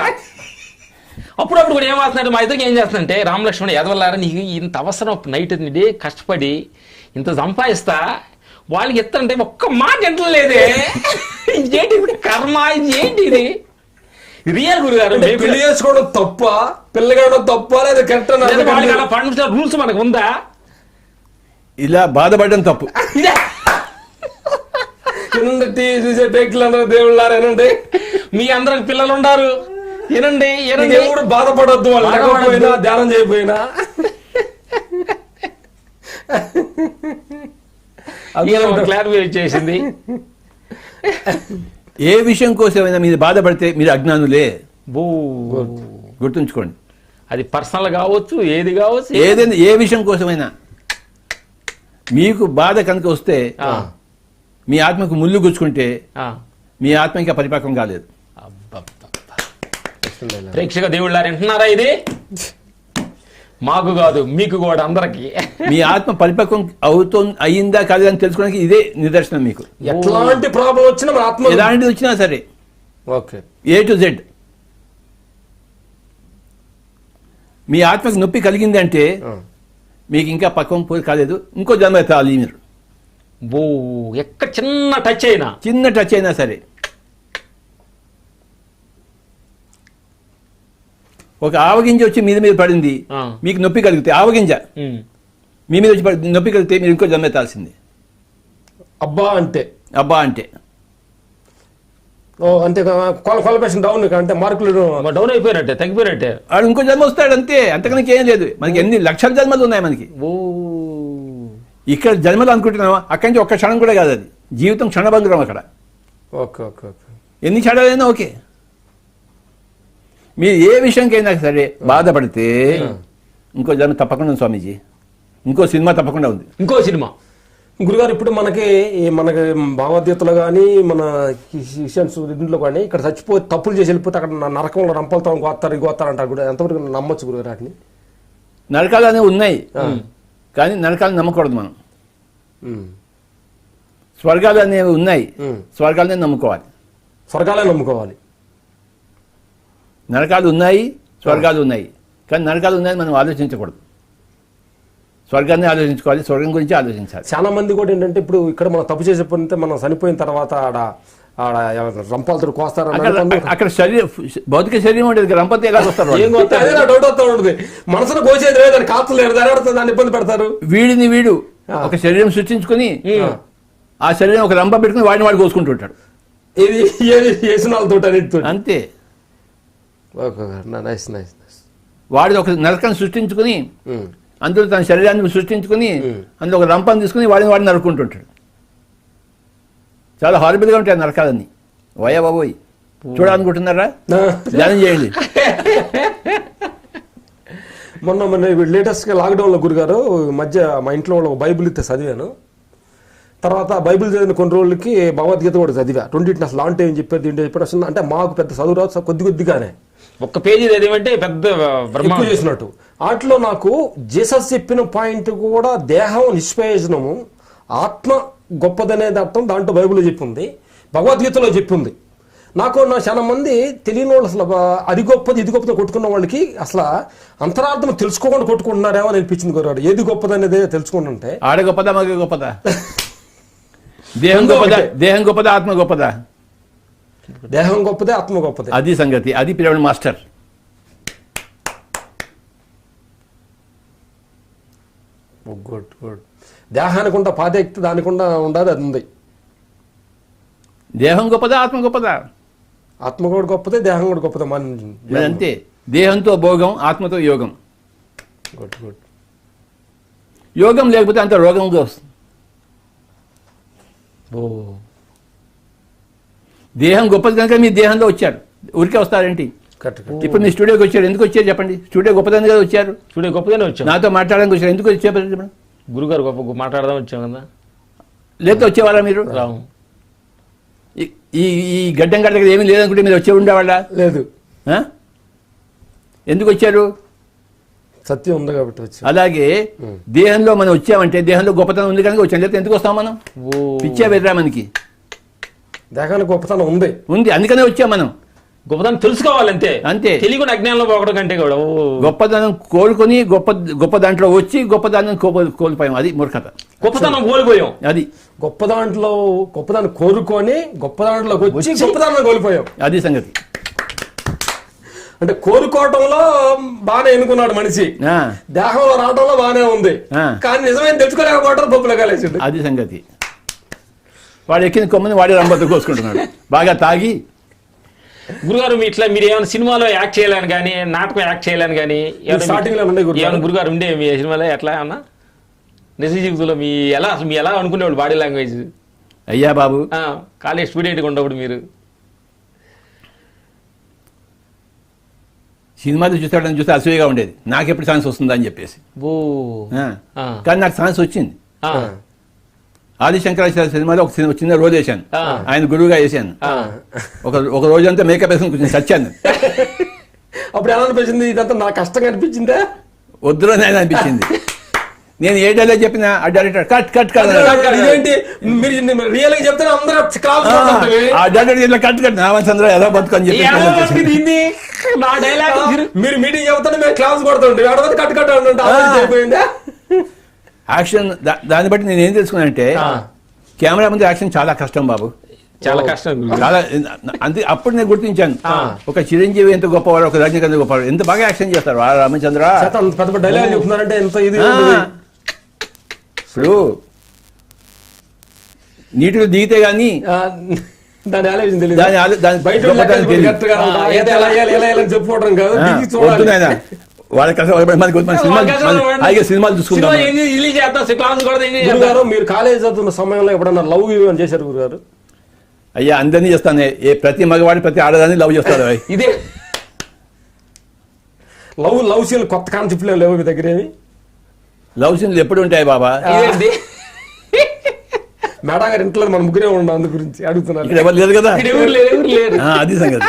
అప్పుడప్పుడు కూడా ఏమవుతున్నాడు మా ఇద్దరికి ఏం చేస్తుందంటే, రామలక్ష్మణ ఎదవల్లారా నీకు ఇంత అవసరం, నైట్ డే కష్టపడి ఇంత సంపాదిస్తా వాళ్ళకి ఎత్తంటే ఒక్క మాట వింటలేదే, ఏంటి ఇది కర్మ, ఇది ఏంటి ఇది రియల్ గురుగారు. పెళ్లి చేసుకోవడం తప్ప, పిల్లగాడడం తప్ప, లేదా కరెక్ట్ రూల్స్ మనకు ఉందా? ఇలా బాధపడడం తప్పు. ఇదే టీ చూసే టేకులు అందరూ దేవుళ్ళారేనండి. మీ అందరికి పిల్లలు ఉండారు, వినండి వినండి. ఎవరు బాధపడొద్దు, వాళ్ళు లేకపోయినా ధ్యానం చేయకపోయినా. క్లారిఫై చేసింది. ఏ విషయం కోసమైనా మీరు బాధపడితే మీరు అజ్ఞానులే, బో గుర్తుంచుకోండి. అది పర్సనల్ కావచ్చు, ఏది కావచ్చు, ఏదైనా ఏ విషయం కోసమైనా మీకు బాధ కనుక వస్తే, మీ ఆత్మకు ముళ్ళు గుచ్చుకుంటే మీ ఆత్మ ఇంకా పరిపక్వం కాలేదు. ప్రేక్షక దేవుళ్ళారు వింటున్నారా? ఇది మాకు కాదు, మీకు కూడా, అందరికి. మీ ఆత్మ పరిపక్వం అయిందా కాలేదని తెలుసుకోవడానికి ఇదే నిదర్శనం. మీకు ఎట్లాంటి ప్రాబ్లం వచ్చినా మన ఆత్మ, ఎలాంటిది వచ్చినా సరే, ఓకే, A to Z, మీ ఆత్మకు నొప్పి కలిగింది అంటే మీకు ఇంకా పక్వం పోయి కాలేదు, ఇంకో జన్మ ఎత్తాలి మీరు. ఓ ఎక్కడ చిన్న టచ్ అయినా సరే. ఒక ఆవగింజ వచ్చి మీద పడింది, మీకు నొప్పి కలిగితే, ఆవగింజ మీ మీద వచ్చి నొప్పి కలిగితే మీరు ఇంకో జన్మ ఎత్తాల్సింది. అబ్బా అంటే అంటే క్వాలిఫికేషన్ డౌన్, అంటే మార్కులు డౌన్ అయిపోయినట్టే, తగ్గిపోయినట్టే. వాడు ఇంకో జన్మ వస్తాడు అంతే, అంతకనికి ఏం లేదు. మనకి ఎన్ని లక్షల జన్మలు ఉన్నాయి మనకి. ఓ ఇక్కడ జన్మలు అనుకుంటున్నావా, అక్కడి నుంచి ఒక్క క్షణం కూడా కాదు, అది జీవితం క్షణభంగురం అక్కడ. ఓకే ఓకే ఓకే, ఎన్ని క్షణాలైనా ఓకే. మీరు ఏ విషయంకైనా సరే బాధపడితే ఇంకో జన్మ తప్పకుండా ఉంది స్వామీజీ, ఇంకో సినిమా తప్పకుండా ఉంది. ఇంకో సినిమా గురుగారు, ఇప్పుడు మనకి భగవద్గీతలో కానీ మన క్రిస్టియన్స్ ఇంట్లో కానీ ఇక్కడ చచ్చిపోతే తప్పులు చేసి వెళ్ళిపోతే అక్కడ నరకంలో రంపలతో గోత్తారు అంటారు కూడా, ఎంతవరకు నమ్మొచ్చు గురుగారు వాటిని? నరకాలు అనేవి ఉన్నాయి, కానీ నరకాలు నమ్మకూడదు మనం. స్వర్గాలు అనేవి ఉన్నాయి, స్వర్గాలనే నమ్ముకోవాలి. స్వర్గాలే నమ్ముకోవాలి. నరకాలు ఉన్నాయి, స్వర్గాలు ఉన్నాయి, కానీ నరకాలు ఉన్నాయని మనం ఆలోచించకూడదు. స్వర్గాన్ని ఆలోచించుకోవాలి, స్వర్గం గురించి ఆలోచించాలి. చాలా మంది కూడా ఏంటంటే, ఇప్పుడు ఇక్కడ మనం తప్పు చేసేపోతే మనం చనిపోయిన తర్వాత ఆడ రంపాలతో కోస్తారు, అక్కడ శరీరం, భౌతిక శరీరం ఉండేది, రంపంతో ఎలా వస్తారు? డౌట్ అవుతా ఉంటుంది. మనసును కోసేది లేదు, దాని కాపులు లేదు, దాన్ని ఇబ్బంది పెడతారు. వీడు ఒక శరీరం సృష్టించుకుని ఆ శరీరం ఒక రంప పెట్టుకుని వాడిని కోసుకుంటుంటాడు. ఇది వేసిన వాళ్ళతో అంతే. Nice nice. వాడు ఒక నరకాన్ని సృష్టించుకుని అందులో తన శరీరాన్ని సృష్టించుకుని అందులో ఒక రంపాన్ని తీసుకుని వాడిని నరుకుంటుంటాడు. చాలా హారిబుల్గా ఉంటాయి నరకాలన్నీ. వయా బాబోయ్, చూడాలనుకుంటున్నారా? ధ్యానం చేయండి. మొన్న లేటెస్ట్గా లాక్డౌన్లో గురుగారు మధ్య మా ఇంట్లో వాళ్ళు బైబిల్ ఇస్తే చదివాను. తర్వాత బైబిల్ చదివిన కొన్ని రోజులకి భగవద్గీత కూడా చదివా. రెండింటిని అసలు లాంటి ఏం చెప్పారు, దీంట్లో చెప్పారు. అసలు అంటే మాకు పెద్ద చదువు రాదు, కొద్దిగానే ఒక్క పేజీ చదివంటే పెద్ద ఎక్కువ చేసినట్టు. వాటిలో నాకు జీసస్ చెప్పిన పాయింట్ కూడా దేహం నిష్ప్రయోజనము, ఆత్మ గొప్పదనేది అర్థం దాంట్లో బైబిల్లో చెప్పింది, భగవద్గీతలో చెప్పింది. నాకు చాలా మంది తెలియని వాళ్ళు అసలు అది గొప్పది ఇది గొప్పది కొట్టుకున్న వాళ్ళకి అసలు అంతరార్థం తెలుసుకోకుండా కొట్టుకుంటున్నారేమో అనిపించింది గురుగారు. ఏది గొప్పది అనేది తెలుసుకుంటుంటే ఆడ గొప్పదా మగ గొప్పదా, దేహం గొప్పదా, దేహం గొప్పదా, ఆత్మ గొప్పదా? దేహం గొప్పదే, ఆత్మ గొప్పదే. అది సంగతి. అది పిరమిడ్ మాస్టర్. Good good. దేహానికి ఉండ పాదెక్తి దానికి ఉండాలి, అది ఉంది. దేహం గొప్పదా, ఆత్మ గొప్పదా? ఆత్మ కూడా గొప్పదే, దేహం కూడా గొప్పదే. మన అంతే. దేహంతో భోగం, ఆత్మతో యోగం. Good good. యోగం లేకపోతే అంత రోగంగా వస్తుంది. దేహం గొప్పది కనుక మీ దేహంలో వచ్చారు, ఊరికే వస్తారేంటి? కరెక్ట్. ఇప్పుడు మీ స్టూడియోకి వచ్చారు, ఎందుకు వచ్చారు చెప్పండి? స్టూడియో గొప్పదని కదా వచ్చారు, చూడే గొప్పగానే వచ్చాం. నాతో మాట్లాడడానికి వచ్చారు, ఎందుకు వచ్చారు చెప్పండి? గురుగారు గొప్ప మాట్లాడదాం వచ్చాం కదా. లేకపోతే వచ్చేవాళ్ళ మీరు? రాము ఈ ఈ గడ్డం గడ్డ దగ్గర ఏమీ లేదనుకుంటే మీరు వచ్చే ఉండేవాళ్ళ? లేదు, ఆ? ఎందుకు వచ్చారు? సత్యం ఉంది కాబట్టి వచ్చి. అలాగే దేహంలో మనం వచ్చామంటే దేహంలో గొప్పతనం ఉంది కనుక వచ్చాం, లేకపోతే ఎందుకు వస్తాం మనం? పిచ్చా వెర్రా మనకి? దేహానికి గొప్పతనం ఉంది, అందుకనే వచ్చాం మనం. గొప్పదాన్ని తెలుసుకోవాలంతే, అంతే. తెలియకుండా అజ్ఞానంలో పోకడం కంటే కూడా గొప్పదనం కోలుకొని గొప్ప దాంట్లో వచ్చి గొప్పదనం కోల్పోయాం, అది మూర్ఖత. గొప్పతనం కోల్పోయాం, అది గొప్పదాన్ని కోరుకొని గొప్ప దాంట్లోకి వచ్చి గొప్పదాన్ని కోల్పోయాం, అది సంగతి. అంటే కోరుకోవటంలో బాగానే ఎన్నుకున్నాడు మనిషి, ఆ, దేహంలో రావడంలో బాగానే ఉంది, ఆ. కానీ నిజమైన తెలుసుకోలేకపోవడం పప్పులు కాలేసింది. అది సంగతి. వాడు ఎక్కిన కొమ్మని వాడే రంబతో కోసుకుంటున్నాడు బాగా తాగి. గురుగారు మీరు ఏమైనా సినిమాలో యాక్ట్ చేయాలని కానీ, నాటకం యాక్ట్ చేయాలని కానీ స్టార్టింగ్ లో ఉండే ఏమైనా గురుగారు ఉండే మీ సినిమాలో ఎట్లా ఏమన్నా నిజ జీవితంలో మీ ఎలా అనుకునేవాళ్ళు బాడీ లాంగ్వేజ్? అయ్యా బాబు, కాలేజ్ స్టూడెంట్గా ఉన్నప్పుడు మీరు సినిమాలు చూస్తే అసూయగా ఉండేది, నాకెప్పుడు ఛాన్స్ వస్తుందా అని చెప్పేసి. కానీ నాకు ఛాన్స్ వచ్చింది. ఆదిశంకరాచార్య సినిమాలో ఒక చిన్న రోల్ వేశాను, ఆయన గురువుగా వేశాను. ఒక రోజంతా మేకప్ వేసుకుని కూర్చొని చచ్చాను. అప్పుడు ఎలా అనిపించింది? ఇదంతా నాకు కష్టంగా అనిపించిందా? వద్దులోనే అనిపించింది. నేను ఏ డైలాగ్ చెప్పినా ఆ డైరెక్టర్ కట్ కట్ కట్ ఇదేంటి మీరు రియల్ గా చెప్తే అందరూ ఆ డైరెక్టర్ ఇట్లా కట్ కట్ నామచంద్ర ఎలా బతుకని చెప్పి మీరు మీటింగ్ చెప్తానే మేము క్లాస్ కొడుతుంటే కట్ కట్ అయిపోయిందా? యాక్షన్ దాన్ని బట్టి నేను ఏం తెలుసుకున్నానంటే కెమెరా ముందు యాక్షన్ చాలా కష్టం బాబు, చాలా కష్టం. చాలా అంతే. అప్పుడు నేను గుర్తించాను, ఒక చిరంజీవి ఎంత గొప్పవాడు, ఒక రజనీకాంత్ గొప్పవాడు, ఎంత బాగా యాక్షన్ చేస్తారు రామచంద్ర. పెద్ద డైలాగ్ చెప్తున్నారంటే ఎంత ఇది. ఇప్పుడు నీటిలో దిగితే గానీ దాని ఆలోచన తెలియదు, చెప్పుకోవడం కాదు. సినిమాలు చూసుకుంటారు. మీరు కాలేజ్ చదువుతున్న సమయంలో ఎప్పుడన్నా లవ్ అని చేశారు గురుగారు? అయ్యా అందరినీ చేస్తానే, ప్రతి మగవాడి ప్రతి ఆడదాన్ని లవ్ చేస్తాడు. ఇదే లవ్ సీన్లు కొత్త కాన్సెప్ట్ లేవు మీ దగ్గర? ఏమి లవ్ సీన్లు ఎప్పుడు ఉంటాయి బాబా? మేడం గారు ఇంట్లో మన ముగ్గురే ఉన్నాం, అందు గురించి అడుగుతున్నారు. ఎవరు లేదు కదా, అది సంగతి.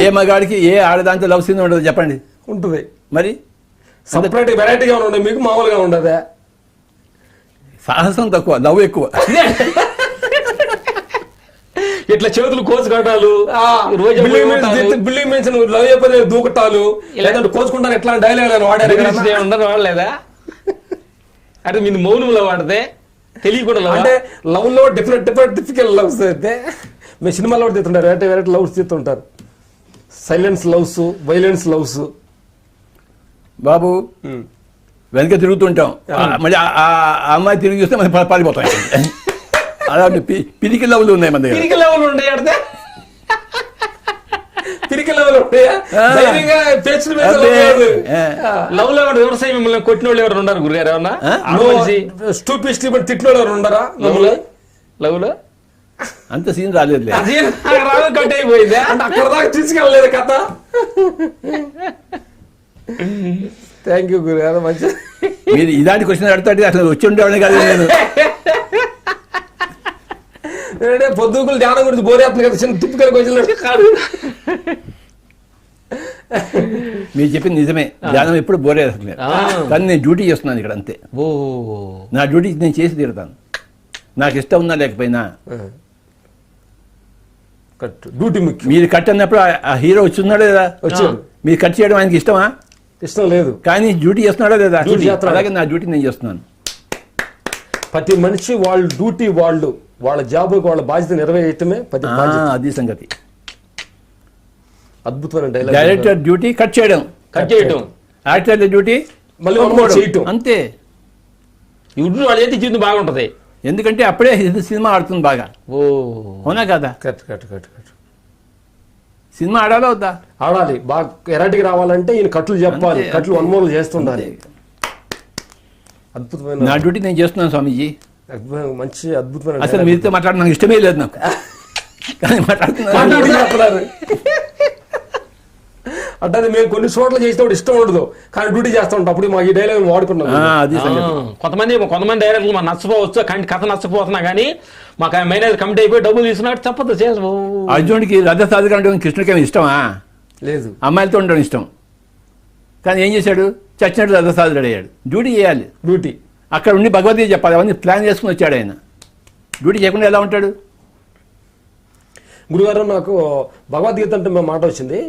ఏ మగాడికి ఏ ఆడదాంతో లవ్ సీన్ ఉండదు చెప్పండి? ఉంటుంది. మరి సపరేట్ వెరైటీగా ఉండదు, మీకు మామూలుగా ఉండదా? సాహసం తక్కువ, లవ్ ఎక్కువ. ఇట్లా చేతులు కోసుకట్టాలు, బిల్డింగ్ మీద లవ్ చెప్పే దూకటాలు, లేదంటే కోసుకుంటాను ఎట్లా డైలాగ్ వాడారు వాడలేదా? అంటే మీరు మౌనంలో వాడితే తెలియకుండా అంటే లవ్ లో డిఫరెంట్ డిఫికల్ట్ లవ్స్ అయితే మీ సినిమాలో కూడా తీస్తుంటారు, వెరైటీ లవ్స్ తీస్తుంటారు. Silence loves, violence loves. బాబు వెనక తిరుగుతుంటాం, మళ్ళీ ఆ అమ్మాయి తిరిగి చూస్తే మనం పారిపోతాం. అలాంటి పిరికి లవ్లు ఉన్నాయి మన దగ్గర. పిరికి లవ్లు ఉంటాయి, పిరికి లవ్లు ఉంటాయా? లవ్ లో వ్యవసాయం మిమ్మల్ని కొట్టిన వాళ్ళు ఎవరు ఉన్నారు గురుగారు? ఏమన్నా స్టూపిస్ట్ తిట్టిన వాళ్ళు ఎవరు ఉన్నారా లవ్ లో? అంత సీన్ రాలేదు, కట్ అయిపోయింది. అంటే అక్కడ దాకా తీసుకెళ్ళలేదు కథ. థ్యాంక్ యూ గురుగారు, మంచి. మీరు ఇలాంటి క్వశ్చన్ అడుగుతాడు, అసలు వచ్చి ఉండేవాడిని కాదు నేను. పొద్దుకులు ధ్యానం గురించి బోరేస్తుంది కదా, చిన్న టిపికల్ క్వశ్చన్ కాదు. మీరు చెప్పింది నిజమే, ధ్యానం ఎప్పుడు బోరేస్తుంది. కానీ నేను డ్యూటీ చేస్తున్నాను ఇక్కడ, అంతే. నా డ్యూటీ నేను చేసి తీరుతాను, నాకు ఇష్టం ఉన్నా లేకపోయినా. డ్యూటీ ముఖ్యం. మీరు కట్ అన్నప్పుడు ఆ హీరో వచ్చున్నాడు లేదా? వచ్చాడు. మీరు కట్ చేయడం ఆయనకి ఇష్టమా? ఇష్టం లేదు, కానీ డ్యూటీ చేస్తున్నాడా లేదా? అలాగే నా డ్యూటీ నేను చేస్తున్నాను. ప్రతి మనిషి వాళ్ళ డ్యూటీ, వాళ్ళ జాబ్, వాళ్ళ బాధ్యత నిర్వహించడమే ప్రతి బాధ్యత. అది సంగతి. అద్భుతమైన డైలాగ్. డైరెక్టర్ డ్యూటీ కట్ చేయడం, యాక్టర్ డ్యూటీ మళ్ళీ చేయటం, అంతే. ఇప్పుడు వాళ్ళు అయితే జీవితం బాగుంటది, ఎందుకంటే అప్పుడే సినిమా ఆడుతుంది బాగా. అవునా కదా? సినిమా ఆడాలా వద్దా? ఆడాలి. బాగా ఎరాటికి రావాలంటే ఈయన కట్లు చెప్పాలి, కట్లు వన్మూలు చేస్తుండాలి. అద్భుతమైన నా డ్యూటీ నేను చేస్తున్నాను స్వామీజీ. మంచి అద్భుతమైన అసలు మీతో మాట్లాడడం నాకు ఇష్టమే లేదు నాకు కానీ మాట్లాడుతున్నాను. అంటే అది మేము కొన్ని చోట్ల చేసినప్పుడు ఇష్టం ఉండదు, కానీ డ్యూటీ చేస్తూ ఉంటాం. అప్పుడు మాకు ఈ డైలాగ్ వాడుకున్నాం. అది సంగతి. కొంతమంది డైరెక్టర్లు మాకు నచ్చపోవచ్చు, కానీ కథ నచ్చపోతున్నా కానీ మాకు మేనేజర్ కమిటీ అయిపోయి డబ్బులు తీసుకున్నట్టు తప్పదు చేయాలి. అర్జునుడికి రథ సాధకం అంటే కృష్ణుడికి ఏమి ఇష్టమా? లేదు. అమ్మాయిలతో ఉండడం ఇష్టం. కానీ ఏం చేశాడు? చచ్చినట్టు రథ సాధుడు అయ్యాడు. డ్యూటీ చేయాలి. డ్యూటీ అక్కడ ఉండి భగవద్గీత చెప్పాలి, అవన్నీ ప్లాన్ చేసుకుని వచ్చాడు ఆయన. డ్యూటీ చేయకుండా ఎలా ఉంటాడు? గురుగారు, నాకు భగవద్గీత అంటే మేము మాట వచ్చింది.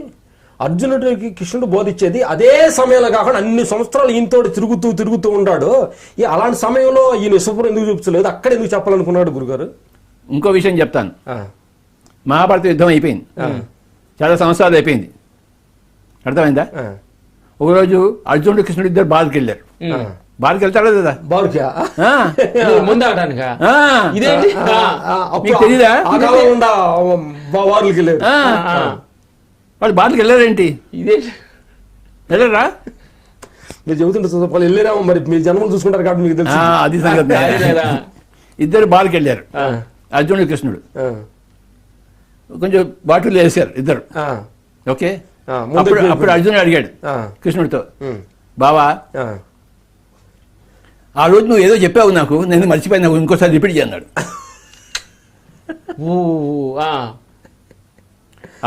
అర్జునుడికి కృష్ణుడు బోధించేది అదే సమయంలో కాకుండా అన్ని సంవత్సరాలు ఈయనతోటి తిరుగుతూ ఉంటాడు. అలాంటి సమయంలో ఈయన విశ్వపురం ఎందుకు చూపించలేదు, అక్కడ ఎందుకు చెప్పాలనుకున్నాడు గురుగారు? ఇంకో విషయం చెప్తాను. మహాభారత యుద్ధం అయిపోయింది, చాలా సంవత్సరాలు అయిపోయింది. అర్థమైందా? ఒకరోజు అర్జునుడు కృష్ణుడు ఇద్దరు బార్కి వెళ్ళారు. బార్కి వెళ్తాడు కదా, బార్కా ముందు ఆడటానికా? మీకు తెలీదా? వార్లకి వెళ్ళారు. వాళ్ళు బార్కి వెళ్ళారేంటి? ఇదే వెళ్ళరా? మీరు చెబుతుంటే వాళ్ళు వెళ్ళారేమో, మరి మీరు జన్మలు చూసుకుంటారు కాబట్టి మీకు తెలుసు. అది సంగతి. ఇద్దరు బార్కి వెళ్ళారు, అర్జునుడు కృష్ణుడు. కొంచెం బాటిల్ వేసారు ఇద్దరు. ఓకే, అప్పుడు అర్జునుడు అడిగాడు కృష్ణుడితో, బావా ఆ రోజు నువ్వు ఏదో చెప్పావు నాకు, నేను మర్చిపోయినా, ఇంకోసారి రిపీట్ చేయన్నాడు.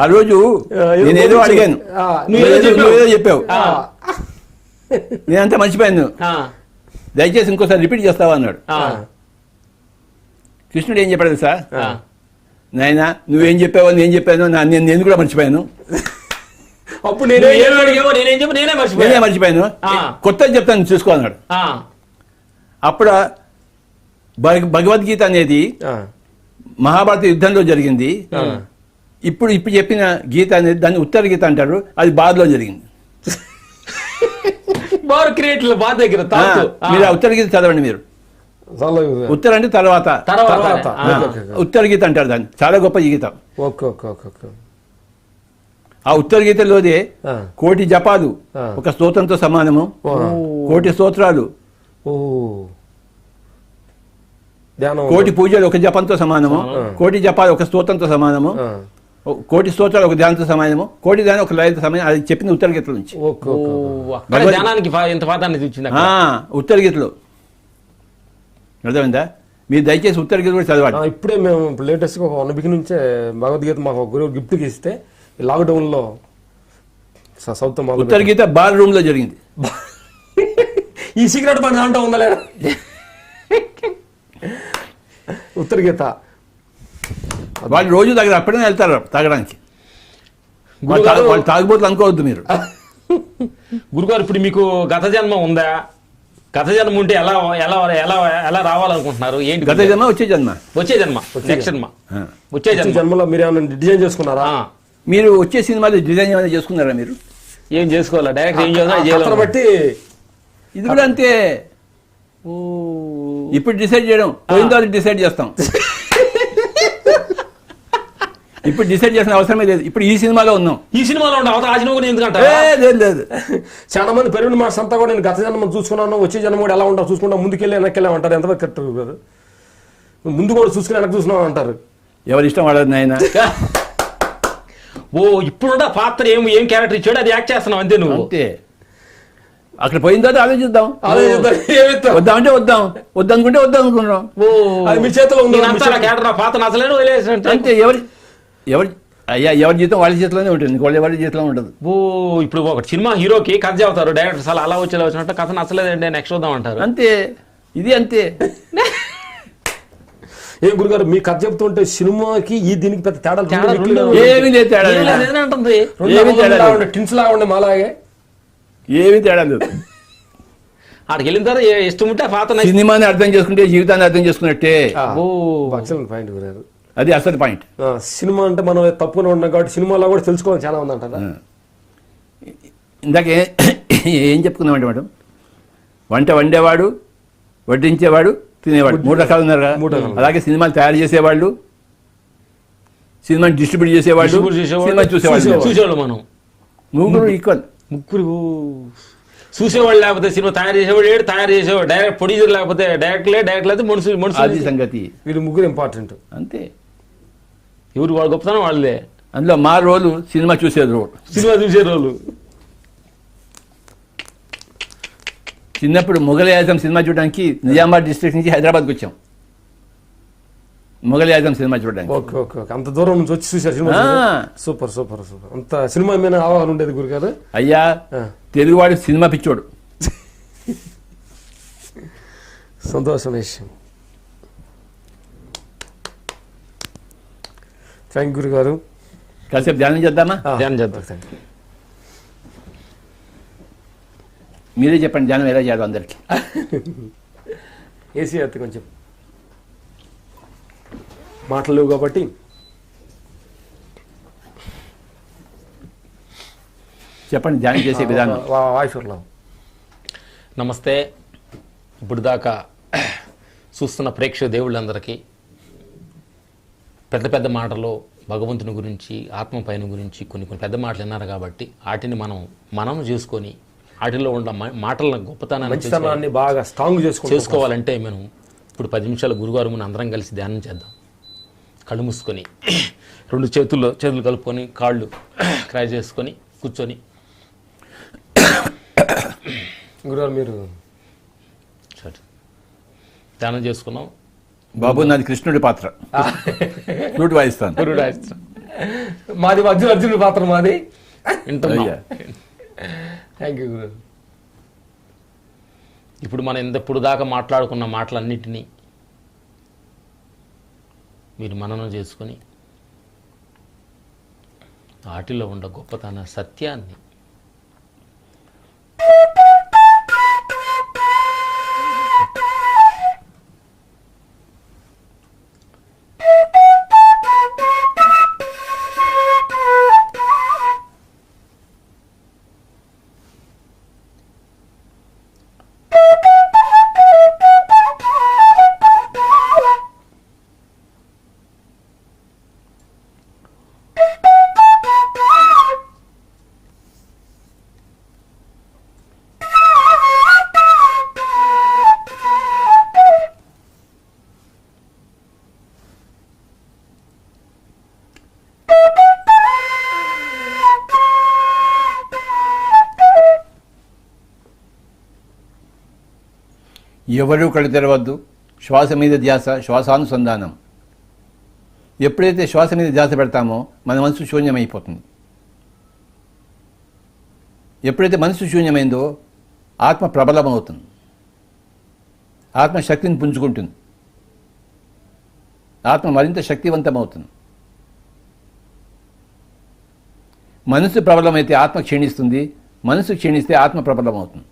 ఆ రోజు నేనేదో అడిగాను, నువ్వేదో చెప్పావు, నేనంతా మర్చిపోయాను, దయచేసి ఇంకోసారి రిపీట్ చేస్తావా అన్నాడు. కృష్ణుడు ఏం చెప్పాడు సార్, నాయనా నువ్వేం చెప్పావో నేను చెప్పాను, నేను కూడా మర్చిపోయాను. అప్పుడు నేనే మర్చిపోయాను, కొత్త చెప్తాను చూసుకో అన్నాడు. అప్పుడు భగవద్గీత అనేది మహాభారత యుద్ధంలో జరిగింది. ఇప్పుడు చెప్పిన గీత అనేది దాన్ని ఉత్తర గీత అంటారు, అది బార్లో జరిగింది. మీరు ఉత్తర గీత చదవండి. మీరు ఉత్తర అంటే తర్వాత, ఉత్తర గీత అంటారు దాన్ని, చాలా గొప్ప గీత. ఆ ఉత్తర గీతలోదే కోటి జపాలు ఒక స్తోత్రంతో సమానము, కోటి స్తోత్రాలు, కోటి పూజలు ఒక జపంతో సమానము, కోటి జపాలు ఒక స్తోత్రంతో సమానము, కోటి స్తోత్రాలు ఒక ధ్యానంతో సమానము, కోటి ధ్యానం ఒక లయతో సమానం. అది చెప్పింది ఉత్తర గీతల నుంచి. ఉత్తర గీతలో అర్థమైందా? మీరు దయచేసి ఉత్తర గీత కూడా చదవాలి. ఇప్పుడే మేము లేటెస్ట్ గా 1 వీక్ నుంచే భగవద్గీత మాకు ఒక గురువు గిఫ్ట్ ఇస్తే లాక్డౌన్ లో సౌత్ ఉత్తర గీత బార్ రూమ్ లో జరిగింది. ఈ సీక్రెట్ పని దాంట్లో ఉందా లేదా? ఉత్తర గీత వాళ్ళు రోజు దగ్గర అప్పుడే వెళ్తారు తాగడానికి. వాళ్ళు తాగుబోతులు అనుకోవద్దు మీరు. గురుగారు, ఇప్పుడు మీకు గత జన్మ ఉందా? గత జన్మ ఉంటే ఎలా ఎలా ఎలా ఎలా రావాలనుకుంటున్నారు? ఏంటి గత జన్మ, వచ్చే జన్మ? వచ్చే జన్మ, నెక్స్ట్ జన్మ. వచ్చే జన్మలో మీరు ఏమైనా డిజైన్ చేసుకున్నారా? మీరు వచ్చే సినిమాలో డిజైన్ ఏమైనా చేసుకున్నారా? మీరు ఏం చేసుకోవాలా? డైరెక్ట్ ఏం చేయాలి బట్టి ఇది కూడా అంతే. ఇప్పుడు డిసైడ్ చేయడం, పోయిన తర్వాత డిసైడ్ చేస్తాం. ఇప్పుడు డిసైడ్ చేసిన అవసరమే లేదు. ఇప్పుడు ఈ సినిమాలో ఉన్నాం, ఈ సినిమాలో ఎందుకంటే లేదు. చాలా మంది పెరిగిన మాట అంతా కూడా నేను గత జన్మ చూసుకున్నాను, వచ్చే జన్మ కూడా ఎలా ఉంటావు చూసుకుంటా, ముందుకెళ్ళి వెనక్కి అంటారు. ఎంతవరకు కరెక్ట్ గారు? ముందు కూడా చూసుకుని వెనక్కి చూసినావు అంటారు. ఎవరి ఇష్టం వాడదు నాయన. ఇప్పుడు పాత్ర ఏం క్యారెక్టర్ ఇచ్చాడు అది యాక్ట్ చేస్తున్నావు అంతే నువ్వు. అంతే. అక్కడ పోయిన తర్వాత ఆలోచిద్దాం. వద్దామంటే వద్దాం, వద్దనుకుంటే వద్దాం అనుకున్నాం. మీ చేతిలో ఉంది పాత్ర నచ్చలేను అంతే. ఎవరి జీతం వాళ్ళ చేతిలోనే ఉంటుంది, వాళ్ళు ఎవరి జీతంలో ఉండదు. ఇప్పుడు ఒక సినిమా హీరోకి కథ చెబుతారు డైరెక్టర్స్, అలా వచ్చినట్టు కథ నచ్చలేదండి నెక్స్ట్ వద్దాం అంటారు. అంతే, ఇది అంతే. ఏ గురుగారు, మీ కథ చెప్తుంటే సినిమాకి ఈ దీనికి పెద్ద తేడా ఏమీ లేదు. తేడా టిన్స్ లాగా ఉండే మాలాగే ఏమీ తేడా లేదు. అక్కడికి వెళ్ళిన తర్వాత ఇష్టం ఉంటే పాత సినిమాని అర్థం చేసుకుంటే జీవితాన్ని అర్థం చేసుకున్నట్టే. పాయింట్ గురారు, అది అసలు పాయింట్. సినిమా అంటే మనం తప్పుగా ఉన్నాం కాబట్టి సినిమాలో కూడా తెలుసుకోవాలి చాలా ఉంది అంటారా? ఇందాక ఏం చెప్పుకున్నామంటే మేడం, వంట వండేవాడు, వడ్డించేవాడు, తినేవాడు, 3 రకాలు ఉన్నారు కదా. అలాగే సినిమాలు తయారు చేసేవాళ్ళు, సినిమాని డిస్ట్రిబ్యూట్ చేసేవాళ్ళు, సినిమా చూసేవాళ్ళు. చూసేవాళ్ళు మనం ముగ్గురు ఈక్వల్. ముగ్గురు చూసేవాళ్ళు లేకపోతే సినిమా తయారు చేసేవాడు ఏడు, తయారు చేసేవాడు డైరెక్ట్ ప్రొడ్యూసర్ లేకపోతే డైరెక్ట్ లేకపోతే మనుషులు అది మనుషులు సంగతి. వీళ్ళు ముగ్గురు ఇంపార్టెంట్. అంతే. ఎవరు వాళ్ళ గొప్పతనం వాళ్ళదే. అందులో మా రోలు సినిమా చూసే రోల్. సినిమా చూసే రోజు చిన్నప్పుడు మొఘల్ ఆజం సినిమా చూడడానికి నిజామాబాద్ డిస్ట్రిక్ట్ నుంచి హైదరాబాద్కి వచ్చాం మొఘల్ ఆజం సినిమా చూడడానికి. Okay okay okay. అంత దూరం నుంచి వచ్చి చూసారు సినిమా. Super super super. అంత సినిమా మీద అవగాహన ఉండేది గురుగారు. అయ్యా తెలుగువాడు సినిమా పిచ్చోడు. సంతోషం విషయం. థ్యాంక్ గురుగారు. కాసేపు ధ్యానం చేద్దామా? ధ్యానం చేద్దాం. మీరే చెప్పండి ధ్యానం ఎలా చేయాలి అందరికి. ఏసీ అయితే కొంచెం మాటలు లేవు కాబట్టి చెప్పండి ధ్యానం చేసే విధానం. వాయిస్లో. నమస్తే. ఇప్పుడు దాకా చూస్తున్న ప్రేక్షక దేవుళ్ళందరికీ పెద్ద పెద్ద మాటలు భగవంతుని గురించి, ఆత్మ పైన గురించి కొన్ని పెద్ద మాటలు విన్నారు కాబట్టి వాటిని మనం చేసుకొని వాటిల్లో ఉన్న మాటల గొప్పతనాన్ని బాగా స్ట్రాంగ్ చేసుకోవాలంటే మనం ఇప్పుడు 10 నిమిషాలు గురుగారు ముందు అందరం కలిసి ధ్యానం చేద్దాం. కళ్ళు మూసుకొని 2 చేతులు కలుపుకొని కాళ్ళు క్రాస్ చేసుకొని కూర్చొని గురుగారు మీరు ధ్యానం చేసుకున్నాం. బాబు నాది కృష్ణుడి పాత్ర, ఫ్లూట్ వాయిస్తాను. మాది అర్జునుడి పాత్ర మాది. అయ్యా థ్యాంక్ యూ గురు. ఇప్పుడు మనం ఇప్పుడు దాకా మాట్లాడుకున్న మాటలన్నిటినీ మీరు మననం చేసుకొని వాటిలో ఉన్న గొప్పతన సత్యాన్ని ఎవరూ కళ్ళు తెరవద్దు. శ్వాస మీద ధ్యాస, శ్వాసానుసంధానం. ఎప్పుడైతే శ్వాస మీద ధ్యాస పెడతామో మన మనసు శూన్యమైపోతుంది. ఎప్పుడైతే మనసు శూన్యమైందో ఆత్మ ప్రబలమవుతుంది, ఆత్మ శక్తిని పుంజుకుంటుంది, ఆత్మ మరింత శక్తివంతమవుతుంది. మనసు ప్రబలమైతే ఆత్మ క్షీణిస్తుంది, మనసు క్షీణిస్తే ఆత్మ ప్రబలమవుతుంది.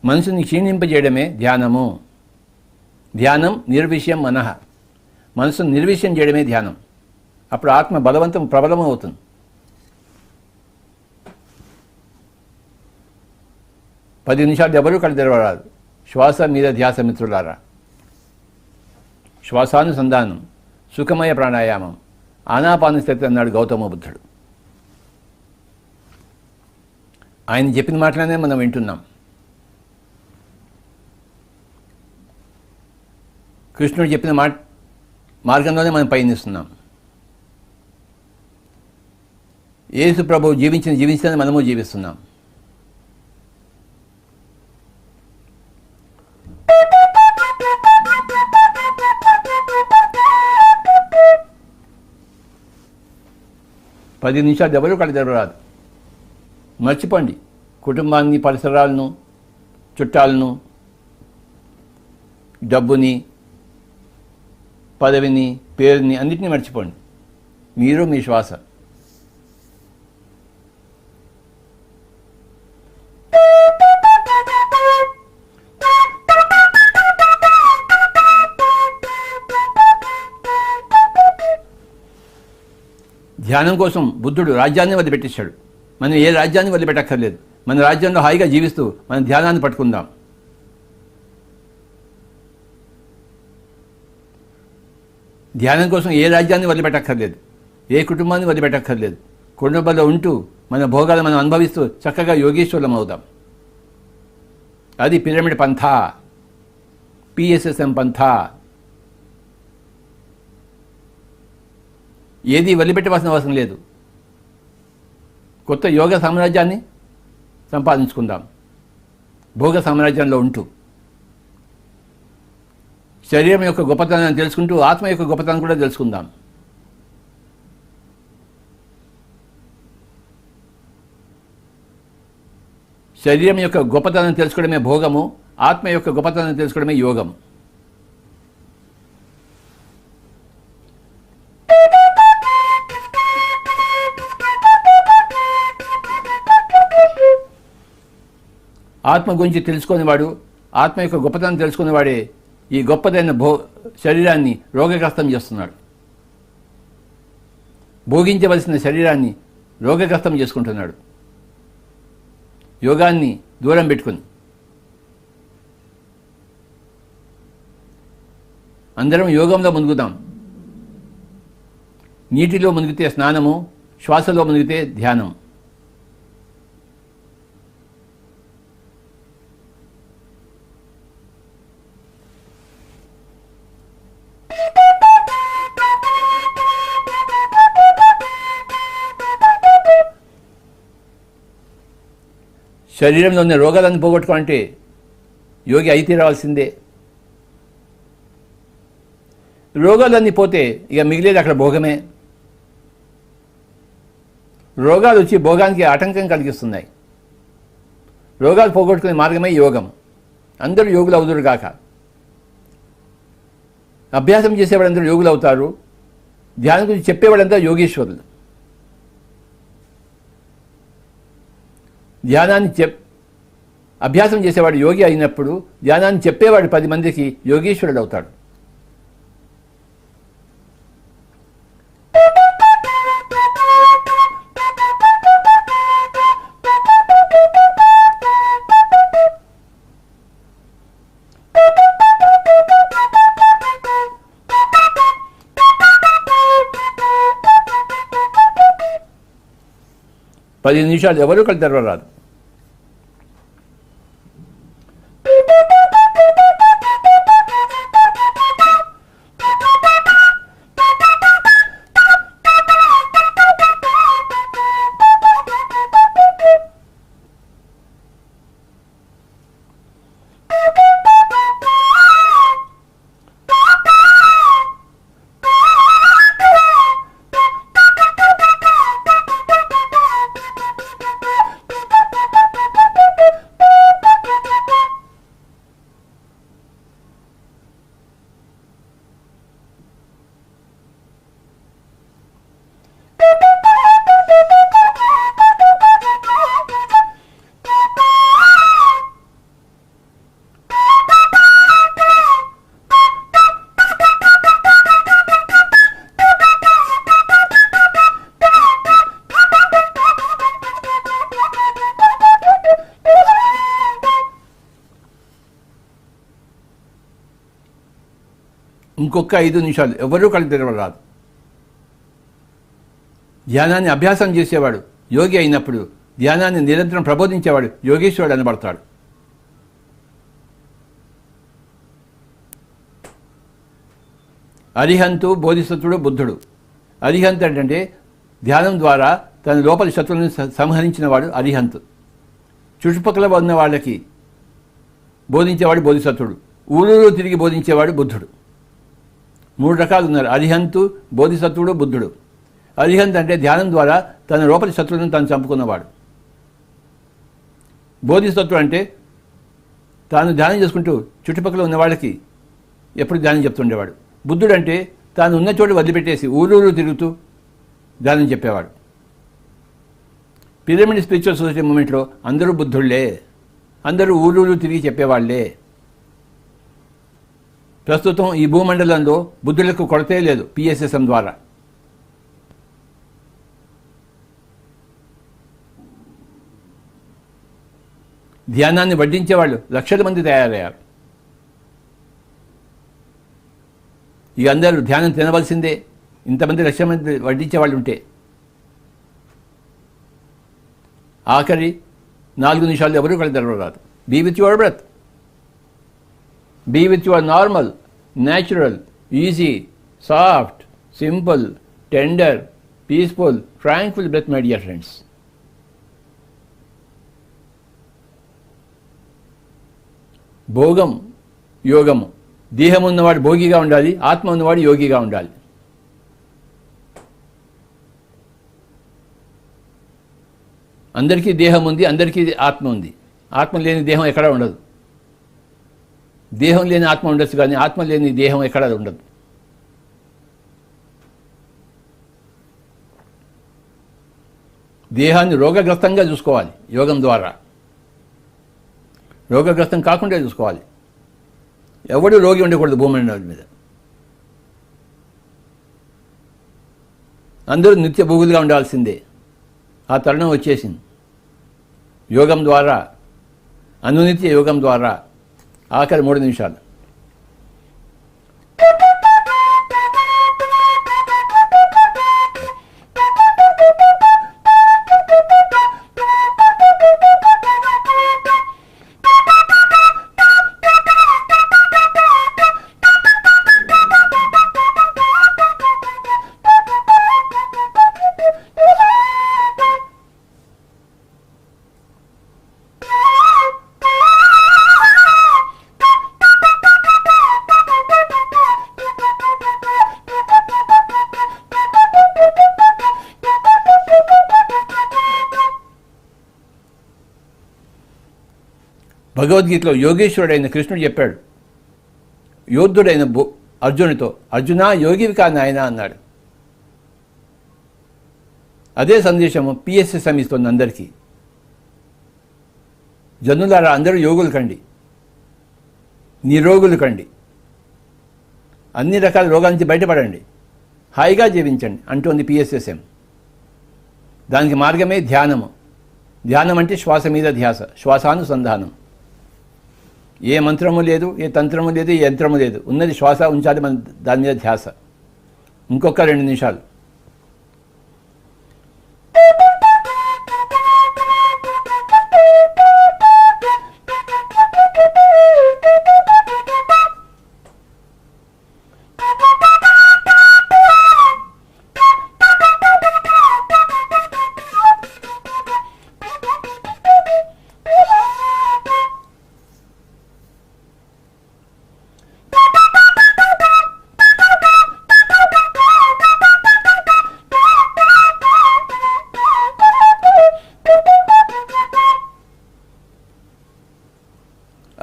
మనసుని క్షీణింపజేయడమే ధ్యానము. ధ్యానం నిర్విషయం మనః. మనసును నిర్విషయం చేయడమే ధ్యానం. అప్పుడు ఆత్మ బలవంతం ప్రబలం అవుతుంది. పది నిమిషాలు ఎవరూ కళ్ళు తెరవరాదు. శ్వాస మీద ధ్యాస మిత్రులారా. శ్వాసానుసంధానం, సుఖమయ ప్రాణాయామం, ఆనాపానస్థితి అన్నాడు గౌతమ బుద్ధుడు. ఆయన చెప్పిన మాటలనే మనం వింటున్నాం. కృష్ణుడు చెప్పిన మార్గంలోనే మనం పయనిస్తున్నాం. యేసు ప్రభువు జీవించిన మనము జీవిస్తున్నాం. పది నిమిషాలు ఎవరు కళ్ళు తెరవరాదు. మర్చిపోండి కుటుంబాన్ని, పరిసరాలను, చుట్టాలను, డబ్బుని, పదవిని, పేరుని, అన్నిటినీ మర్చిపోండి. మీరు మీ శ్వాస. ధ్యానం కోసం బుద్ధుడు రాజ్యాన్ని వదిలిపెట్టేశాడు. మనం ఏ రాజ్యాన్ని వదిలిపెట్టక్కర్లేదు. మన రాజ్యంలో హాయిగా జీవిస్తూ మన ధ్యానాన్ని పట్టుకుందాం. ధ్యానం కోసం ఏ రాజ్యాన్ని వదిలిపెట్టక్కర్లేదు, ఏ కుటుంబాన్ని వదిలిపెట్టక్కర్లేదు. కుటుంబంలో ఉంటూ మన భోగాలు మనం అనుభవిస్తూ చక్కగా యోగీశ్వరులం అవుదాం. అది పిరమిడ్ పంథా, పిఎస్ఎస్ఎం పంథా. ఏది వదిలిపెట్టవలసిన అవసరం లేదు. కొత్త యోగ సామ్రాజ్యాన్ని సంపాదించుకుందాం భోగ సామ్రాజ్యంలో ఉంటూ. శరీరం యొక్క గొప్పతనాన్ని తెలుసుకుంటూ ఆత్మ యొక్క గొప్పతనం కూడా తెలుసుకుందాం. శరీరం యొక్క గొప్పతనం తెలుసుకోవడమే భోగము, ఆత్మ యొక్క గొప్పతనం తెలుసుకోవడమే యోగం. ఆత్మ గురించి తెలుసుకునేవాడు, ఆత్మ యొక్క గొప్పతనం తెలుసుకునేవాడే ఈ గొప్పదైన శరీరాన్ని రోగగ్రస్తం చేస్తున్నాడు. భోగించవలసిన శరీరాన్ని రోగగ్రస్తం చేసుకుంటున్నాడు యోగాన్ని దూరం పెట్టుకుని. అందరం యోగంలో మునుగుదాం. నీటిలో మునిగితే స్నానము, శ్వాసలో మునిగితే ధ్యానం. శరీరంలో ఉన్న రోగాలను పోగొట్టుకోవాలంటే యోగి అయితే రావాల్సిందే. రోగాలన్నీ పోతే ఇక మిగిలేది అక్కడ భోగమే. రోగాలు వచ్చి భోగానికి ఆటంకం కలిగిస్తున్నాయి. రోగాలు పోగొట్టుకునే మార్గమే యోగం. అందరూ యోగులు అవుదురు కాక. అభ్యాసం చేసేవాళ్ళందరూ యోగులు అవుతారు. ధ్యానం గురించి చెప్పేవాళ్ళంతా యోగీశ్వరులు. ధ్యానాన్ని అభ్యాసం చేసేవాడు యోగి అయినప్పుడు ధ్యానాన్ని చెప్పేవాడు 10 మందికి యోగీశ్వరుడు అవుతాడు. పది నిమిషాలు ఎవరు కళ్ళు తెరవరాదు. ఇంకొక 5 నిమిషాలు ఎవరూ కళ్ళు తెరవరాదు. ధ్యానాన్ని అభ్యాసం చేసేవాడు యోగి అయినప్పుడు ధ్యానాన్ని నిరంతరం ప్రబోధించేవాడు యోగేశ్వరుడు అనబడతాడు. అరిహంతు, బోధిసత్వుడు, బుద్ధుడు. అరిహంత్ అంటే ధ్యానం ద్వారా తన లోపలి శత్రువులను సంహరించిన వాడు అరిహంత్. చుట్టుపక్కల ఉన్న వాళ్ళకి బోధించేవాడు బోధిసత్వుడు. ఊరూరు తిరిగి బోధించేవాడు బుద్ధుడు. 3 రకాలు ఉన్నారు: అరిహంతు, బోధిసత్వుడు, బుద్ధుడు. అరిహంత్ అంటే ధ్యానం ద్వారా తన లోపలి శత్రువులను తాను చంపుకున్నవాడు. బోధిసత్వుడు అంటే తాను ధ్యానం చేసుకుంటూ చుట్టుపక్కల ఉన్న వాళ్ళకి ఎప్పుడు ధ్యానం చెప్తుండేవాడు. బుద్ధుడు అంటే తాను ఉన్న చోటు వదిలిపెట్టేసి ఊరూరు తిరుగుతూ ధ్యానం చెప్పేవాడు. పిరమిడ్ స్పిరిచువల్ సొసైటీ మూమెంట్లో అందరూ బుద్ధుళ్లే, అందరూ ఊరూరు తిరిగి చెప్పేవాళ్లే. ప్రస్తుతం ఈ భూమండలంలో బుద్ధులకు కొరతే లేదు. పిఎస్ఎస్ఎం ద్వారా ధ్యానాన్ని వడ్డించేవాళ్ళు లక్షల మంది తయారయ్యారు. ఇక అందరూ ధ్యానం తినవలసిందే, ఇంతమంది లక్షల మంది వడ్డించేవాళ్ళు ఉంటే. ఆఖరి 4 నిమిషాలు ఎవరు కళ్ళు తెరవరాదు. Be with your breath, be with your normal, natural, easy, soft, simple, tender, peaceful, tranquil breath my dear friends. భోగం యోగము. దేహం ఉన్నవాడు భోగిగా ఉండాలి, ఆత్మ ఉన్నవాడు యోగిగా ఉండాలి. అందరికీ దేహం ఉంది, అందరికీ ఆత్మ ఉంది. ఆత్మ లేని దేహం ఎక్కడా ఉండదు. దేహం లేని ఆత్మ ఉండొచ్చు, కానీ ఆత్మ లేని దేహం ఎక్కడా ఉండదు. దేహాన్ని రోగగ్రస్తంగా చూసుకోవాలి యోగం ద్వారా. రోగగ్రస్తం కాకుండా చూసుకోవాలి. ఎవడు రోగి ఉండకూడదు భూమండలం మీద. అందరూ నిత్య భోగులుగా ఉండాల్సిందే. ఆ తరుణం వచ్చేసింది. యోగం ద్వారా, అనునిత్య యోగం ద్వారా. ఆఖరి 3 నిమిషాలు. భగవద్గీతలో యోగేశ్వరుడైన కృష్ణుడు చెప్పాడు యోధుడైన అర్జునుడితో, అర్జున యోగివికా నాయన అన్నాడు. అదే సందేశము పిఎస్ఎస్ఎం ఇస్తుంది అందరికీ. జనులారా, అందరూ యోగులు కండి, నిరోగులు కండి, అన్ని రకాల రోగాల నుంచి బయటపడండి, హాయిగా జీవించండి అంటోంది పిఎస్ఎస్ఎం. దానికి మార్గమే ధ్యానము. ధ్యానం అంటే శ్వాస మీద ధ్యాస, శ్వాసానుసంధానం. ఏ మంత్రము లేదు, ఏ తంత్రము లేదు, ఏ యంత్రము లేదు. ఉన్నది శ్వాస, ఉంచాలి మన దాని మీద ధ్యాస. ఇంకొక 2 నిమిషాలు.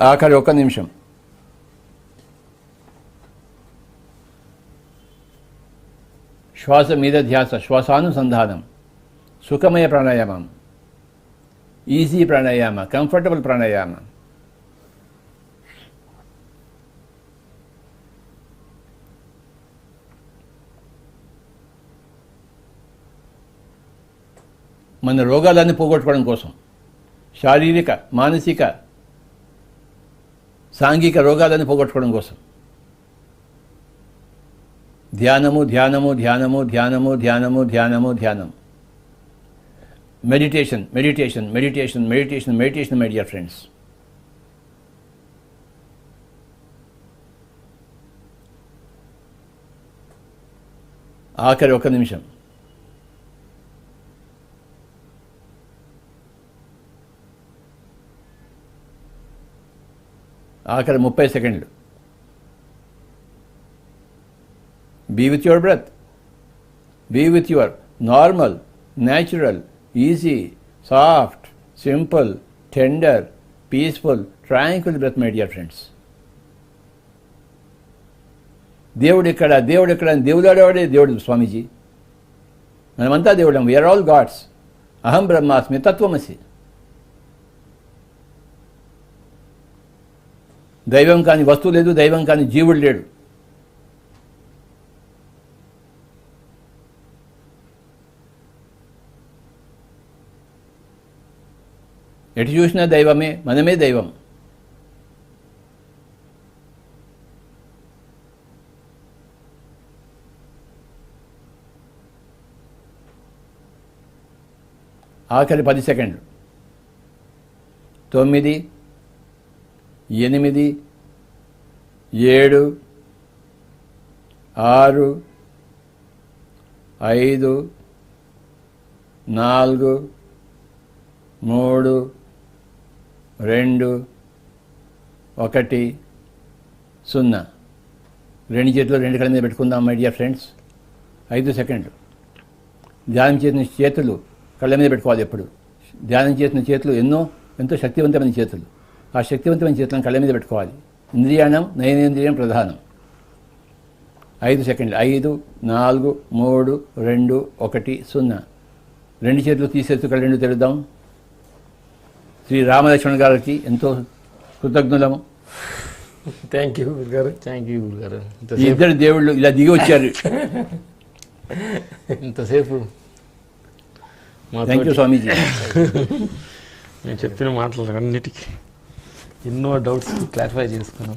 ఆఖరి 1 నిమిషం. శ్వాస మీద ధ్యాస, శ్వాసానుసంధానం, సుఖమయ ప్రాణాయామం, ఈజీ ప్రాణాయామ, కంఫర్టబుల్ ప్రాణాయామ. మన రోగాలన్నీ పోగొట్టుకోవడం కోసం, శారీరక, మానసిక, సాంఘిక రోగాలను పోగొట్టుకోవడం కోసం ధ్యానము, ధ్యానము, ధ్యానము, ధ్యానము, ధ్యానము, ధ్యానము, ధ్యానం. Meditation, meditation, meditation, meditation, meditation my dear friends. ఆఖరి 1 నిమిషం. ఆఖరి 30 సెకండ్లు. Be with your breath, be with your normal, natural, easy, soft, simple, tender, peaceful, tranquil breath my dear friends. దేవుడు ఎక్కడ, దేవుడు ఎక్కడ అని దేవుడాడేవాడే దేవుడు స్వామీజీ. మనమంతా దేవుడం. We are all God's. అహం బ్రహ్మాస్మి తత్వమసి. దైవం కాని వస్తువు లేదు, దైవం కాని జీవుడు లేడు. ఎటు చూసినా దైవమే, మనమే దైవం. ఆఖరి 10 సెకండ్లు. 9, 8, 7, 6, 5, 4, 3, 2, 1, 0. రెండు చేతులు రెండు కళ్ళ మీద పెట్టుకుందాం మై డియర్ ఫ్రెండ్స్. 5 సెకండ్లు. ధ్యానం చేసిన చేతులు కళ్ళ మీద పెట్టుకోవాలి ఎప్పుడు. ధ్యానం చేసిన చేతులు ఎంతో శక్తివంతమైన చేతులు. ఆ శక్తివంతమైన చేతులను కళ్ళ మీద పెట్టుకోవాలి. ఇంద్రియాణం నయనేంద్రియం ప్రధానం. 5 సెకండ్లు. 5, 4, 3, 2, 1, 0. రెండు చేతులు తీసేస్తూ కళ్ళు రెండు తెరుద్దాం. శ్రీ రామలక్ష్మణ గారికి ఎంతో కృతజ్ఞులము. థ్యాంక్ యూ గురుగారు. థ్యాంక్ యూ గురుగారు. ఈ ఇద్దరు దేవుళ్ళు ఇలా దిగి వచ్చారు. ఇంతసేపు థ్యాంక్ యూ స్వామీజీ. నేను చెప్పిన మాటలు అన్నిటికీ ఎన్నో డౌట్స్ క్లారిఫై చేసుకున్నాం.